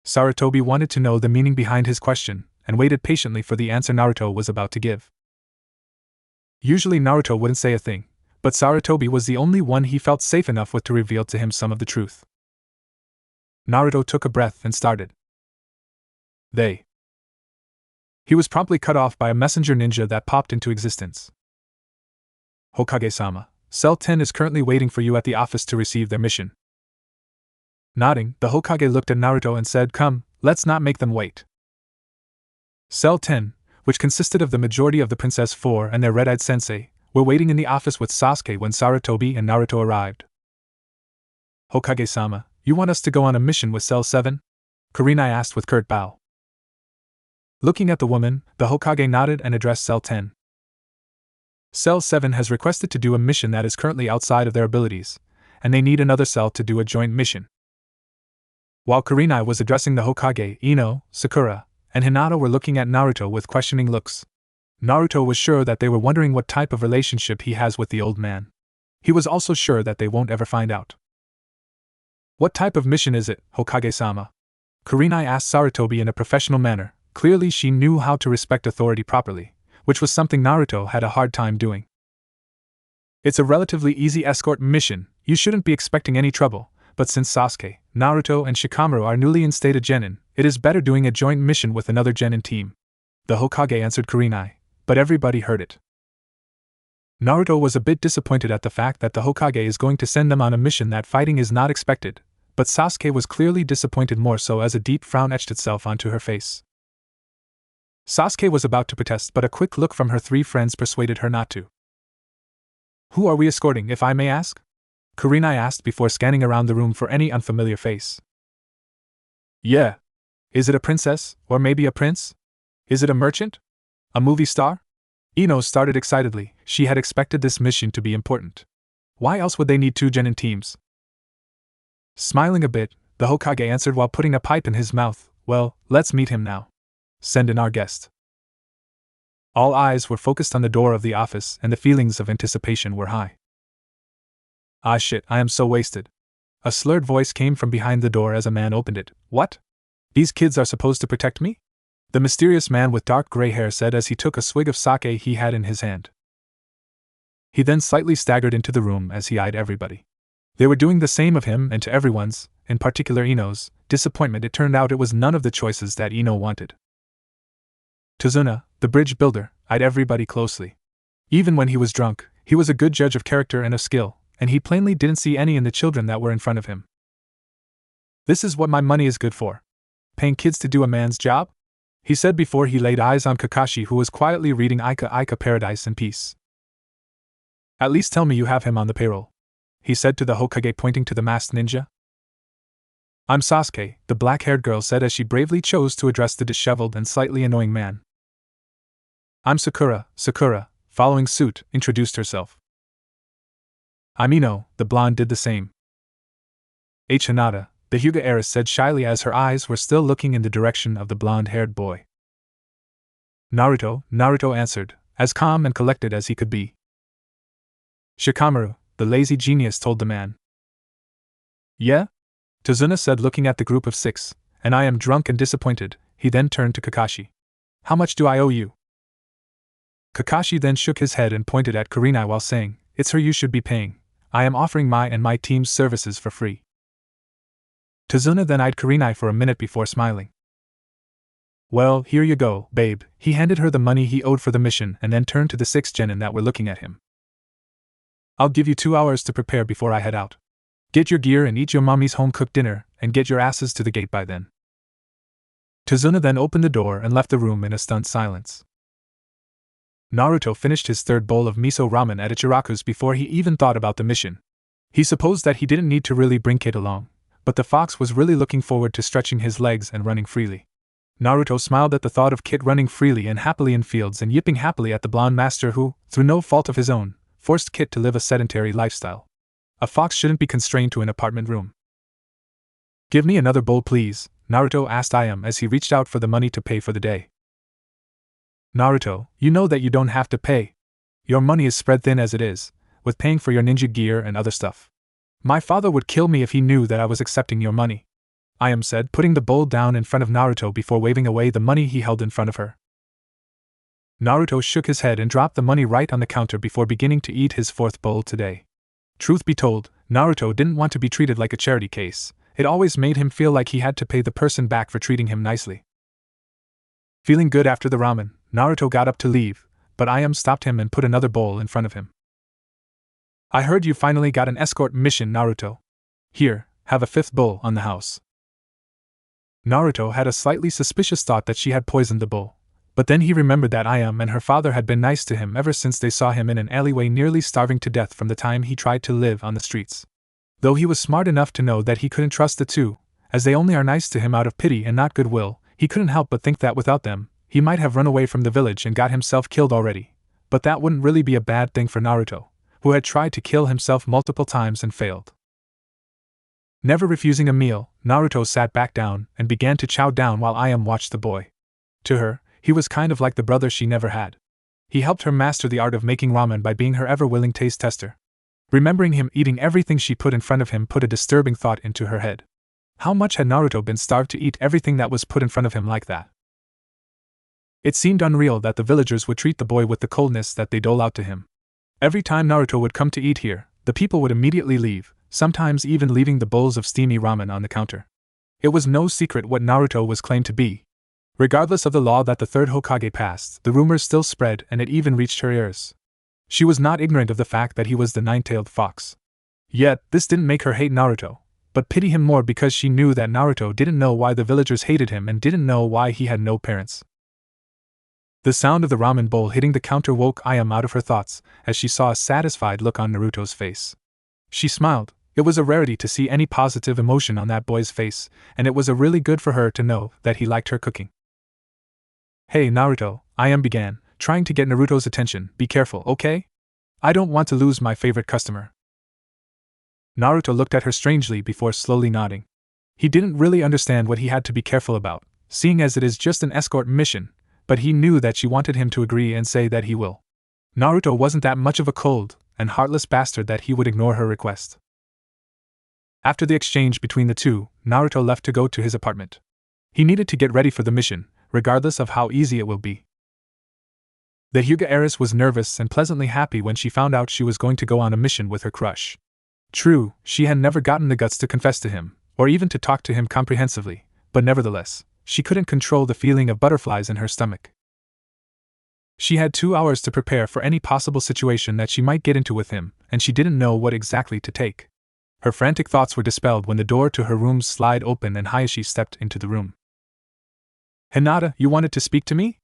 Sarutobi wanted to know the meaning behind his question, and waited patiently for the answer Naruto was about to give. Usually Naruto wouldn't say a thing, but Sarutobi was the only one he felt safe enough with to reveal to him some of the truth. Naruto took a breath and started. He was promptly cut off by a messenger ninja that popped into existence. Hokage-sama, Cell 10 is currently waiting for you at the office to receive their mission. Nodding, the Hokage looked at Naruto and said, come, let's not make them wait. Cell 10, which consisted of the majority of the Princess 4 and their red-eyed sensei, were waiting in the office with Sasuke when Sarutobi and Naruto arrived. Hokage-sama, you want us to go on a mission with Cell 7? Kurenai asked with curt bow. Looking at the woman, the Hokage nodded and addressed Cell 10. Cell 7 has requested to do a mission that is currently outside of their abilities, and they need another cell to do a joint mission. While Kurenai was addressing the Hokage, Ino, Sakura, and Hinata were looking at Naruto with questioning looks. Naruto was sure that they were wondering what type of relationship he has with the old man. He was also sure that they won't ever find out. What type of mission is it, Hokage-sama? Kurenai asked Sarutobi in a professional manner. Clearly she knew how to respect authority properly, which was something Naruto had a hard time doing. It's a relatively easy escort mission, you shouldn't be expecting any trouble, but since Sasuke, Naruto and Shikamaru are newly instated genin, it is better doing a joint mission with another genin team. The Hokage answered Kurenai, but everybody heard it. Naruto was a bit disappointed at the fact that the Hokage is going to send them on a mission that fighting is not expected, but Sasuke was clearly disappointed more so as a deep frown etched itself onto her face. Sasuke was about to protest, but a quick look from her three friends persuaded her not to. Who are we escorting, if I may ask? Kurenai asked before scanning around the room for any unfamiliar face. Yeah. Is it a princess, or maybe a prince? Is it a merchant? A movie star? Ino started excitedly. She had expected this mission to be important. Why else would they need two genin teams? Smiling a bit, the Hokage answered while putting a pipe in his mouth, well, let's meet him now. Send in our guest. All eyes were focused on the door of the office and the feelings of anticipation were high. Ah shit, I am so wasted. A slurred voice came from behind the door as a man opened it. What? These kids are supposed to protect me? The mysterious man with dark gray hair said as he took a swig of sake he had in his hand. He then slightly staggered into the room as he eyed everybody. They were doing the same of him, and to everyone's, in particular Ino's, disappointment it turned out it was none of the choices that Ino wanted. Tazuna, the bridge builder, eyed everybody closely. Even when he was drunk, he was a good judge of character and of skill, and he plainly didn't see any in the children that were in front of him. This is what my money is good for. Paying kids to do a man's job? He said before he laid eyes on Kakashi, who was quietly reading Ika Ika Paradise in peace. At least tell me you have him on the payroll, he said to the Hokage, pointing to the masked ninja. I'm Sasuke, the black-haired girl said as she bravely chose to address the disheveled and slightly annoying man. I'm Sakura, following suit, introduced herself. I'm Ino, the blonde did the same. Hinata, the Hyuga heiress said shyly as her eyes were still looking in the direction of the blonde-haired boy. Naruto answered, as calm and collected as he could be. Shikamaru, the lazy genius, told the man. Yeah? Tazuna said, looking at the group of 6, and I am drunk and disappointed. He then turned to Kakashi. How much do I owe you? Kakashi then shook his head and pointed at Kurenai while saying, It's her you should be paying. I am offering my and my team's services for free. Tazuna then eyed Kurenai for a minute before smiling. Well, here you go, babe. He handed her the money he owed for the mission and then turned to the 6 genin that were looking at him. I'll give you 2 hours to prepare before I head out. Get your gear and eat your mommy's home-cooked dinner, and get your asses to the gate by then. Tazuna then opened the door and left the room in a stunned silence. Naruto finished his 3rd bowl of miso ramen at Ichiraku's before he even thought about the mission. He supposed that he didn't need to really bring Kid along, but the fox was really looking forward to stretching his legs and running freely. Naruto smiled at the thought of Kid running freely and happily in fields and yipping happily at the blonde master who, through no fault of his own, forced Kid to live a sedentary lifestyle. A fox shouldn't be constrained to an apartment room. Give me another bowl, please, Naruto asked Ayam as he reached out for the money to pay for the day. Naruto, you know that you don't have to pay. Your money is spread thin as it is, with paying for your ninja gear and other stuff. My father would kill me if he knew that I was accepting your money, Ayam said, putting the bowl down in front of Naruto before waving away the money he held in front of her. Naruto shook his head and dropped the money right on the counter before beginning to eat his 4th bowl today. Truth be told, Naruto didn't want to be treated like a charity case. It always made him feel like he had to pay the person back for treating him nicely. Feeling good after the ramen, Naruto got up to leave, but Ayam stopped him and put another bowl in front of him. I heard you finally got an escort mission, Naruto. Here, have a 5th bowl on the house. Naruto had a slightly suspicious thought that she had poisoned the bowl, but then he remembered that Ayam and her father had been nice to him ever since they saw him in an alleyway nearly starving to death from the time he tried to live on the streets. Though he was smart enough to know that he couldn't trust the two, as they only are nice to him out of pity and not goodwill, he couldn't help but think that without them, he might have run away from the village and got himself killed already. But that wouldn't really be a bad thing for Naruto, who had tried to kill himself multiple times and failed. Never refusing a meal, Naruto sat back down and began to chow down while Ayam watched the boy. To her, he was kind of like the brother she never had. He helped her master the art of making ramen by being her ever-willing taste tester. Remembering him eating everything she put in front of him put a disturbing thought into her head. How much had Naruto been starved to eat everything that was put in front of him like that? It seemed unreal that the villagers would treat the boy with the coldness that they dole out to him. Every time Naruto would come to eat here, the people would immediately leave, sometimes even leaving the bowls of steamy ramen on the counter. It was no secret what Naruto was claimed to be. Regardless of the law that the 3rd Hokage passed, the rumors still spread and it even reached her ears. She was not ignorant of the fact that he was the 9-tailed fox. Yet, this didn't make her hate Naruto, but pity him more because she knew that Naruto didn't know why the villagers hated him and didn't know why he had no parents. The sound of the ramen bowl hitting the counter woke Ayam out of her thoughts as she saw a satisfied look on Naruto's face. She smiled. It was a rarity to see any positive emotion on that boy's face, and it was really good for her to know that he liked her cooking. Hey Naruto, Ayam began, trying to get Naruto's attention. Be careful, okay? I don't want to lose my favorite customer. Naruto looked at her strangely before slowly nodding. He didn't really understand what he had to be careful about, seeing as it is just an escort mission, but he knew that she wanted him to agree and say that he will. Naruto wasn't that much of a cold and heartless bastard that he would ignore her request. After the exchange between the two, Naruto left to go to his apartment. He needed to get ready for the mission, regardless of how easy it will be. The Hyuga heiress was nervous and pleasantly happy when she found out she was going to go on a mission with her crush. True, she had never gotten the guts to confess to him, or even to talk to him comprehensively, but nevertheless, she couldn't control the feeling of butterflies in her stomach. She had 2 hours to prepare for any possible situation that she might get into with him, and she didn't know what exactly to take. Her frantic thoughts were dispelled when the door to her room slid open and Hayashi stepped into the room. Hinata, you wanted to speak to me?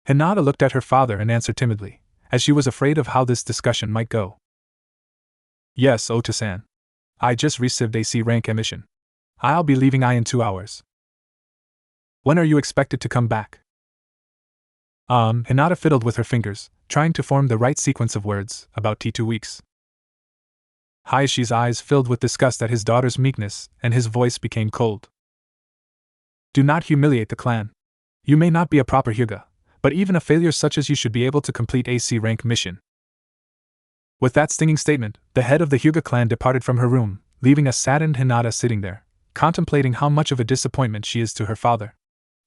Hinata looked at her father and answered timidly, as she was afraid of how this discussion might go. Yes, Ota-san. I just received a C rank emission. I'll be leaving in 2 hours. When are you expected to come back? Hinata fiddled with her fingers, trying to form the right sequence of words, about 2 weeks. Hayashi's eyes filled with disgust at his daughter's meekness, and his voice became cold. Do not humiliate the clan. You may not be a proper Hyuga, but even a failure such as you should be able to complete a C rank mission. With that stinging statement, the head of the Hyuga clan departed from her room, leaving a saddened Hinata sitting there, contemplating how much of a disappointment she is to her father.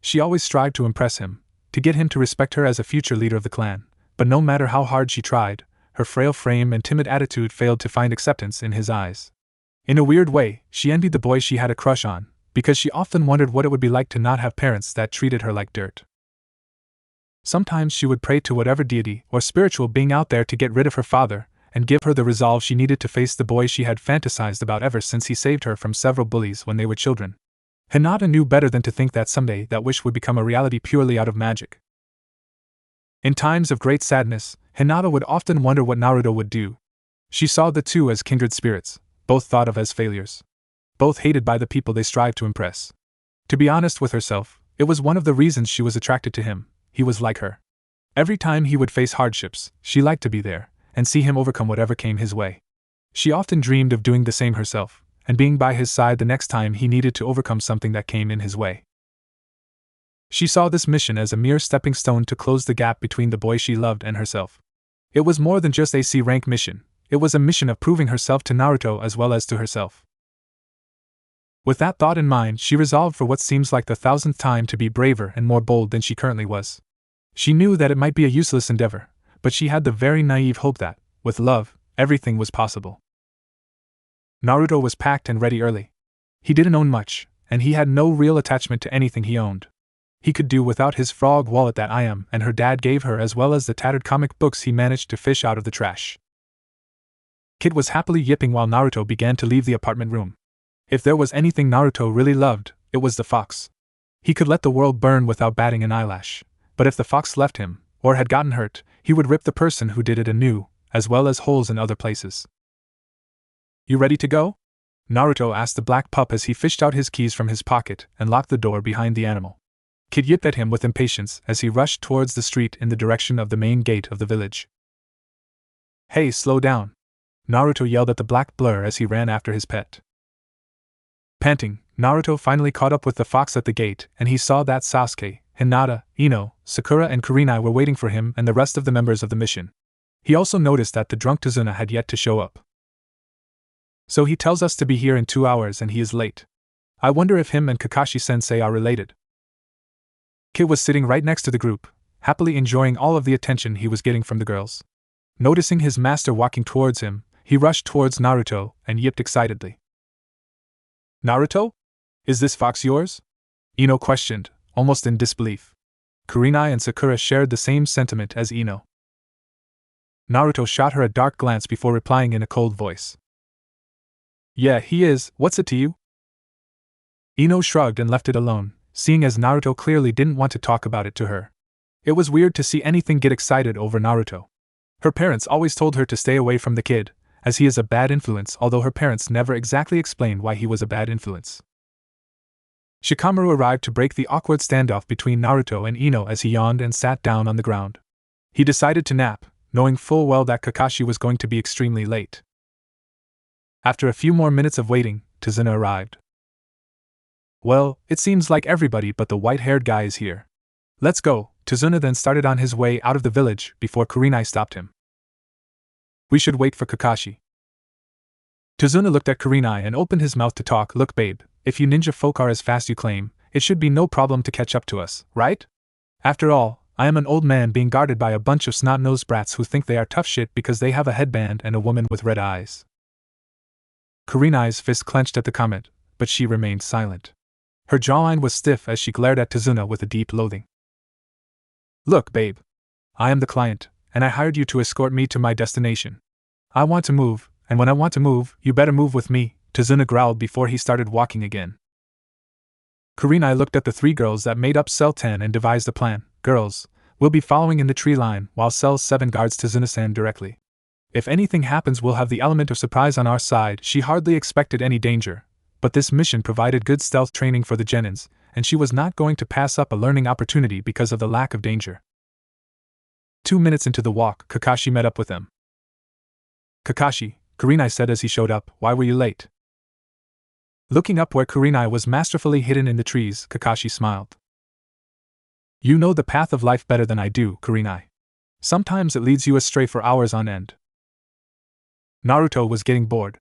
She always strived to impress him, to get him to respect her as a future leader of the clan, but no matter how hard she tried, her frail frame and timid attitude failed to find acceptance in his eyes. In a weird way, she envied the boy she had a crush on, because she often wondered what it would be like to not have parents that treated her like dirt. Sometimes she would pray to whatever deity or spiritual being out there to get rid of her father, and give her the resolve she needed to face the boy she had fantasized about ever since he saved her from several bullies when they were children. Hinata knew better than to think that someday that wish would become a reality purely out of magic. In times of great sadness, Hinata would often wonder what Naruto would do. She saw the two as kindred spirits, both thought of as failures. Both hated by the people they strived to impress. To be honest with herself, it was one of the reasons she was attracted to him. He was like her. Every time he would face hardships, she liked to be there, and see him overcome whatever came his way. She often dreamed of doing the same herself, and being by his side the next time he needed to overcome something that came in his way. She saw this mission as a mere stepping stone to close the gap between the boy she loved and herself. It was more than just a C-rank mission, it was a mission of proving herself to Naruto as well as to herself. With that thought in mind, she resolved for what seems like the 1000th time to be braver and more bold than she currently was. She knew that it might be a useless endeavor, but she had the very naive hope that, with love, everything was possible. Naruto was packed and ready early. He didn't own much, and he had no real attachment to anything he owned. He could do without his frog wallet that Ayame and her dad gave her, as well as the tattered comic books he managed to fish out of the trash. Kid was happily yipping while Naruto began to leave the apartment room. If there was anything Naruto really loved, it was the fox. He could let the world burn without batting an eyelash, but if the fox left him, or had gotten hurt, he would rip the person who did it anew, as well as holes in other places. "You ready to go?" Naruto asked the black pup as he fished out his keys from his pocket and locked the door behind the animal. Kid yipped at him with impatience as he rushed towards the street in the direction of the main gate of the village. "Hey, slow down!" Naruto yelled at the black blur as he ran after his pet. Panting, Naruto finally caught up with the fox at the gate, and he saw that Sasuke, Hinata, Ino, Sakura and Kurenai were waiting for him and the rest of the members of the mission. He also noticed that the drunk Tazuna had yet to show up. "So he tells us to be here in 2 hours and he is late. I wonder if him and Kakashi-sensei are related." Kid was sitting right next to the group, happily enjoying all of the attention he was getting from the girls. Noticing his master walking towards him, he rushed towards Naruto and yipped excitedly. "Naruto? Is this fox yours?" Ino questioned, almost in disbelief. Kurenai and Sakura shared the same sentiment as Ino. Naruto shot her a dark glance before replying in a cold voice. "Yeah, he is. What's it to you?" Ino shrugged and left it alone, seeing as Naruto clearly didn't want to talk about it to her. It was weird to see anything get excited over Naruto. Her parents always told her to stay away from the kid, as he is a bad influence, although her parents never exactly explained why he was a bad influence. Shikamaru arrived to break the awkward standoff between Naruto and Ino as he yawned and sat down on the ground. He decided to nap, knowing full well that Kakashi was going to be extremely late. After a few more minutes of waiting, Tazuna arrived. "Well, it seems like everybody but the white-haired guy is here. Let's go." Tazuna then started on his way out of the village before Kurenai stopped him. "We should wait for Kakashi." Tazuna looked at Kurenai and opened his mouth to talk. "Look, babe, if you ninja folk are as fast you claim, it should be no problem to catch up to us, right? After all, I am an old man being guarded by a bunch of snot-nosed brats who think they are tough shit because they have a headband and a woman with red eyes." Kurenai's fist clenched at the comment, but she remained silent. Her jawline was stiff as she glared at Tazuna with a deep loathing. "Look, babe. I am the client, and I hired you to escort me to my destination. I want to move, and when I want to move, you better move with me," Tazuna growled before he started walking again. Kurenai looked at the 3 girls that made up Cell 10 and devised a plan. "Girls, we'll be following in the tree line while Cell 7 guards Tazuna-san directly. If anything happens, we'll have the element of surprise on our side." She hardly expected any danger, but this mission provided good stealth training for the genins, and she was not going to pass up a learning opportunity because of the lack of danger. 2 minutes into the walk, Kakashi met up with them. "Kakashi," Kurenai said as he showed up, "why were you late?" Looking up where Kurenai was masterfully hidden in the trees, Kakashi smiled. "You know the path of life better than I do, Kurenai. Sometimes it leads you astray for hours on end." Naruto was getting bored.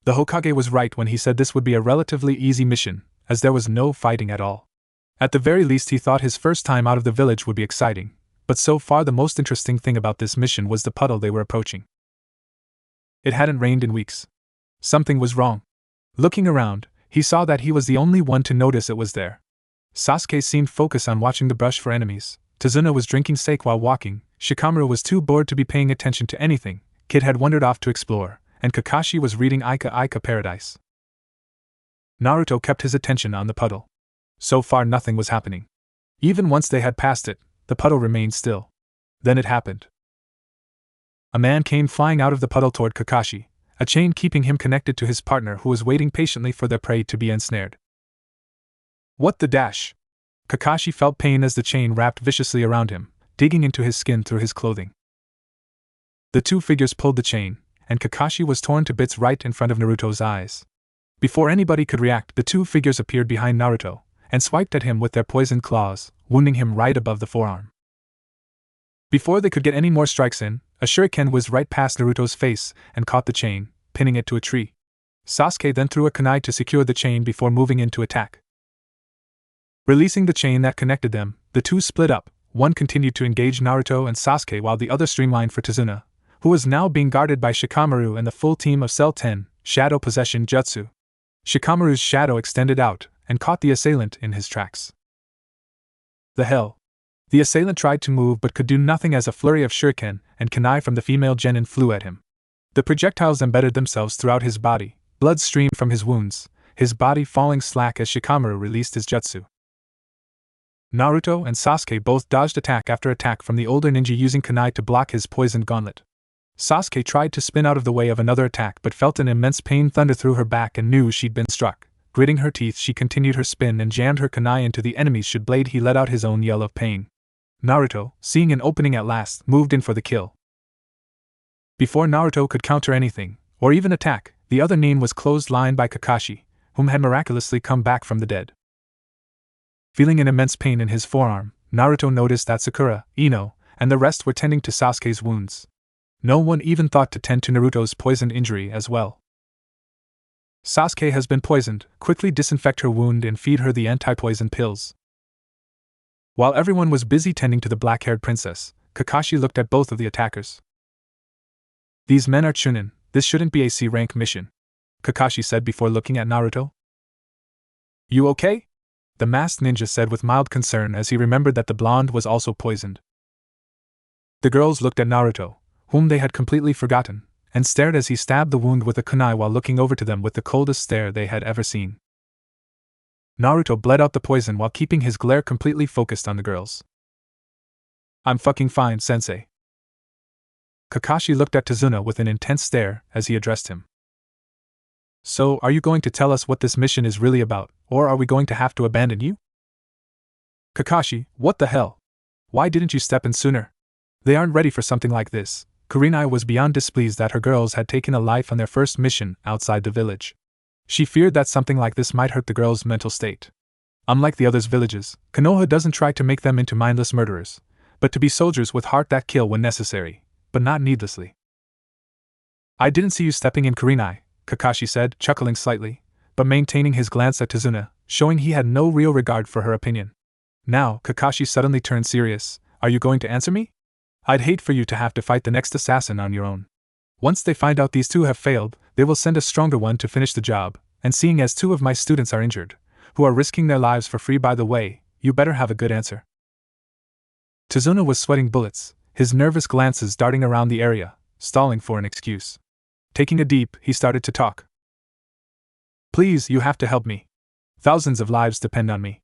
The Hokage was right when he said this would be a relatively easy mission, as there was no fighting at all. At the very least, he thought his first time out of the village would be exciting, but so far the most interesting thing about this mission was the puddle they were approaching. It hadn't rained in weeks. Something was wrong. Looking around, he saw that he was the only one to notice it was there. Sasuke seemed focused on watching the brush for enemies, Tazuna was drinking sake while walking, Shikamaru was too bored to be paying attention to anything, Kid had wandered off to explore, and Kakashi was reading Ika Ika Paradise. Naruto kept his attention on the puddle. So far nothing was happening. Even once they had passed it, the puddle remained still. Then it happened. A man came flying out of the puddle toward Kakashi, a chain keeping him connected to his partner who was waiting patiently for their prey to be ensnared. What the dash? Kakashi felt pain as the chain wrapped viciously around him, digging into his skin through his clothing. The two figures pulled the chain, and Kakashi was torn to bits right in front of Naruto's eyes. Before anybody could react, the two figures appeared behind Naruto, and swiped at him with their poisoned claws, wounding him right above the forearm. Before they could get any more strikes in, a shuriken whizzed right past Naruto's face and caught the chain, pinning it to a tree. Sasuke then threw a kunai to secure the chain before moving in to attack. Releasing the chain that connected them, the two split up. One continued to engage Naruto and Sasuke while the other streamlined for Tazuna, who was now being guarded by Shikamaru and the full team of Cell 10, Shadow Possession Jutsu. Shikamaru's shadow extended out and caught the assailant in his tracks. The hell? The assailant tried to move but could do nothing as a flurry of shuriken and kunai from the female genin flew at him. The projectiles embedded themselves throughout his body, blood streamed from his wounds, his body falling slack as Shikamaru released his jutsu. Naruto and Sasuke both dodged attack after attack from the older ninja using kunai to block his poisoned gauntlet. Sasuke tried to spin out of the way of another attack but felt an immense pain thunder through her back and knew she'd been struck. Gritting her teeth, she continued her spin and jammed her kunai into the enemy's should blade. He let out his own yell of pain. Naruto, seeing an opening at last, moved in for the kill. Before Naruto could counter anything, or even attack, the other nin was clotheslined by Kakashi, whom had miraculously come back from the dead. Feeling an immense pain in his forearm, Naruto noticed that Sakura, Ino, and the rest were tending to Sasuke's wounds. No one even thought to tend to Naruto's poisoned injury as well. Sasuke has been poisoned, quickly disinfect her wound and feed her the anti-poison pills. While everyone was busy tending to the black-haired princess, Kakashi looked at both of the attackers. These men are Chunin, this shouldn't be a C-rank mission, Kakashi said before looking at Naruto. You okay? The masked ninja said with mild concern as he remembered that the blonde was also poisoned. The girls looked at Naruto, whom they had completely forgotten, and stared as he stabbed the wound with a kunai while looking over to them with the coldest stare they had ever seen. Naruto bled out the poison while keeping his glare completely focused on the girls. I'm fucking fine, sensei. Kakashi looked at Tazuna with an intense stare as he addressed him. So, are you going to tell us what this mission is really about, or are we going to have to abandon you? Kakashi, what the hell? Why didn't you step in sooner? They aren't ready for something like this. Kurenai was beyond displeased that her girls had taken a life on their first mission outside the village. She feared that something like this might hurt the girls' mental state. Unlike the others' villages, Konoha doesn't try to make them into mindless murderers, but to be soldiers with heart that kill when necessary, but not needlessly. I didn't see you stepping in, Kurenai, Kakashi said, chuckling slightly, but maintaining his glance at Tazuna, showing he had no real regard for her opinion. Now, Kakashi suddenly turned serious. Are you going to answer me? I'd hate for you to have to fight the next assassin on your own. Once they find out these two have failed, they will send a stronger one to finish the job, and seeing as two of my students are injured, who are risking their lives for free by the way, you better have a good answer. Tazuna was sweating bullets, his nervous glances darting around the area, stalling for an excuse. Taking a deep, he started to talk. Please, you have to help me. Thousands of lives depend on me.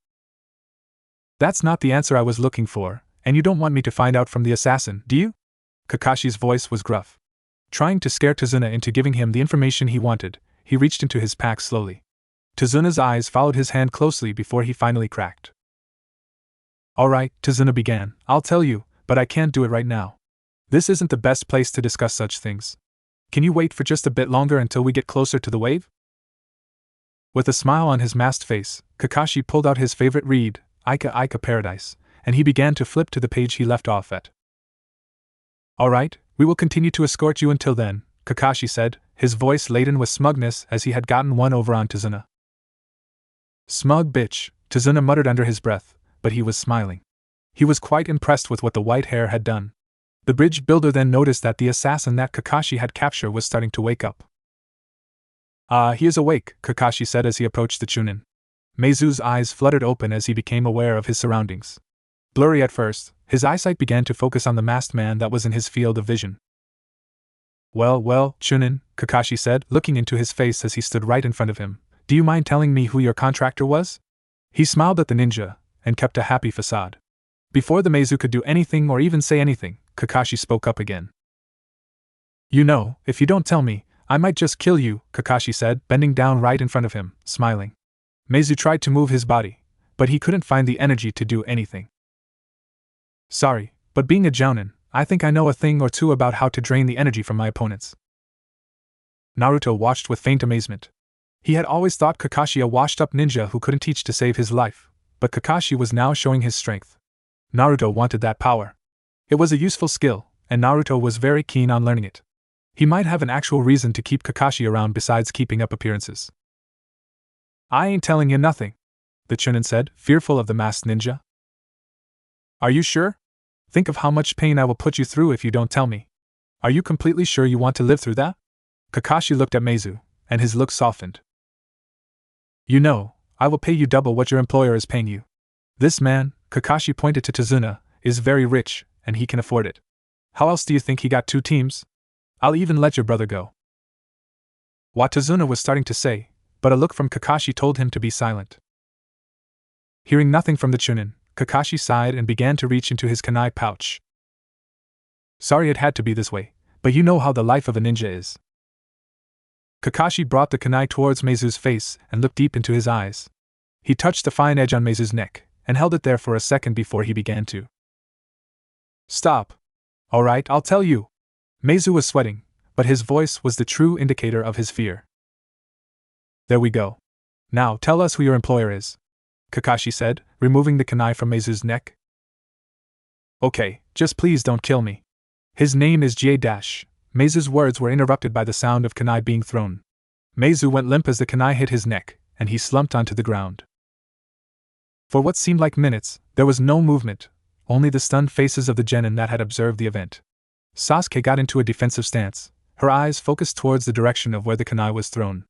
That's not the answer I was looking for, and you don't want me to find out from the assassin, do you? Kakashi's voice was gruff. Trying to scare Tazuna into giving him the information he wanted, he reached into his pack slowly. Tazuna's eyes followed his hand closely before he finally cracked. Alright, Tazuna began, I'll tell you, but I can't do it right now. This isn't the best place to discuss such things. Can you wait for just a bit longer until we get closer to the wave? With a smile on his masked face, Kakashi pulled out his favorite read, Ika Ika Paradise, and he began to flip to the page he left off at. Alright, we will continue to escort you until then, Kakashi said, his voice laden with smugness as he had gotten one over on Tazuna. Smug bitch, Tazuna muttered under his breath, but he was smiling. He was quite impressed with what the white hair had done. The bridge builder then noticed that the assassin that Kakashi had captured was starting to wake up. He is awake, Kakashi said as he approached the Chunin. Meizu's eyes fluttered open as he became aware of his surroundings. Blurry at first, his eyesight began to focus on the masked man that was in his field of vision. Well, Chunin, Kakashi said, looking into his face as he stood right in front of him. Do you mind telling me who your contractor was? He smiled at the ninja, and kept a happy facade. Before the Meizu could do anything or even say anything, Kakashi spoke up again. You know, if you don't tell me, I might just kill you, Kakashi said, bending down right in front of him, smiling. Meizu tried to move his body, but he couldn't find the energy to do anything. Sorry, but being a jounin, I think I know a thing or two about how to drain the energy from my opponents. Naruto watched with faint amazement. He had always thought Kakashi a washed-up ninja who couldn't teach to save his life, but Kakashi was now showing his strength. Naruto wanted that power. It was a useful skill, and Naruto was very keen on learning it. He might have an actual reason to keep Kakashi around besides keeping up appearances. I ain't telling you nothing, the Chunin said, fearful of the masked ninja. Are you sure? Think of how much pain I will put you through if you don't tell me. Are you completely sure you want to live through that? Kakashi looked at Meizu, and his look softened. You know, I will pay you double what your employer is paying you. This man, Kakashi pointed to Tazuna, is very rich, and he can afford it. How else do you think he got 2 teams? I'll even let your brother go. What Tazuna was starting to say, but a look from Kakashi told him to be silent. Hearing nothing from the Chunin, Kakashi sighed and began to reach into his kunai pouch. Sorry it had to be this way, but you know how the life of a ninja is. Kakashi brought the kunai towards Meizu's face and looked deep into his eyes. He touched the fine edge on Meizu's neck, and held it there for a second before he began to. Stop. Alright, I'll tell you. Meizu was sweating, but his voice was the true indicator of his fear. There we go. Now tell us who your employer is, Kakashi said, removing the kunai from Meizu's neck. Okay, just please don't kill me. His name is Jie Dash. Meizu's words were interrupted by the sound of kunai being thrown. Meizu went limp as the kunai hit his neck, and he slumped onto the ground. For what seemed like minutes, there was no movement, only the stunned faces of the genin that had observed the event. Sasuke got into a defensive stance, her eyes focused towards the direction of where the kunai was thrown.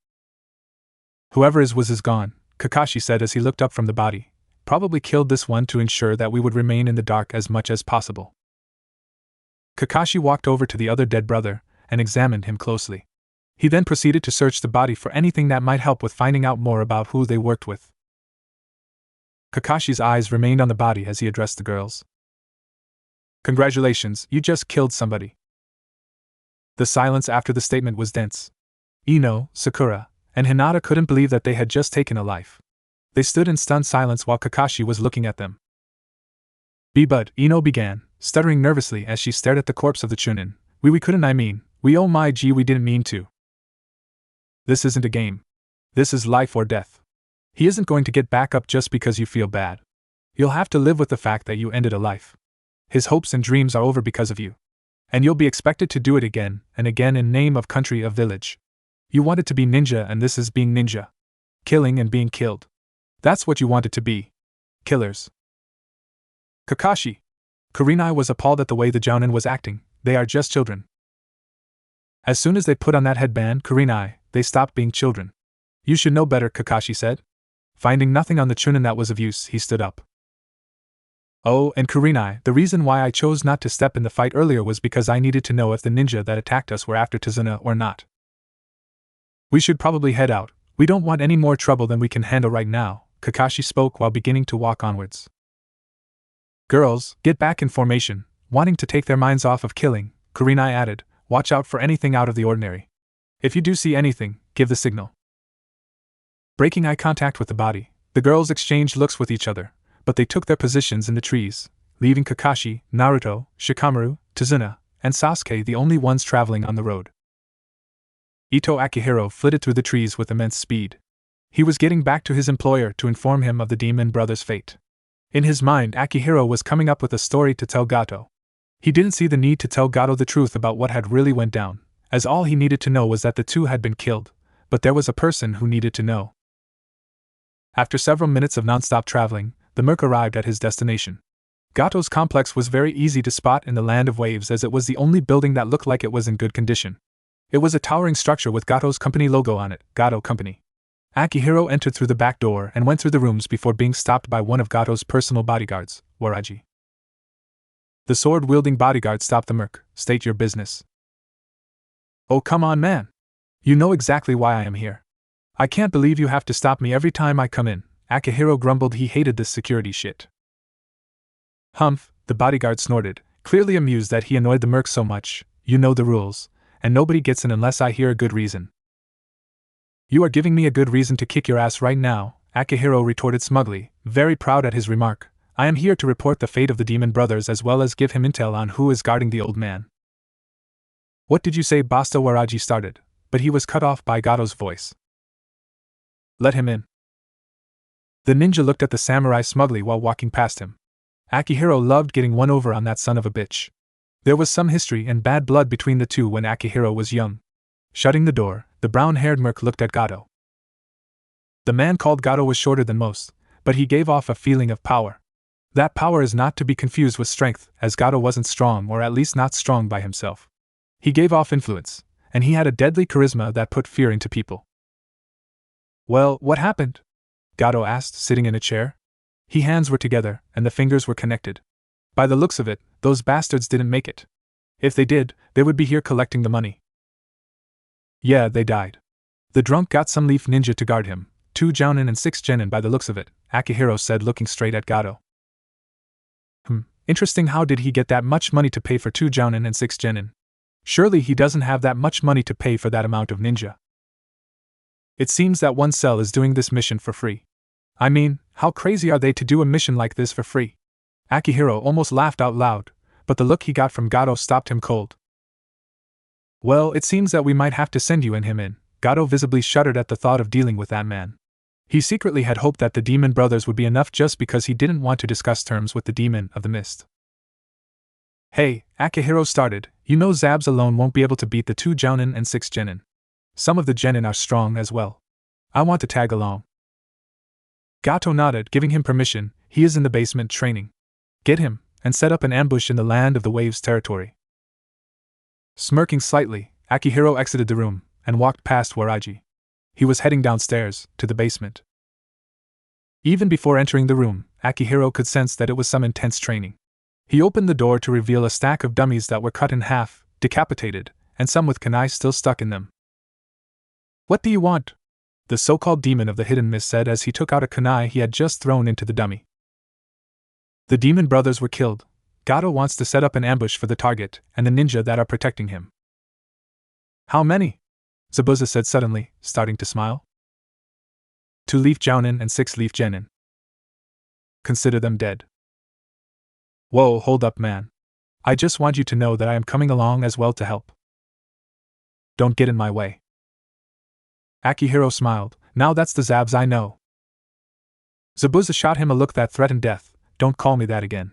Whoever is gone, Kakashi said as he looked up from the body. Probably killed this one to ensure that we would remain in the dark as much as possible. Kakashi walked over to the other dead brother and examined him closely. He then proceeded to search the body for anything that might help with finding out more about who they worked with. Kakashi's eyes remained on the body as he addressed the girls. Congratulations, you just killed somebody. The silence after the statement was dense. Ino, Sakura, and Hinata couldn't believe that they had just taken a life. They stood in stunned silence while Kakashi was looking at them. Bud, Ino began, stuttering nervously as she stared at the corpse of the Chunin. We couldn't, we oh my gee, we didn't mean to. This isn't a game. This is life or death. He isn't going to get back up just because you feel bad. You'll have to live with the fact that you ended a life. His hopes and dreams are over because of you. And you'll be expected to do it again and again in name of country of village. You wanted to be ninja and this is being ninja. Killing and being killed. That's what you wanted to be. Killers. Kakashi. Kurenai was appalled at the way the jounin was acting. They are just children. As soon as they put on that headband, Kurenai, they stopped being children. You should know better, Kakashi said. Finding nothing on the Chunin that was of use, he stood up. Oh, and Kurenai, the reason why I chose not to step in the fight earlier was because I needed to know if the ninja that attacked us were after Tazuna or not. We should probably head out. We don't want any more trouble than we can handle right now, Kakashi spoke while beginning to walk onwards. Girls, get back in formation. Wanting to take their minds off of killing, Kurenai added, watch out for anything out of the ordinary. If you do see anything, give the signal. Breaking eye contact with the body, the girls exchanged looks with each other, but they took their positions in the trees, leaving Kakashi, Naruto, Shikamaru, Tazuna, and Sasuke the only ones traveling on the road. Ito Akihiro flitted through the trees with immense speed. He was getting back to his employer to inform him of the demon brother's fate. In his mind, Akihiro was coming up with a story to tell Gato. He didn't see the need to tell Gato the truth about what had really went down, as all he needed to know was that the two had been killed, but there was a person who needed to know. After several minutes of non-stop traveling, the Merc arrived at his destination. Gato's complex was very easy to spot in the land of waves as it was the only building that looked like it was in good condition. It was a towering structure with Gato's company logo on it, Gato Company. Akihiro entered through the back door and went through the rooms before being stopped by one of Gato's personal bodyguards, Waraji. The sword-wielding bodyguard stopped the Merc. State your business. Oh, come on, man. You know exactly why I am here. I can't believe you have to stop me every time I come in. Akihiro grumbled he hated this security shit. Humph, the bodyguard snorted, clearly amused that he annoyed the Merc so much. You know the rules, and nobody gets in unless I hear a good reason. You are giving me a good reason to kick your ass right now, Akihiro retorted smugly, very proud at his remark. I am here to report the fate of the demon brothers as well as give him intel on who is guarding the old man. What did you say? Basta Waraji started, but he was cut off by Gato's voice. Let him in. The ninja looked at the samurai smugly while walking past him. Akihiro loved getting one over on that son of a bitch. There was some history and bad blood between the two when Akihiro was young. Shutting the door, the brown-haired Merc looked at Gato. The man called Gato was shorter than most, but he gave off a feeling of power. That power is not to be confused with strength, as Gato wasn't strong or at least not strong by himself. He gave off influence, and he had a deadly charisma that put fear into people. Well, what happened? Gato asked, sitting in a chair. His hands were together, and the fingers were connected. By the looks of it, those bastards didn't make it. If they did, they would be here collecting the money. Yeah, they died. The drunk got some leaf ninja to guard him, 2 jounin and 6 genin by the looks of it, Akihiro said looking straight at Gato. Interesting, how did he get that much money to pay for 2 jounin and 6 genin? Surely he doesn't have that much money to pay for that amount of ninja. It seems that one cell is doing this mission for free. I mean, how crazy are they to do a mission like this for free? Akihiro almost laughed out loud, but the look he got from Gato stopped him cold. Well, it seems that we might have to send you and him in. Gato visibly shuddered at the thought of dealing with that man. He secretly had hoped that the demon brothers would be enough just because he didn't want to discuss terms with the demon of the mist. Hey, Akihiro started, you know Zabs alone won't be able to beat the 2 jounin and 6 genin. Some of the genin are strong as well. I want to tag along. Gato nodded, giving him permission. He is in the basement training. Get him, and set up an ambush in the land of the waves territory. Smirking slightly, Akihiro exited the room, and walked past Waraji. He was heading downstairs, to the basement. Even before entering the room, Akihiro could sense that it was some intense training. He opened the door to reveal a stack of dummies that were cut in half, decapitated, and some with kunai still stuck in them. What do you want? The so-called demon of the hidden mist said as he took out a kunai he had just thrown into the dummy. The demon brothers were killed. Gato wants to set up an ambush for the target and the ninja that are protecting him. How many? Zabuza said suddenly, starting to smile. 2 leaf jounin and 6 leaf genin. Consider them dead. Whoa, hold up, man. I just want you to know that I am coming along as well to help. Don't get in my way. Akihiro smiled. Now that's the Zabs I know. Zabuza shot him a look that threatened death. Don't call me that again.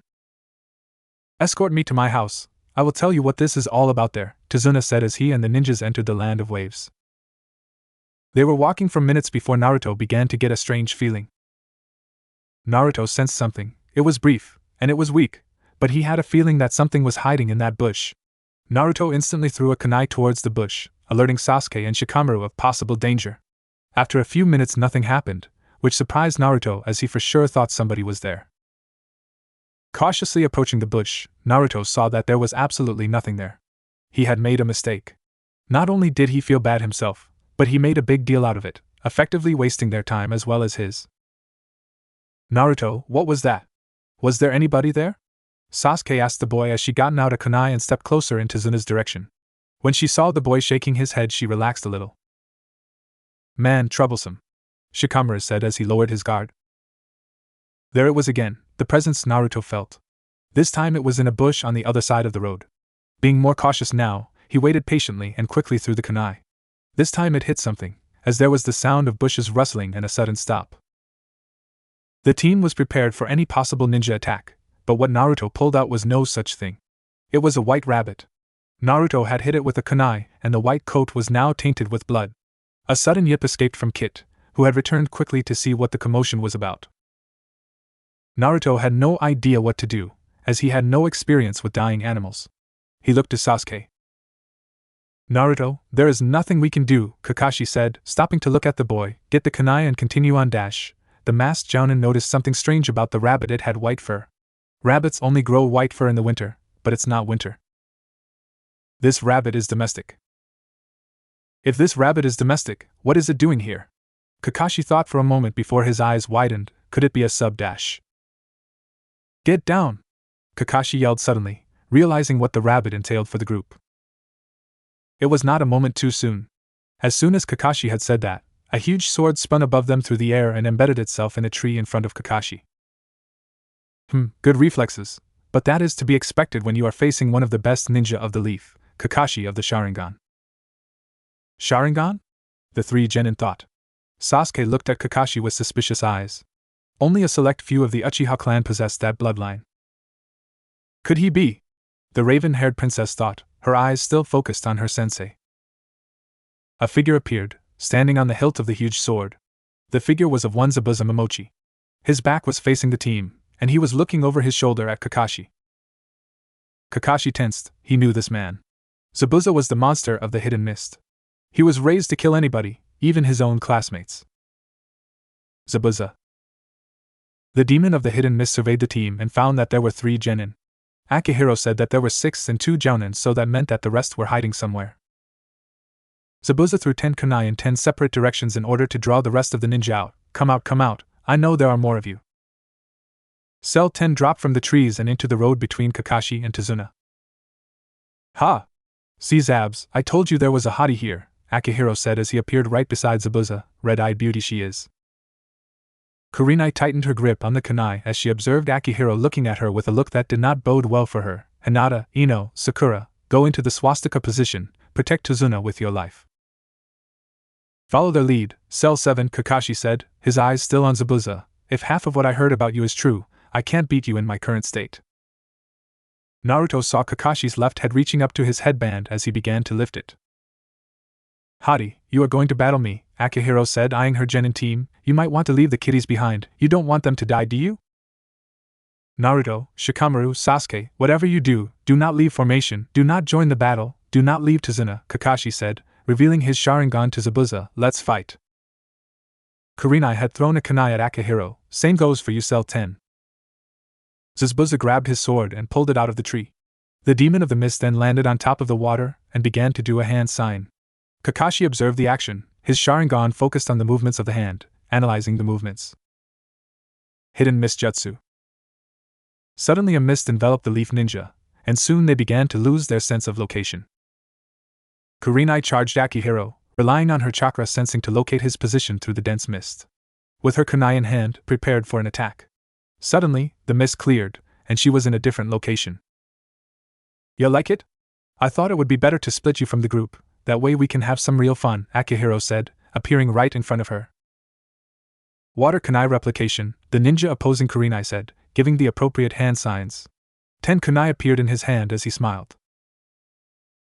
Escort me to my house. I will tell you what this is all about there, Tazuna said as he and the ninjas entered the land of waves. They were walking for minutes before Naruto began to get a strange feeling. Naruto sensed something. It was brief, and it was weak, but he had a feeling that something was hiding in that bush. Naruto instantly threw a kunai towards the bush, alerting Sasuke and Shikamaru of possible danger. After a few minutes nothing happened, which surprised Naruto as he for sure thought somebody was there. Cautiously approaching the bush, Naruto saw that there was absolutely nothing there. He had made a mistake. Not only did he feel bad himself, but he made a big deal out of it, effectively wasting their time as well as his. Naruto, what was that? Was there anybody there? Sasuke asked the boy as she got out a kunai and stepped closer in Tazuna's direction. When she saw the boy shaking his head, she relaxed a little. Man, troublesome, Shikamaru said as he lowered his guard. There it was again, the presence Naruto felt. This time it was in a bush on the other side of the road. Being more cautious now, he waited patiently and quickly threw the kunai. This time it hit something, as there was the sound of bushes rustling and a sudden stop. The team was prepared for any possible ninja attack, but what Naruto pulled out was no such thing. It was a white rabbit. Naruto had hit it with a kunai, and the white coat was now tainted with blood. A sudden yip escaped from Kit, who had returned quickly to see what the commotion was about. Naruto had no idea what to do, as he had no experience with dying animals. He looked to Sasuke. Naruto, there is nothing we can do, Kakashi said, stopping to look at the boy. Get the kunai and continue on dash. The masked jounin noticed something strange about the rabbit. It had white fur. Rabbits only grow white fur in the winter, but it's not winter. This rabbit is domestic. If this rabbit is domestic, what is it doing here? Kakashi thought for a moment before his eyes widened. Could it be a sub-dash? Get down! Kakashi yelled suddenly, realizing what the rabbit entailed for the group. It was not a moment too soon. As soon as Kakashi had said that, a huge sword spun above them through the air and embedded itself in a tree in front of Kakashi. Good reflexes, but that is to be expected when you are facing one of the best ninja of the leaf, Kakashi of the Sharingan. Sharingan? The three genin thought. Sasuke looked at Kakashi with suspicious eyes. Only a select few of the Uchiha clan possessed that bloodline. Could he be? The raven-haired princess thought, her eyes still focused on her sensei. A figure appeared, standing on the hilt of the huge sword. The figure was of one Zabuza Momochi. His back was facing the team, and he was looking over his shoulder at Kakashi. Kakashi tensed. He knew this man. Zabuza was the monster of the hidden mist. He was raised to kill anybody, even his own classmates. Zabuza. The demon of the hidden mist surveyed the team and found that there were 3 genin. Akihiro said that there were 6 and 2 jounin, so that meant that the rest were hiding somewhere. Zabuza threw 10 kunai in 10 separate directions in order to draw the rest of the ninja out. Come out, I know there are more of you. Cell 10 dropped from the trees and into the road between Kakashi and Tazuna. Ha! See Zabs, I told you there was a hottie here, Akihiro said as he appeared right beside Zabuza, red-eyed beauty she is. Kurenai tightened her grip on the kunai as she observed Akihiro looking at her with a look that did not bode well for her. Hinata, Ino, Sakura, go into the swastika position, protect Tazuna with your life. Follow their lead, Cell 7, Kakashi said, his eyes still on Zabuza. If half of what I heard about you is true, I can't beat you in my current state. Naruto saw Kakashi's left head reaching up to his headband as he began to lift it. Hottie, you are going to battle me, Akihiro said, eyeing her genin team. You might want to leave the kiddies behind. You don't want them to die, do you? Naruto, Shikamaru, Sasuke, whatever you do, do not leave formation, do not join the battle, do not leave Tazuna, Kakashi said, revealing his Sharingan to Zabuza. Let's fight. Kurenai had thrown a kunai at Akihiro. Same goes for you, Cell 10. Zabuza grabbed his sword and pulled it out of the tree. The demon of the mist then landed on top of the water and began to do a hand sign. Kakashi observed the action, his Sharingan focused on the movements of the hand, analyzing the movements. Hidden Mist Jutsu. Suddenly a mist enveloped the leaf ninja, and soon they began to lose their sense of location. Kurenai charged Akihiro, relying on her chakra sensing to locate his position through the dense mist. With her kunai in hand, prepared for an attack. Suddenly, the mist cleared, and she was in a different location. You like it? I thought it would be better to split you from the group, that way we can have some real fun, Akihiro said, appearing right in front of her. Water kunai replication, the ninja opposing Kurenai said, giving the appropriate hand signs. 10 kunai appeared in his hand as he smiled.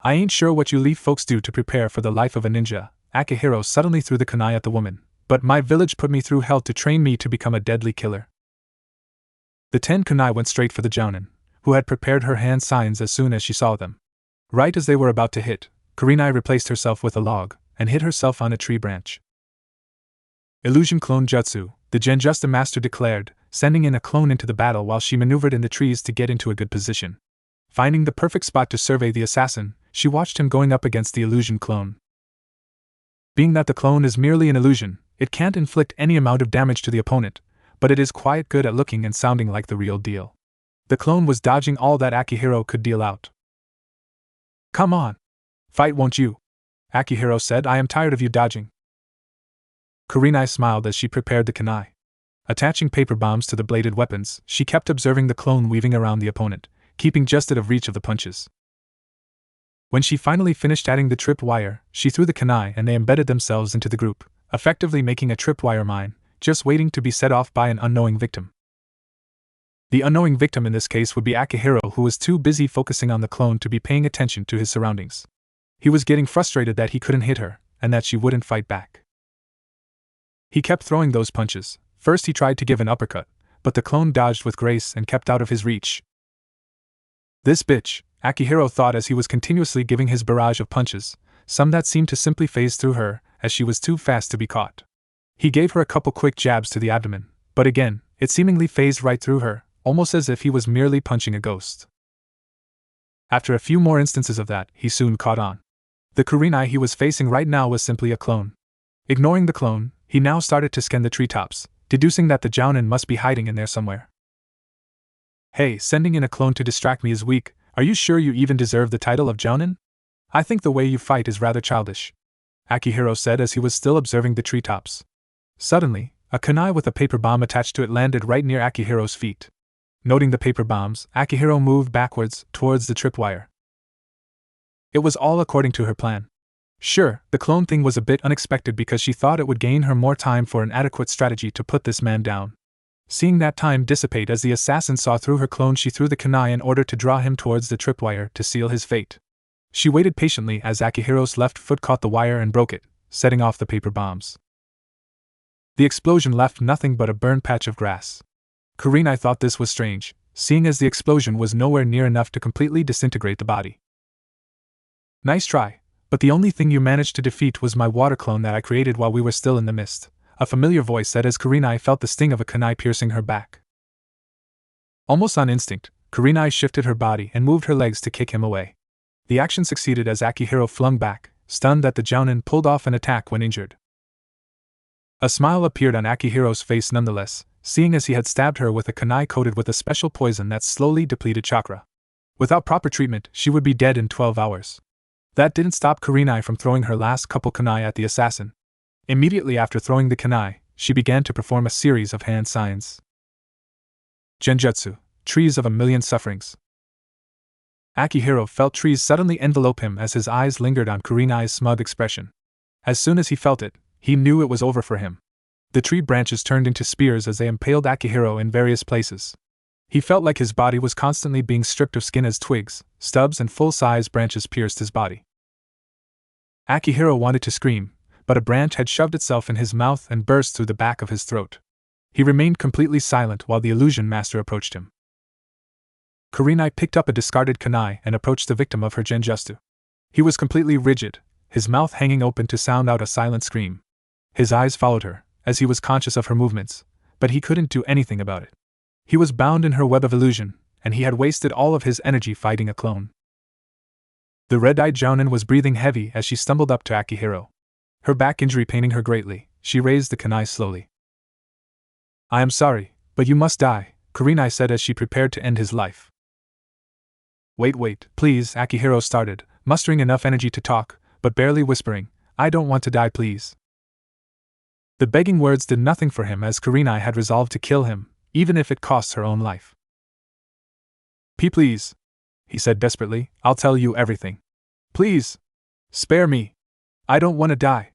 I ain't sure what you leaf folks do to prepare for the life of a ninja, Akihiro suddenly threw the kunai at the woman, but my village put me through hell to train me to become a deadly killer. The 10 kunai went straight for the jounin, who had prepared her hand signs as soon as she saw them. Right as they were about to hit, Kurenai replaced herself with a log, and hit herself on a tree branch. Illusion Clone Jutsu, the Genjusta master declared, sending in a clone into the battle while she maneuvered in the trees to get into a good position. Finding the perfect spot to survey the assassin, she watched him going up against the illusion clone. Being that the clone is merely an illusion, it can't inflict any amount of damage to the opponent, but it is quite good at looking and sounding like the real deal. The clone was dodging all that Akihiro could deal out. Come on! Fight, won't you? Akihiro said, I am tired of you dodging. Kurenai smiled as she prepared the kunai. Attaching paper bombs to the bladed weapons, she kept observing the clone weaving around the opponent, keeping just out of reach of the punches. When she finally finished adding the tripwire, she threw the kunai and they embedded themselves into the group, effectively making a tripwire mine, just waiting to be set off by an unknowing victim. The unknowing victim in this case would be Akihiro, who was too busy focusing on the clone to be paying attention to his surroundings. He was getting frustrated that he couldn't hit her, and that she wouldn't fight back. He kept throwing those punches. First he tried to give an uppercut, but the clone dodged with grace and kept out of his reach. This bitch, Akihiro thought as he was continuously giving his barrage of punches, some that seemed to simply phase through her, as she was too fast to be caught. He gave her a couple quick jabs to the abdomen, but again, it seemingly phased right through her, almost as if he was merely punching a ghost. After a few more instances of that, he soon caught on. The Kurenai he was facing right now was simply a clone. Ignoring the clone, he now started to scan the treetops, deducing that the Jounin must be hiding in there somewhere. Hey, sending in a clone to distract me is weak. Are you sure you even deserve the title of Jounin? I think the way you fight is rather childish, Akihiro said as he was still observing the treetops. Suddenly, a kunai with a paper bomb attached to it landed right near Akihiro's feet. Noting the paper bombs, Akihiro moved backwards, towards the tripwire. It was all according to her plan. Sure, the clone thing was a bit unexpected because she thought it would gain her more time for an adequate strategy to put this man down. Seeing that time dissipate as the assassin saw through her clone, she threw the kunai in order to draw him towards the tripwire to seal his fate. She waited patiently as Akihiro's left foot caught the wire and broke it, setting off the paper bombs. The explosion left nothing but a burned patch of grass. Kurenai thought this was strange, seeing as the explosion was nowhere near enough to completely disintegrate the body. Nice try, but the only thing you managed to defeat was my water clone that I created while we were still in the mist, a familiar voice said as Kurenai felt the sting of a kunai piercing her back. Almost on instinct, Kurenai shifted her body and moved her legs to kick him away. The action succeeded as Akihiro flung back, stunned that the Jounin pulled off an attack when injured. A smile appeared on Akihiro's face nonetheless, seeing as he had stabbed her with a kunai coated with a special poison that slowly depleted chakra. Without proper treatment, she would be dead in 12 hours. That didn't stop Kurenai from throwing her last couple kunai at the assassin. Immediately after throwing the kunai, she began to perform a series of hand signs. Genjutsu, trees of a million sufferings. Akihiro felt trees suddenly envelope him as his eyes lingered on Kurenai's smug expression. As soon as he felt it, he knew it was over for him. The tree branches turned into spears as they impaled Akihiro in various places. He felt like his body was constantly being stripped of skin as twigs, stubs and full-size branches pierced his body. Akihiro wanted to scream, but a branch had shoved itself in his mouth and burst through the back of his throat. He remained completely silent while the illusion master approached him. Kurenai picked up a discarded kunai and approached the victim of her genjutsu. He was completely rigid, his mouth hanging open to sound out a silent scream. His eyes followed her, as he was conscious of her movements, but he couldn't do anything about it. He was bound in her web of illusion, and he had wasted all of his energy fighting a clone. The red-eyed Jounin was breathing heavy as she stumbled up to Akihiro. Her back injury paining her greatly, she raised the kunai slowly. I am sorry, but you must die, Kurenai said as she prepared to end his life. Wait, please, Akihiro started, mustering enough energy to talk, but barely whispering, I don't want to die, please. The begging words did nothing for him as Kurenai had resolved to kill him, even if it costs her own life. Please, he said desperately, I'll tell you everything. Please, spare me. I don't want to die.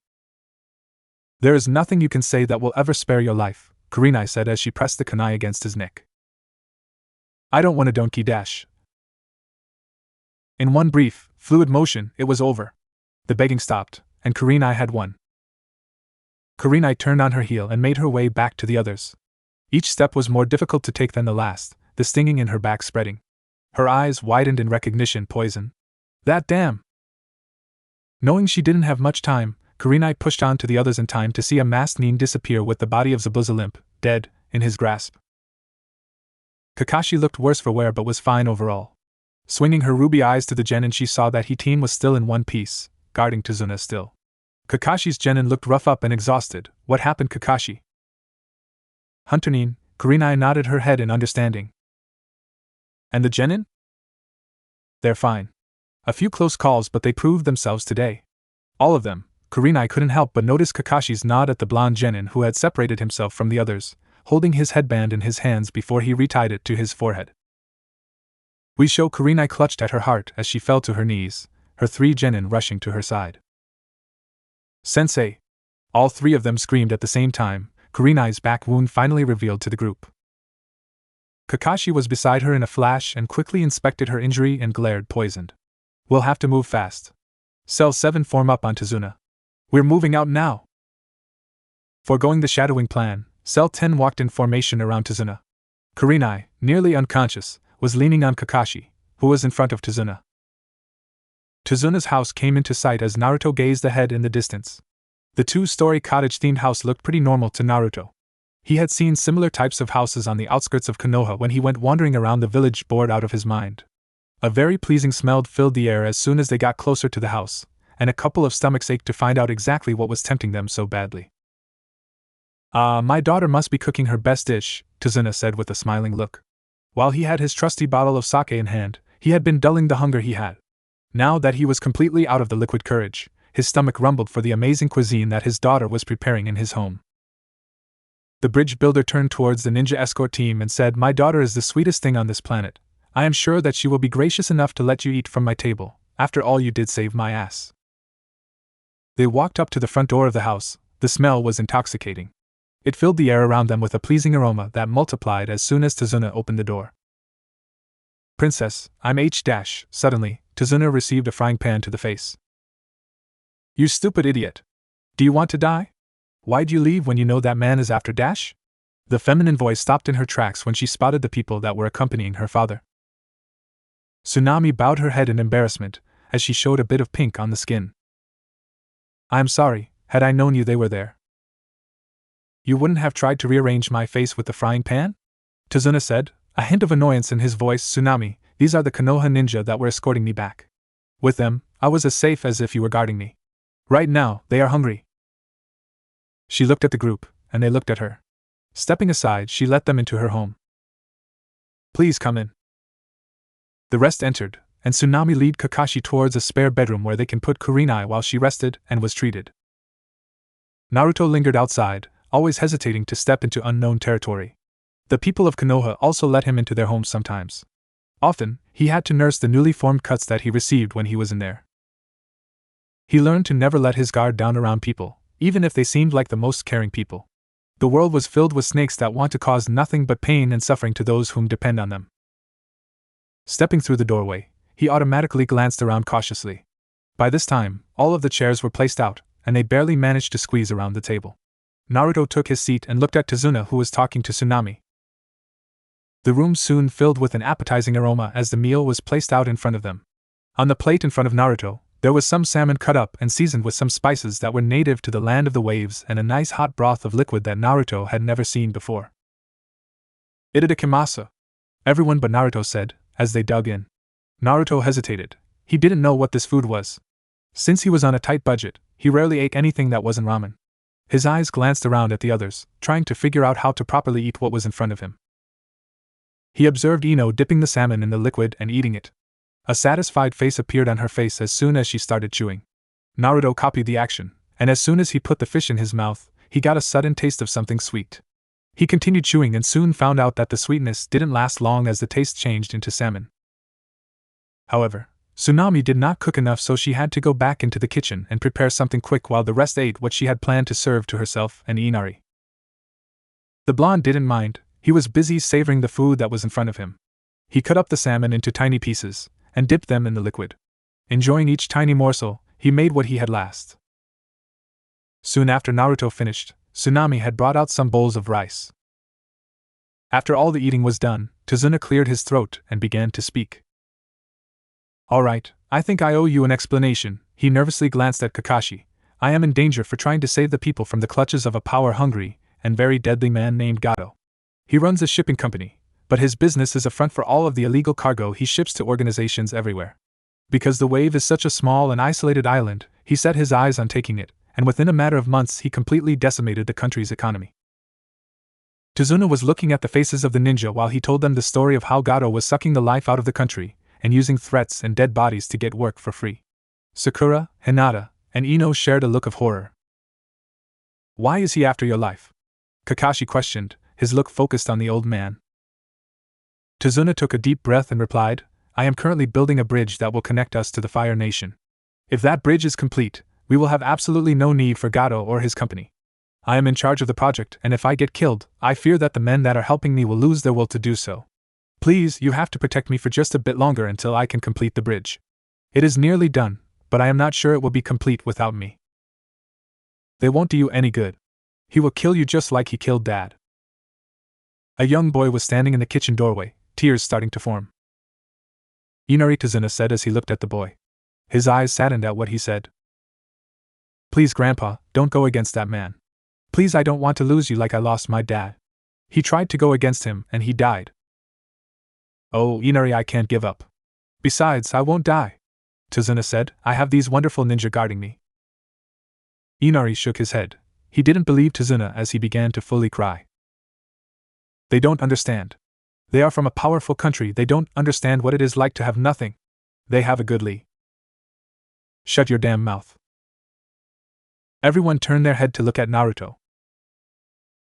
There is nothing you can say that will ever spare your life, Kurenai said as she pressed the kunai against his neck. I don't want to donkey dash. In one brief, fluid motion, it was over. The begging stopped, and Kurenai had won. Kurenai turned on her heel and made her way back to the others. Each step was more difficult to take than the last, the stinging in her back spreading. Her eyes widened in recognition. Poison. That damn! Knowing she didn't have much time, Kurenai pushed on to the others in time to see a masked nin disappear with the body of Zabuza limp, dead, in his grasp. Kakashi looked worse for wear but was fine overall. Swinging her ruby eyes to the genin, she saw that Hiteen was still in one piece, guarding Tazuna still. Kakashi's genin looked rough up and exhausted. What happened, Kakashi? Hunter Nin, Kurenai nodded her head in understanding. And the genin? They're fine. A few close calls, but they proved themselves today. All of them. Kurenai couldn't help but notice Kakashi's nod at the blonde genin who had separated himself from the others, holding his headband in his hands before he retied it to his forehead. Kurenai clutched at her heart as she fell to her knees, her 3 genin rushing to her side. Sensei! All 3 of them screamed at the same time, Kurenai's back wound finally revealed to the group. Kakashi was beside her in a flash and quickly inspected her injury and glared poisoned. We'll have to move fast. Cell 7 form up on Tazuna. We're moving out now. Foregoing the shadowing plan, Cell 10 walked in formation around Tazuna. Kurenai, nearly unconscious, was leaning on Kakashi, who was in front of Tazuna. Tazuna's house came into sight as Naruto gazed ahead in the distance. The two-story cottage-themed house looked pretty normal to Naruto. He had seen similar types of houses on the outskirts of Konoha when he went wandering around the village, bored out of his mind. A very pleasing smell filled the air as soon as they got closer to the house, and a couple of stomachs ached to find out exactly what was tempting them so badly. My daughter must be cooking her best dish, Tazuna said with a smiling look. While he had his trusty bottle of sake in hand, he had been dulling the hunger he had. Now that he was completely out of the liquid courage, his stomach rumbled for the amazing cuisine that his daughter was preparing in his home. The bridge builder turned towards the ninja escort team and said, "My daughter is the sweetest thing on this planet. I am sure that she will be gracious enough to let you eat from my table. After all, you did save my ass." They walked up to the front door of the house. The smell was intoxicating. It filled the air around them with a pleasing aroma that multiplied as soon as Tazuna opened the door. "Princess, I'm H-." Suddenly, Tazuna received a frying pan to the face. "You stupid idiot! Do you want to die? Why'd you leave when you know that man is after Dash?" The feminine voice stopped in her tracks when she spotted the people that were accompanying her father. Tsunami bowed her head in embarrassment, as she showed a bit of pink on the skin. "I'm sorry, had I known they were there." "You wouldn't have tried to rearrange my face with the frying pan?" Tazuna said, a hint of annoyance in his voice. "Tsunami, these are the Konoha ninja that were escorting me back. With them, I was as safe as if you were guarding me. Right now, they are hungry." She looked at the group, and they looked at her. Stepping aside, she let them into her home. "Please come in." The rest entered, and Tsunami led Kakashi towards a spare bedroom where they can put Kurenai while she rested and was treated. Naruto lingered outside, always hesitating to step into unknown territory. The people of Konoha also let him into their homes sometimes. Often, he had to nurse the newly formed cuts that he received when he was in there. He learned to never let his guard down around people, even if they seemed like the most caring people. The world was filled with snakes that want to cause nothing but pain and suffering to those whom depend on them. Stepping through the doorway, he automatically glanced around cautiously. By this time, all of the chairs were placed out, and they barely managed to squeeze around the table. Naruto took his seat and looked at Tazuna, who was talking to Tsunami. The room soon filled with an appetizing aroma as the meal was placed out in front of them. On the plate in front of Naruto, there was some salmon cut up and seasoned with some spices that were native to the land of the waves and a nice hot broth of liquid that Naruto had never seen before. "Itadakimasu," everyone but Naruto said, as they dug in. Naruto hesitated. He didn't know what this food was. Since he was on a tight budget, he rarely ate anything that wasn't ramen. His eyes glanced around at the others, trying to figure out how to properly eat what was in front of him. He observed Ino dipping the salmon in the liquid and eating it. A satisfied face appeared on her face as soon as she started chewing. Naruto copied the action, and as soon as he put the fish in his mouth, he got a sudden taste of something sweet. He continued chewing and soon found out that the sweetness didn't last long as the taste changed into salmon. However, Tsunami did not cook enough, so she had to go back into the kitchen and prepare something quick while the rest ate what she had planned to serve to herself and Inari. The blonde didn't mind. He was busy savoring the food that was in front of him. He cut up the salmon into tiny pieces and dipped them in the liquid. Enjoying each tiny morsel, he made what he had last. Soon after Naruto finished, Tsunami had brought out some bowls of rice. After all the eating was done, Tazuna cleared his throat and began to speak. "All right, I think I owe you an explanation." He nervously glanced at Kakashi. "I am in danger for trying to save the people from the clutches of a power-hungry and very deadly man named Gato. He runs a shipping company, but his business is a front for all of the illegal cargo he ships to organizations everywhere. Because the wave is such a small and isolated island, he set his eyes on taking it, and within a matter of months he completely decimated the country's economy." Tazuna was looking at the faces of the ninja while he told them the story of how Gato was sucking the life out of the country and using threats and dead bodies to get work for free. Sakura, Hinata, and Ino shared a look of horror. "Why is he after your life?" Kakashi questioned, his look focused on the old man. Tazuna took a deep breath and replied, "I am currently building a bridge that will connect us to the Fire Nation. If that bridge is complete, we will have absolutely no need for Gato or his company. I am in charge of the project, and if I get killed, I fear that the men that are helping me will lose their will to do so. Please, you have to protect me for just a bit longer until I can complete the bridge. It is nearly done, but I am not sure it will be complete without me. They won't do you any good. He will kill you just like he killed Dad. A young boy was standing in the kitchen doorway, tears starting to form. Inari Tazuna said as he looked at the boy. His eyes saddened at what he said. Please, Grandpa, don't go against that man. Please, I don't want to lose you like I lost my dad. He tried to go against him and he died. Oh, Inari, I can't give up. Besides, I won't die. Tazuna said, I have these wonderful ninja guarding me. Inari shook his head. He didn't believe Tazuna as he began to fully cry. They don't understand. They are from a powerful country, they don't understand what it is like to have nothing. They have a good Lee. Shut your damn mouth. Everyone turned their head to look at Naruto.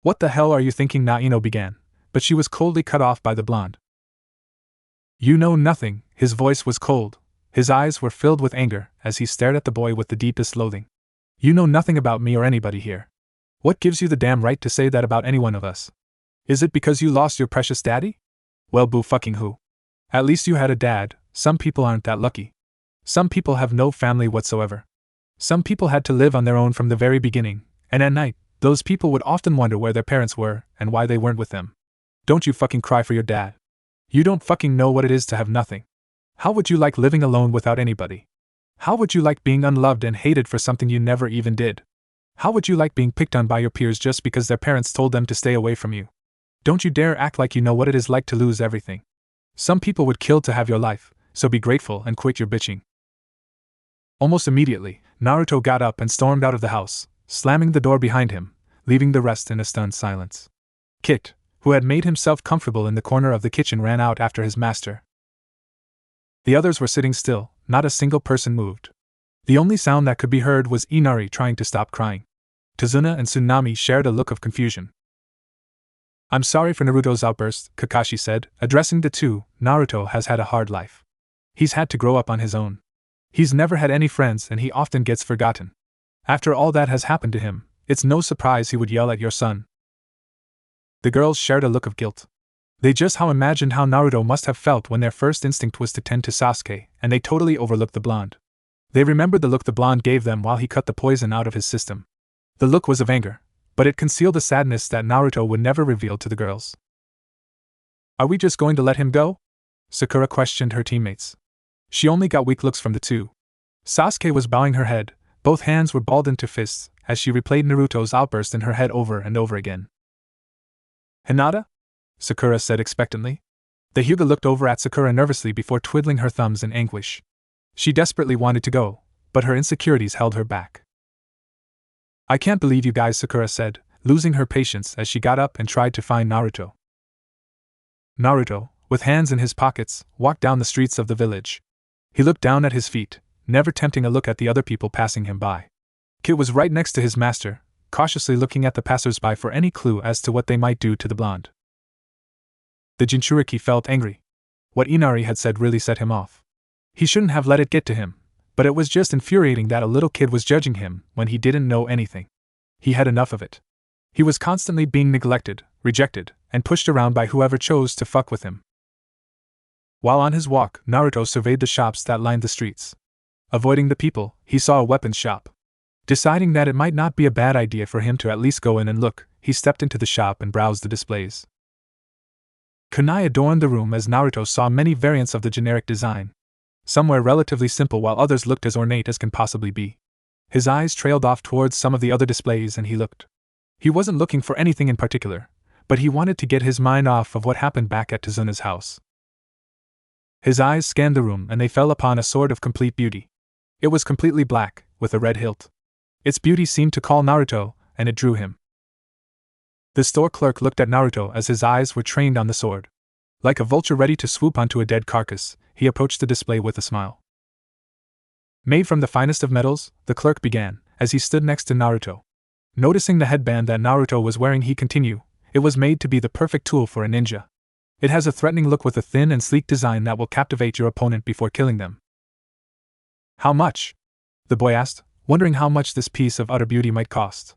What the hell are you thinking? Naino began, but she was coldly cut off by the blonde. You know nothing. His voice was cold. His eyes were filled with anger as he stared at the boy with the deepest loathing. You know nothing about me or anybody here. What gives you the damn right to say that about any one of us? Is it because you lost your precious daddy? Well, boo fucking who. At least you had a dad. Some people aren't that lucky. Some people have no family whatsoever. Some people had to live on their own from the very beginning, and at night, those people would often wonder where their parents were and why they weren't with them. Don't you fucking cry for your dad. You don't fucking know what it is to have nothing. How would you like living alone without anybody? How would you like being unloved and hated for something you never even did? How would you like being picked on by your peers just because their parents told them to stay away from you? Don't you dare act like you know what it is like to lose everything. Some people would kill to have your life, so be grateful and quit your bitching. Almost immediately, Naruto got up and stormed out of the house, slamming the door behind him, leaving the rest in a stunned silence. Kit, who had made himself comfortable in the corner of the kitchen, ran out after his master. The others were sitting still, not a single person moved. The only sound that could be heard was Inari trying to stop crying. Tazuna and Tsunami shared a look of confusion. I'm sorry for Naruto's outburst, Kakashi said, addressing the two. Naruto has had a hard life. He's had to grow up on his own. He's never had any friends and he often gets forgotten. After all that has happened to him, it's no surprise he would yell at your son. The girls shared a look of guilt. They just imagined how Naruto must have felt when their first instinct was to tend to Sasuke, and they totally overlooked the blonde. They remembered the look the blonde gave them while he cut the poison out of his system. The look was of anger, but it concealed the sadness that Naruto would never reveal to the girls. Are we just going to let him go? Sakura questioned her teammates. She only got weak looks from the two. Sasuke was bowing her head, both hands were balled into fists, as she replayed Naruto's outburst in her head over and over again. Hinata? Sakura said expectantly. The Hyuga looked over at Sakura nervously before twiddling her thumbs in anguish. She desperately wanted to go, but her insecurities held her back. I can't believe you guys, Sakura said, losing her patience as she got up and tried to find Naruto. Naruto, with hands in his pockets, walked down the streets of the village. He looked down at his feet, never tempting a look at the other people passing him by. Kit was right next to his master, cautiously looking at the passers-by for any clue as to what they might do to the blonde. The Jinchuriki felt angry. What Inari had said really set him off. He shouldn't have let it get to him, but it was just infuriating that a little kid was judging him when he didn't know anything. He had enough of it. He was constantly being neglected, rejected, and pushed around by whoever chose to fuck with him. While on his walk, Naruto surveyed the shops that lined the streets. Avoiding the people, he saw a weapons shop. Deciding that it might not be a bad idea for him to at least go in and look, he stepped into the shop and browsed the displays. Kunai adorned the room as Naruto saw many variants of the generic design. Some were relatively simple while others looked as ornate as can possibly be. His eyes trailed off towards some of the other displays and he looked. He wasn't looking for anything in particular, but he wanted to get his mind off of what happened back at Tazuna's house. His eyes scanned the room and they fell upon a sword of complete beauty. It was completely black, with a red hilt. Its beauty seemed to call Naruto, and it drew him. The store clerk looked at Naruto as his eyes were trained on the sword. Like a vulture ready to swoop onto a dead carcass, he approached the display with a smile. Made from the finest of metals, the clerk began, as he stood next to Naruto. Noticing the headband that Naruto was wearing, he continued, it was made to be the perfect tool for a ninja. It has a threatening look with a thin and sleek design that will captivate your opponent before killing them. How much? The boy asked, wondering how much this piece of utter beauty might cost.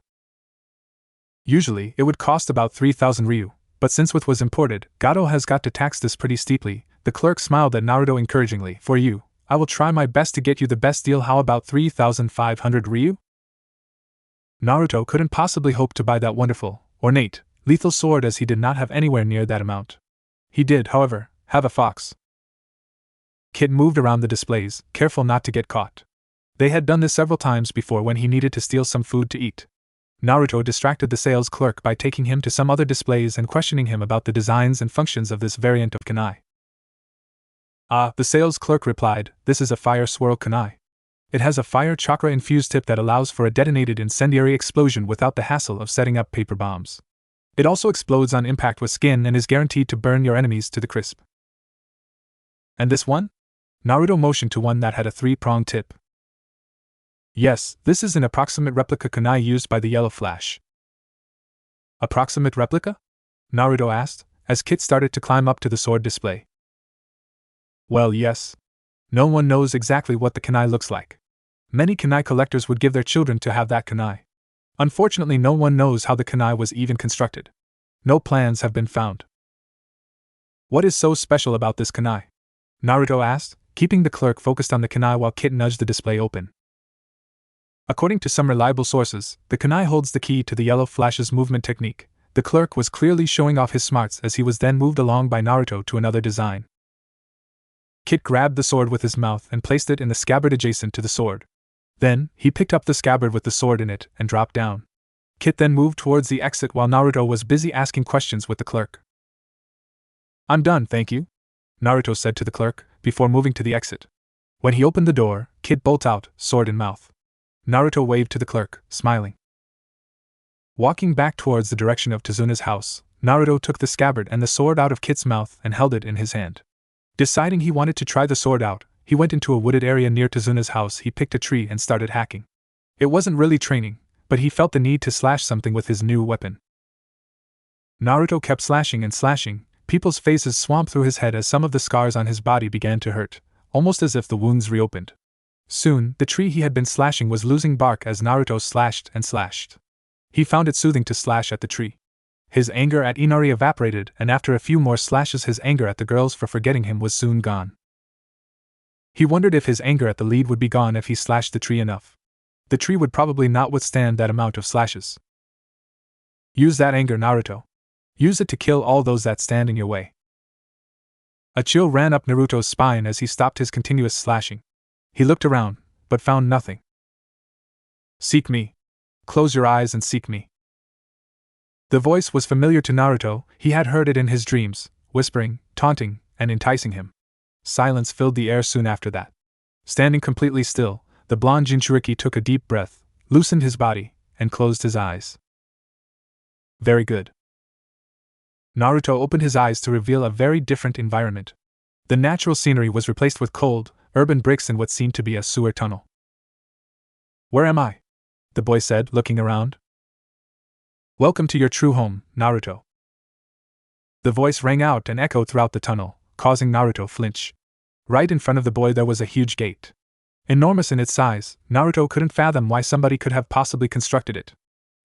Usually, it would cost about 3,000 ryu, But since with was imported, Gato has got to tax this pretty steeply. The clerk smiled at Naruto encouragingly. For you, I will try my best to get you the best deal. How about 3,500 Ryu? Naruto couldn't possibly hope to buy that wonderful, ornate, lethal sword as he did not have anywhere near that amount. He did, however, have a fox. Kit moved around the displays, careful not to get caught. They had done this several times before when he needed to steal some food to eat. Naruto distracted the sales clerk by taking him to some other displays and questioning him about the designs and functions of this variant of kunai. Ah, the sales clerk replied, this is a fire swirl kunai. It has a fire chakra-infused tip that allows for a detonated incendiary explosion without the hassle of setting up paper bombs. It also explodes on impact with skin and is guaranteed to burn your enemies to the crisp. And this one? Naruto motioned to one that had a three-pronged tip. Yes, this is an approximate replica kunai used by the Yellow Flash. Approximate replica? Naruto asked, as Kit started to climb up to the sword display. Well, yes. No one knows exactly what the kunai looks like. Many kunai collectors would give their children to have that kunai. Unfortunately, no one knows how the kunai was even constructed. No plans have been found. What is so special about this kunai? Naruto asked, keeping the clerk focused on the kunai while Kit nudged the display open. According to some reliable sources, the kunai holds the key to the Yellow Flash's movement technique. The clerk was clearly showing off his smarts as he was then moved along by Naruto to another design. Kit grabbed the sword with his mouth and placed it in the scabbard adjacent to the sword. Then, he picked up the scabbard with the sword in it and dropped down. Kit then moved towards the exit while Naruto was busy asking questions with the clerk. I'm done, thank you, Naruto said to the clerk, before moving to the exit. When he opened the door, Kit bolted out, sword in mouth. Naruto waved to the clerk, smiling. Walking back towards the direction of Tazuna's house, Naruto took the scabbard and the sword out of Kit's mouth and held it in his hand. Deciding he wanted to try the sword out, he went into a wooded area near Tazuna's house. He picked a tree and started hacking. It wasn't really training, but he felt the need to slash something with his new weapon. Naruto kept slashing and slashing. People's faces swamped through his head as some of the scars on his body began to hurt, almost as if the wounds reopened. Soon, the tree he had been slashing was losing bark as Naruto slashed and slashed. He found it soothing to slash at the tree. His anger at Inari evaporated, and after a few more slashes his anger at the girls for forgetting him was soon gone. He wondered if his anger at the lead would be gone if he slashed the tree enough. The tree would probably not withstand that amount of slashes. Use that anger, Naruto. Use it to kill all those that stand in your way. A chill ran up Naruto's spine as he stopped his continuous slashing. He looked around, but found nothing. Seek me. Close your eyes and seek me. The voice was familiar to Naruto. He had heard it in his dreams, whispering, taunting, and enticing him. Silence filled the air soon after that. Standing completely still, the blonde Jinchuriki took a deep breath, loosened his body, and closed his eyes. Very good. Naruto opened his eyes to reveal a very different environment. The natural scenery was replaced with cold, urban bricks and what seemed to be a sewer tunnel. Where am I? The boy said, looking around. Welcome to your true home, Naruto. The voice rang out and echoed throughout the tunnel, causing Naruto flinch. Right in front of the boy there was a huge gate. Enormous in its size, Naruto couldn't fathom why somebody could have possibly constructed it.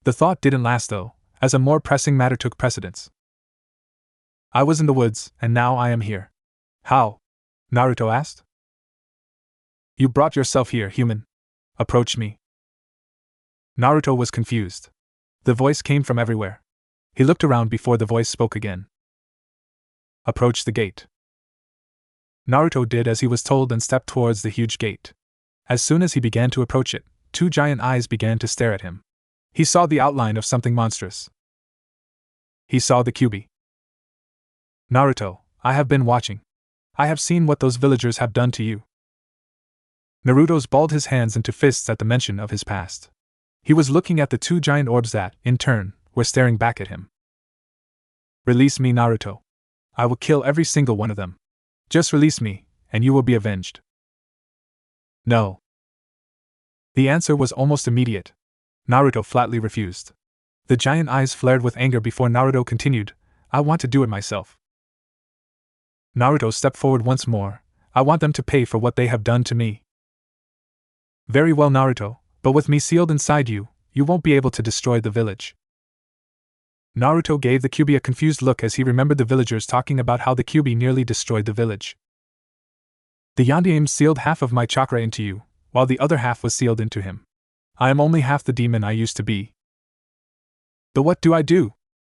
The thought didn't last though, as a more pressing matter took precedence. I was in the woods, and now I am here. How? Naruto asked. You brought yourself here, human. Approach me. Naruto was confused. The voice came from everywhere. He looked around before the voice spoke again. Approach the gate. Naruto did as he was told and stepped towards the huge gate. As soon as he began to approach it, two giant eyes began to stare at him. He saw the outline of something monstrous. He saw the Kyuubi. Naruto, I have been watching. I have seen what those villagers have done to you. Naruto's balled his hands into fists at the mention of his past. He was looking at the two giant orbs that, in turn, were staring back at him. Release me, Naruto. I will kill every single one of them. Just release me, and you will be avenged. No. The answer was almost immediate. Naruto flatly refused. The giant eyes flared with anger before Naruto continued, I want to do it myself. Naruto stepped forward once more. I want them to pay for what they have done to me. Very well, Naruto, but with me sealed inside you, you won't be able to destroy the village. Naruto gave the Kyuubi a confused look as he remembered the villagers talking about how the Kyuubi nearly destroyed the village. The Yondaime sealed half of my chakra into you, while the other half was sealed into him. I am only half the demon I used to be. But what do I do?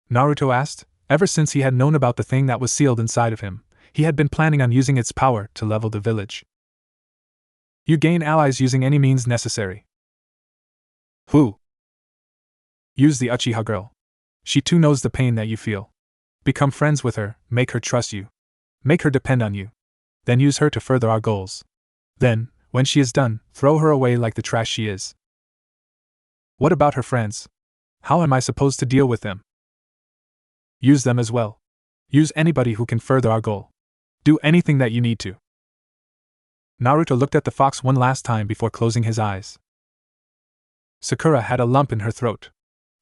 Naruto asked. Ever since he had known about the thing that was sealed inside of him, he had been planning on using its power to level the village. You gain allies using any means necessary. Who? Use the Uchiha girl. She too knows the pain that you feel. Become friends with her, make her trust you. Make her depend on you. Then use her to further our goals. Then, when she is done, throw her away like the trash she is. What about her friends? How am I supposed to deal with them? Use them as well. Use anybody who can further our goal. Do anything that you need to. Naruto looked at the fox one last time before closing his eyes. Sakura had a lump in her throat.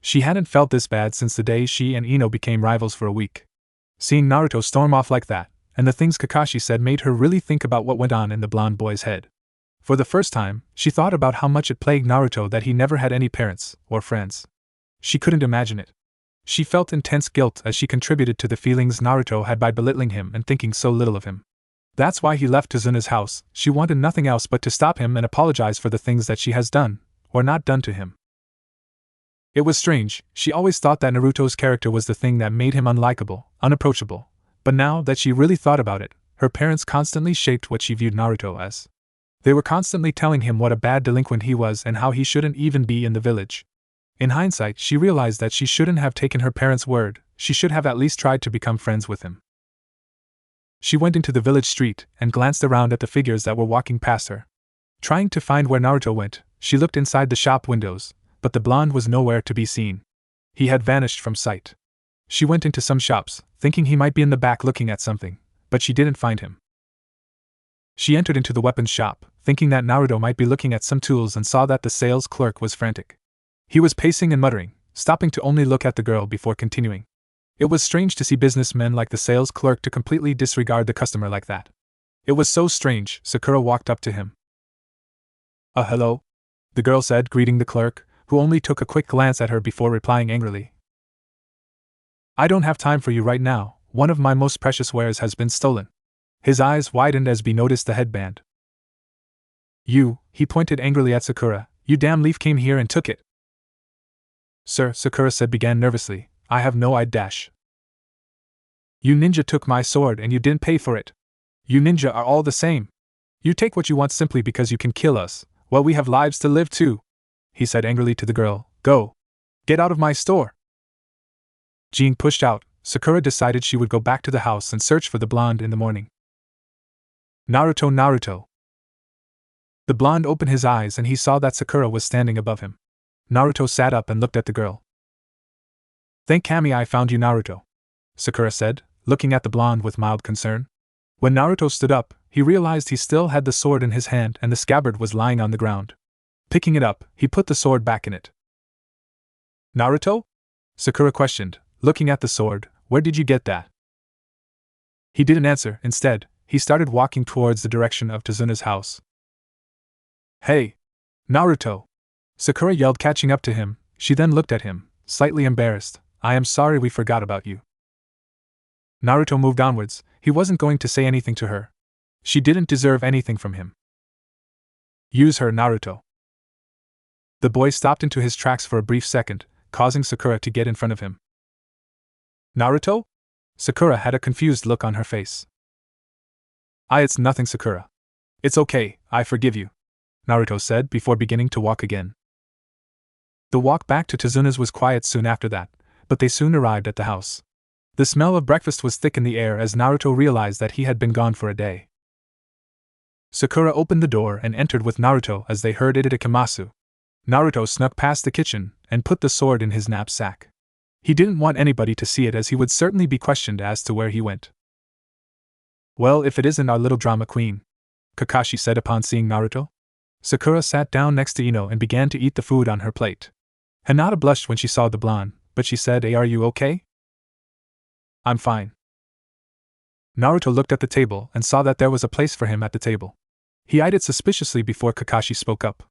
She hadn't felt this bad since the day she and Ino became rivals for a week. Seeing Naruto storm off like that, and the things Kakashi said made her really think about what went on in the blonde boy's head. For the first time, she thought about how much it plagued Naruto that he never had any parents or friends. She couldn't imagine it. She felt intense guilt as she contributed to the feelings Naruto had by belittling him and thinking so little of him. That's why he left Tazuna's house. She wanted nothing else but to stop him and apologize for the things that she has done, or not done to him. It was strange, she always thought that Naruto's character was the thing that made him unlikable, unapproachable, but now that she really thought about it, her parents constantly shaped what she viewed Naruto as. They were constantly telling him what a bad delinquent he was and how he shouldn't even be in the village. In hindsight, she realized that she shouldn't have taken her parents' word, she should have at least tried to become friends with him. She went into the village street and glanced around at the figures that were walking past her. Trying to find where Naruto went, she looked inside the shop windows, but the blonde was nowhere to be seen. He had vanished from sight. She went into some shops, thinking he might be in the back looking at something, but she didn't find him. She entered into the weapons shop, thinking that Naruto might be looking at some tools and saw that the sales clerk was frantic. He was pacing and muttering, stopping to only look at the girl before continuing. It was strange to see businessmen like the sales clerk to completely disregard the customer like that. It was so strange. Sakura walked up to him. Hello? The girl said, greeting the clerk, who only took a quick glance at her before replying angrily. I don't have time for you right now, one of my most precious wares has been stolen. His eyes widened as he noticed the headband. You, he pointed angrily at Sakura, you damn leaf came here and took it. Sir, Sakura said began nervously, I have no idea. You ninja took my sword and you didn't pay for it. You ninja are all the same. You take what you want simply because you can kill us, well we have lives to live too. He said angrily to the girl, go. Get out of my store. Being pushed out, Sakura decided she would go back to the house and search for the blonde in the morning. Naruto. The blonde opened his eyes and he saw that Sakura was standing above him. Naruto sat up and looked at the girl. Thank Kami I found you, Naruto, Sakura said, looking at the blonde with mild concern. When Naruto stood up, he realized he still had the sword in his hand and the scabbard was lying on the ground. Picking it up, he put the sword back in it. Naruto? Sakura questioned, looking at the sword, where did you get that? He didn't answer. Instead, he started walking towards the direction of Tazuna's house. Hey! Naruto! Sakura yelled, catching up to him. She then looked at him, slightly embarrassed. I am sorry we forgot about you. Naruto moved onwards. He wasn't going to say anything to her. She didn't deserve anything from him. Use her, Naruto. The boy stopped into his tracks for a brief second, causing Sakura to get in front of him. Naruto? Sakura had a confused look on her face. It's nothing, Sakura. It's okay, I forgive you, Naruto said before beginning to walk again. The walk back to Tazuna's was quiet soon after that, but they soon arrived at the house. The smell of breakfast was thick in the air as Naruto realized that he had been gone for a day. Sakura opened the door and entered with Naruto as they heard Itadakimasu. Naruto snuck past the kitchen and put the sword in his knapsack. He didn't want anybody to see it as he would certainly be questioned as to where he went. Well, if it isn't our little drama queen, Kakashi said upon seeing Naruto. Sakura sat down next to Ino and began to eat the food on her plate. Hinata blushed when she saw the blonde, but she said, "Hey, are you okay?" "I'm fine." Naruto looked at the table and saw that there was a place for him at the table. He eyed it suspiciously before Kakashi spoke up.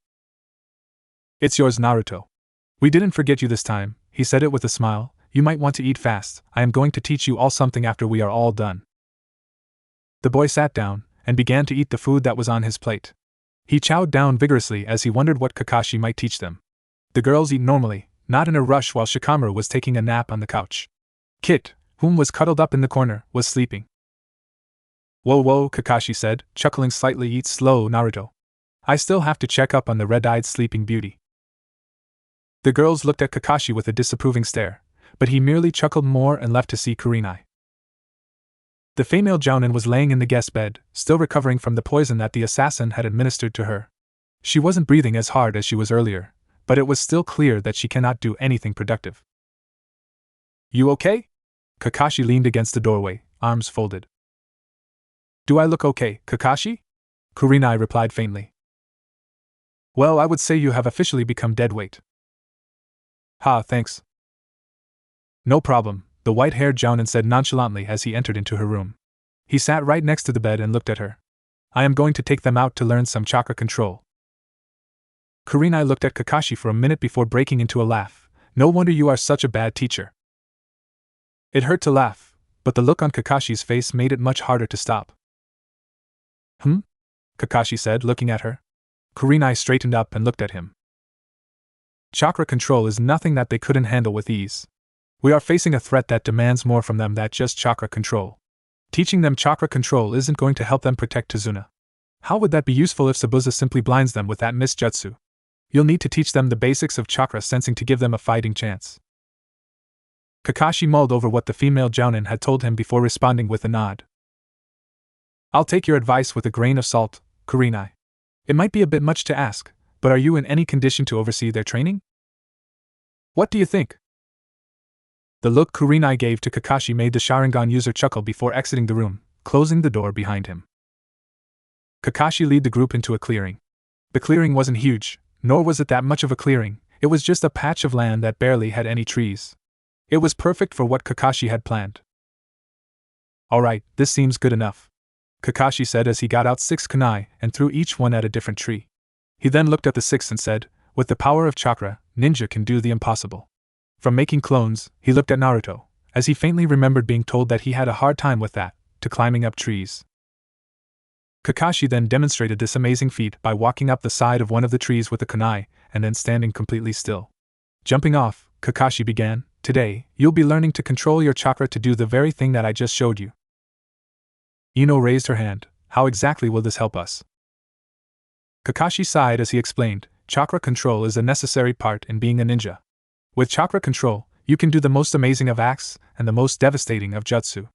"It's yours, Naruto. We didn't forget you this time," he said it with a smile. You might want to eat fast. I am going to teach you all something after we are all done. The boy sat down and began to eat the food that was on his plate. He chowed down vigorously as he wondered what Kakashi might teach them. The girls eat normally, not in a rush, while Shikamaru was taking a nap on the couch. Kit, whom was cuddled up in the corner, was sleeping. Whoa, Kakashi said, chuckling slightly. Eat slow, Naruto. I still have to check up on the red-eyed sleeping beauty. The girls looked at Kakashi with a disapproving stare, but he merely chuckled more and left to see Kurenai. The female jounin was laying in the guest bed, still recovering from the poison that the assassin had administered to her. She wasn't breathing as hard as she was earlier, but it was still clear that she cannot do anything productive. You okay? Kakashi leaned against the doorway, arms folded. Do I look okay, Kakashi? Kurenai replied faintly. Well, I would say you have officially become dead weight. Ha, thanks. No problem, the white-haired jounin said nonchalantly as he entered into her room. He sat right next to the bed and looked at her. I am going to take them out to learn some chakra control. Kurenai looked at Kakashi for a minute before breaking into a laugh. No wonder you are such a bad teacher. It hurt to laugh, but the look on Kakashi's face made it much harder to stop. Kakashi said, looking at her. Kurenai straightened up and looked at him. Chakra control is nothing that they couldn't handle with ease. We are facing a threat that demands more from them than just chakra control. Teaching them chakra control isn't going to help them protect Tazuna. How would that be useful if Sabuza simply blinds them with that misjutsu? You'll need to teach them the basics of chakra sensing to give them a fighting chance. Kakashi mulled over what the female jounin had told him before responding with a nod. I'll take your advice with a grain of salt, Kurenai. It might be a bit much to ask, but are you in any condition to oversee their training? What do you think? The look Kurenai gave to Kakashi made the Sharingan user chuckle before exiting the room, closing the door behind him. Kakashi led the group into a clearing. The clearing wasn't huge, nor was it that much of a clearing. It was just a patch of land that barely had any trees. It was perfect for what Kakashi had planned. Alright, this seems good enough, Kakashi said as he got out 6 kunai and threw each one at a different tree. He then looked at the 6th and said, with the power of chakra, ninja can do the impossible. From making clones, he looked at Naruto, as he faintly remembered being told that he had a hard time with that, to climbing up trees. Kakashi then demonstrated this amazing feat by walking up the side of one of the trees with the kunai, and then standing completely still. Jumping off, Kakashi began, Today, you'll be learning to control your chakra to do the very thing that I just showed you. Ino raised her hand. How exactly will this help us? Kakashi sighed as he explained, chakra control is a necessary part in being a ninja. With chakra control, you can do the most amazing of acts and the most devastating of jutsu.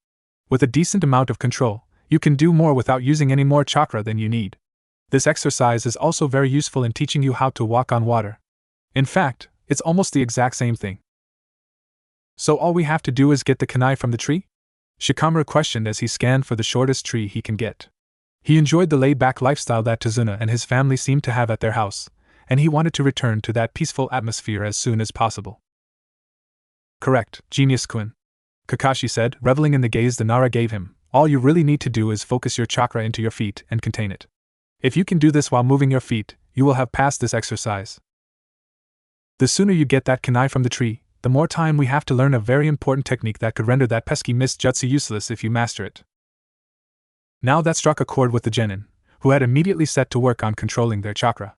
With a decent amount of control, you can do more without using any more chakra than you need. This exercise is also very useful in teaching you how to walk on water. In fact, it's almost the exact same thing. So all we have to do is get the kunai from the tree? Shikamaru questioned as he scanned for the shortest tree he can get. He enjoyed the laid-back lifestyle that Tazuna and his family seemed to have at their house, and he wanted to return to that peaceful atmosphere as soon as possible. Correct, Genius-kun, Kakashi said, reveling in the gaze the Nara gave him. All you really need to do is focus your chakra into your feet and contain it. If you can do this while moving your feet, you will have passed this exercise. The sooner you get that kunai from the tree, the more time we have to learn a very important technique that could render that pesky mist jutsu useless if you master it. Now that struck a chord with the genin, who had immediately set to work on controlling their chakra.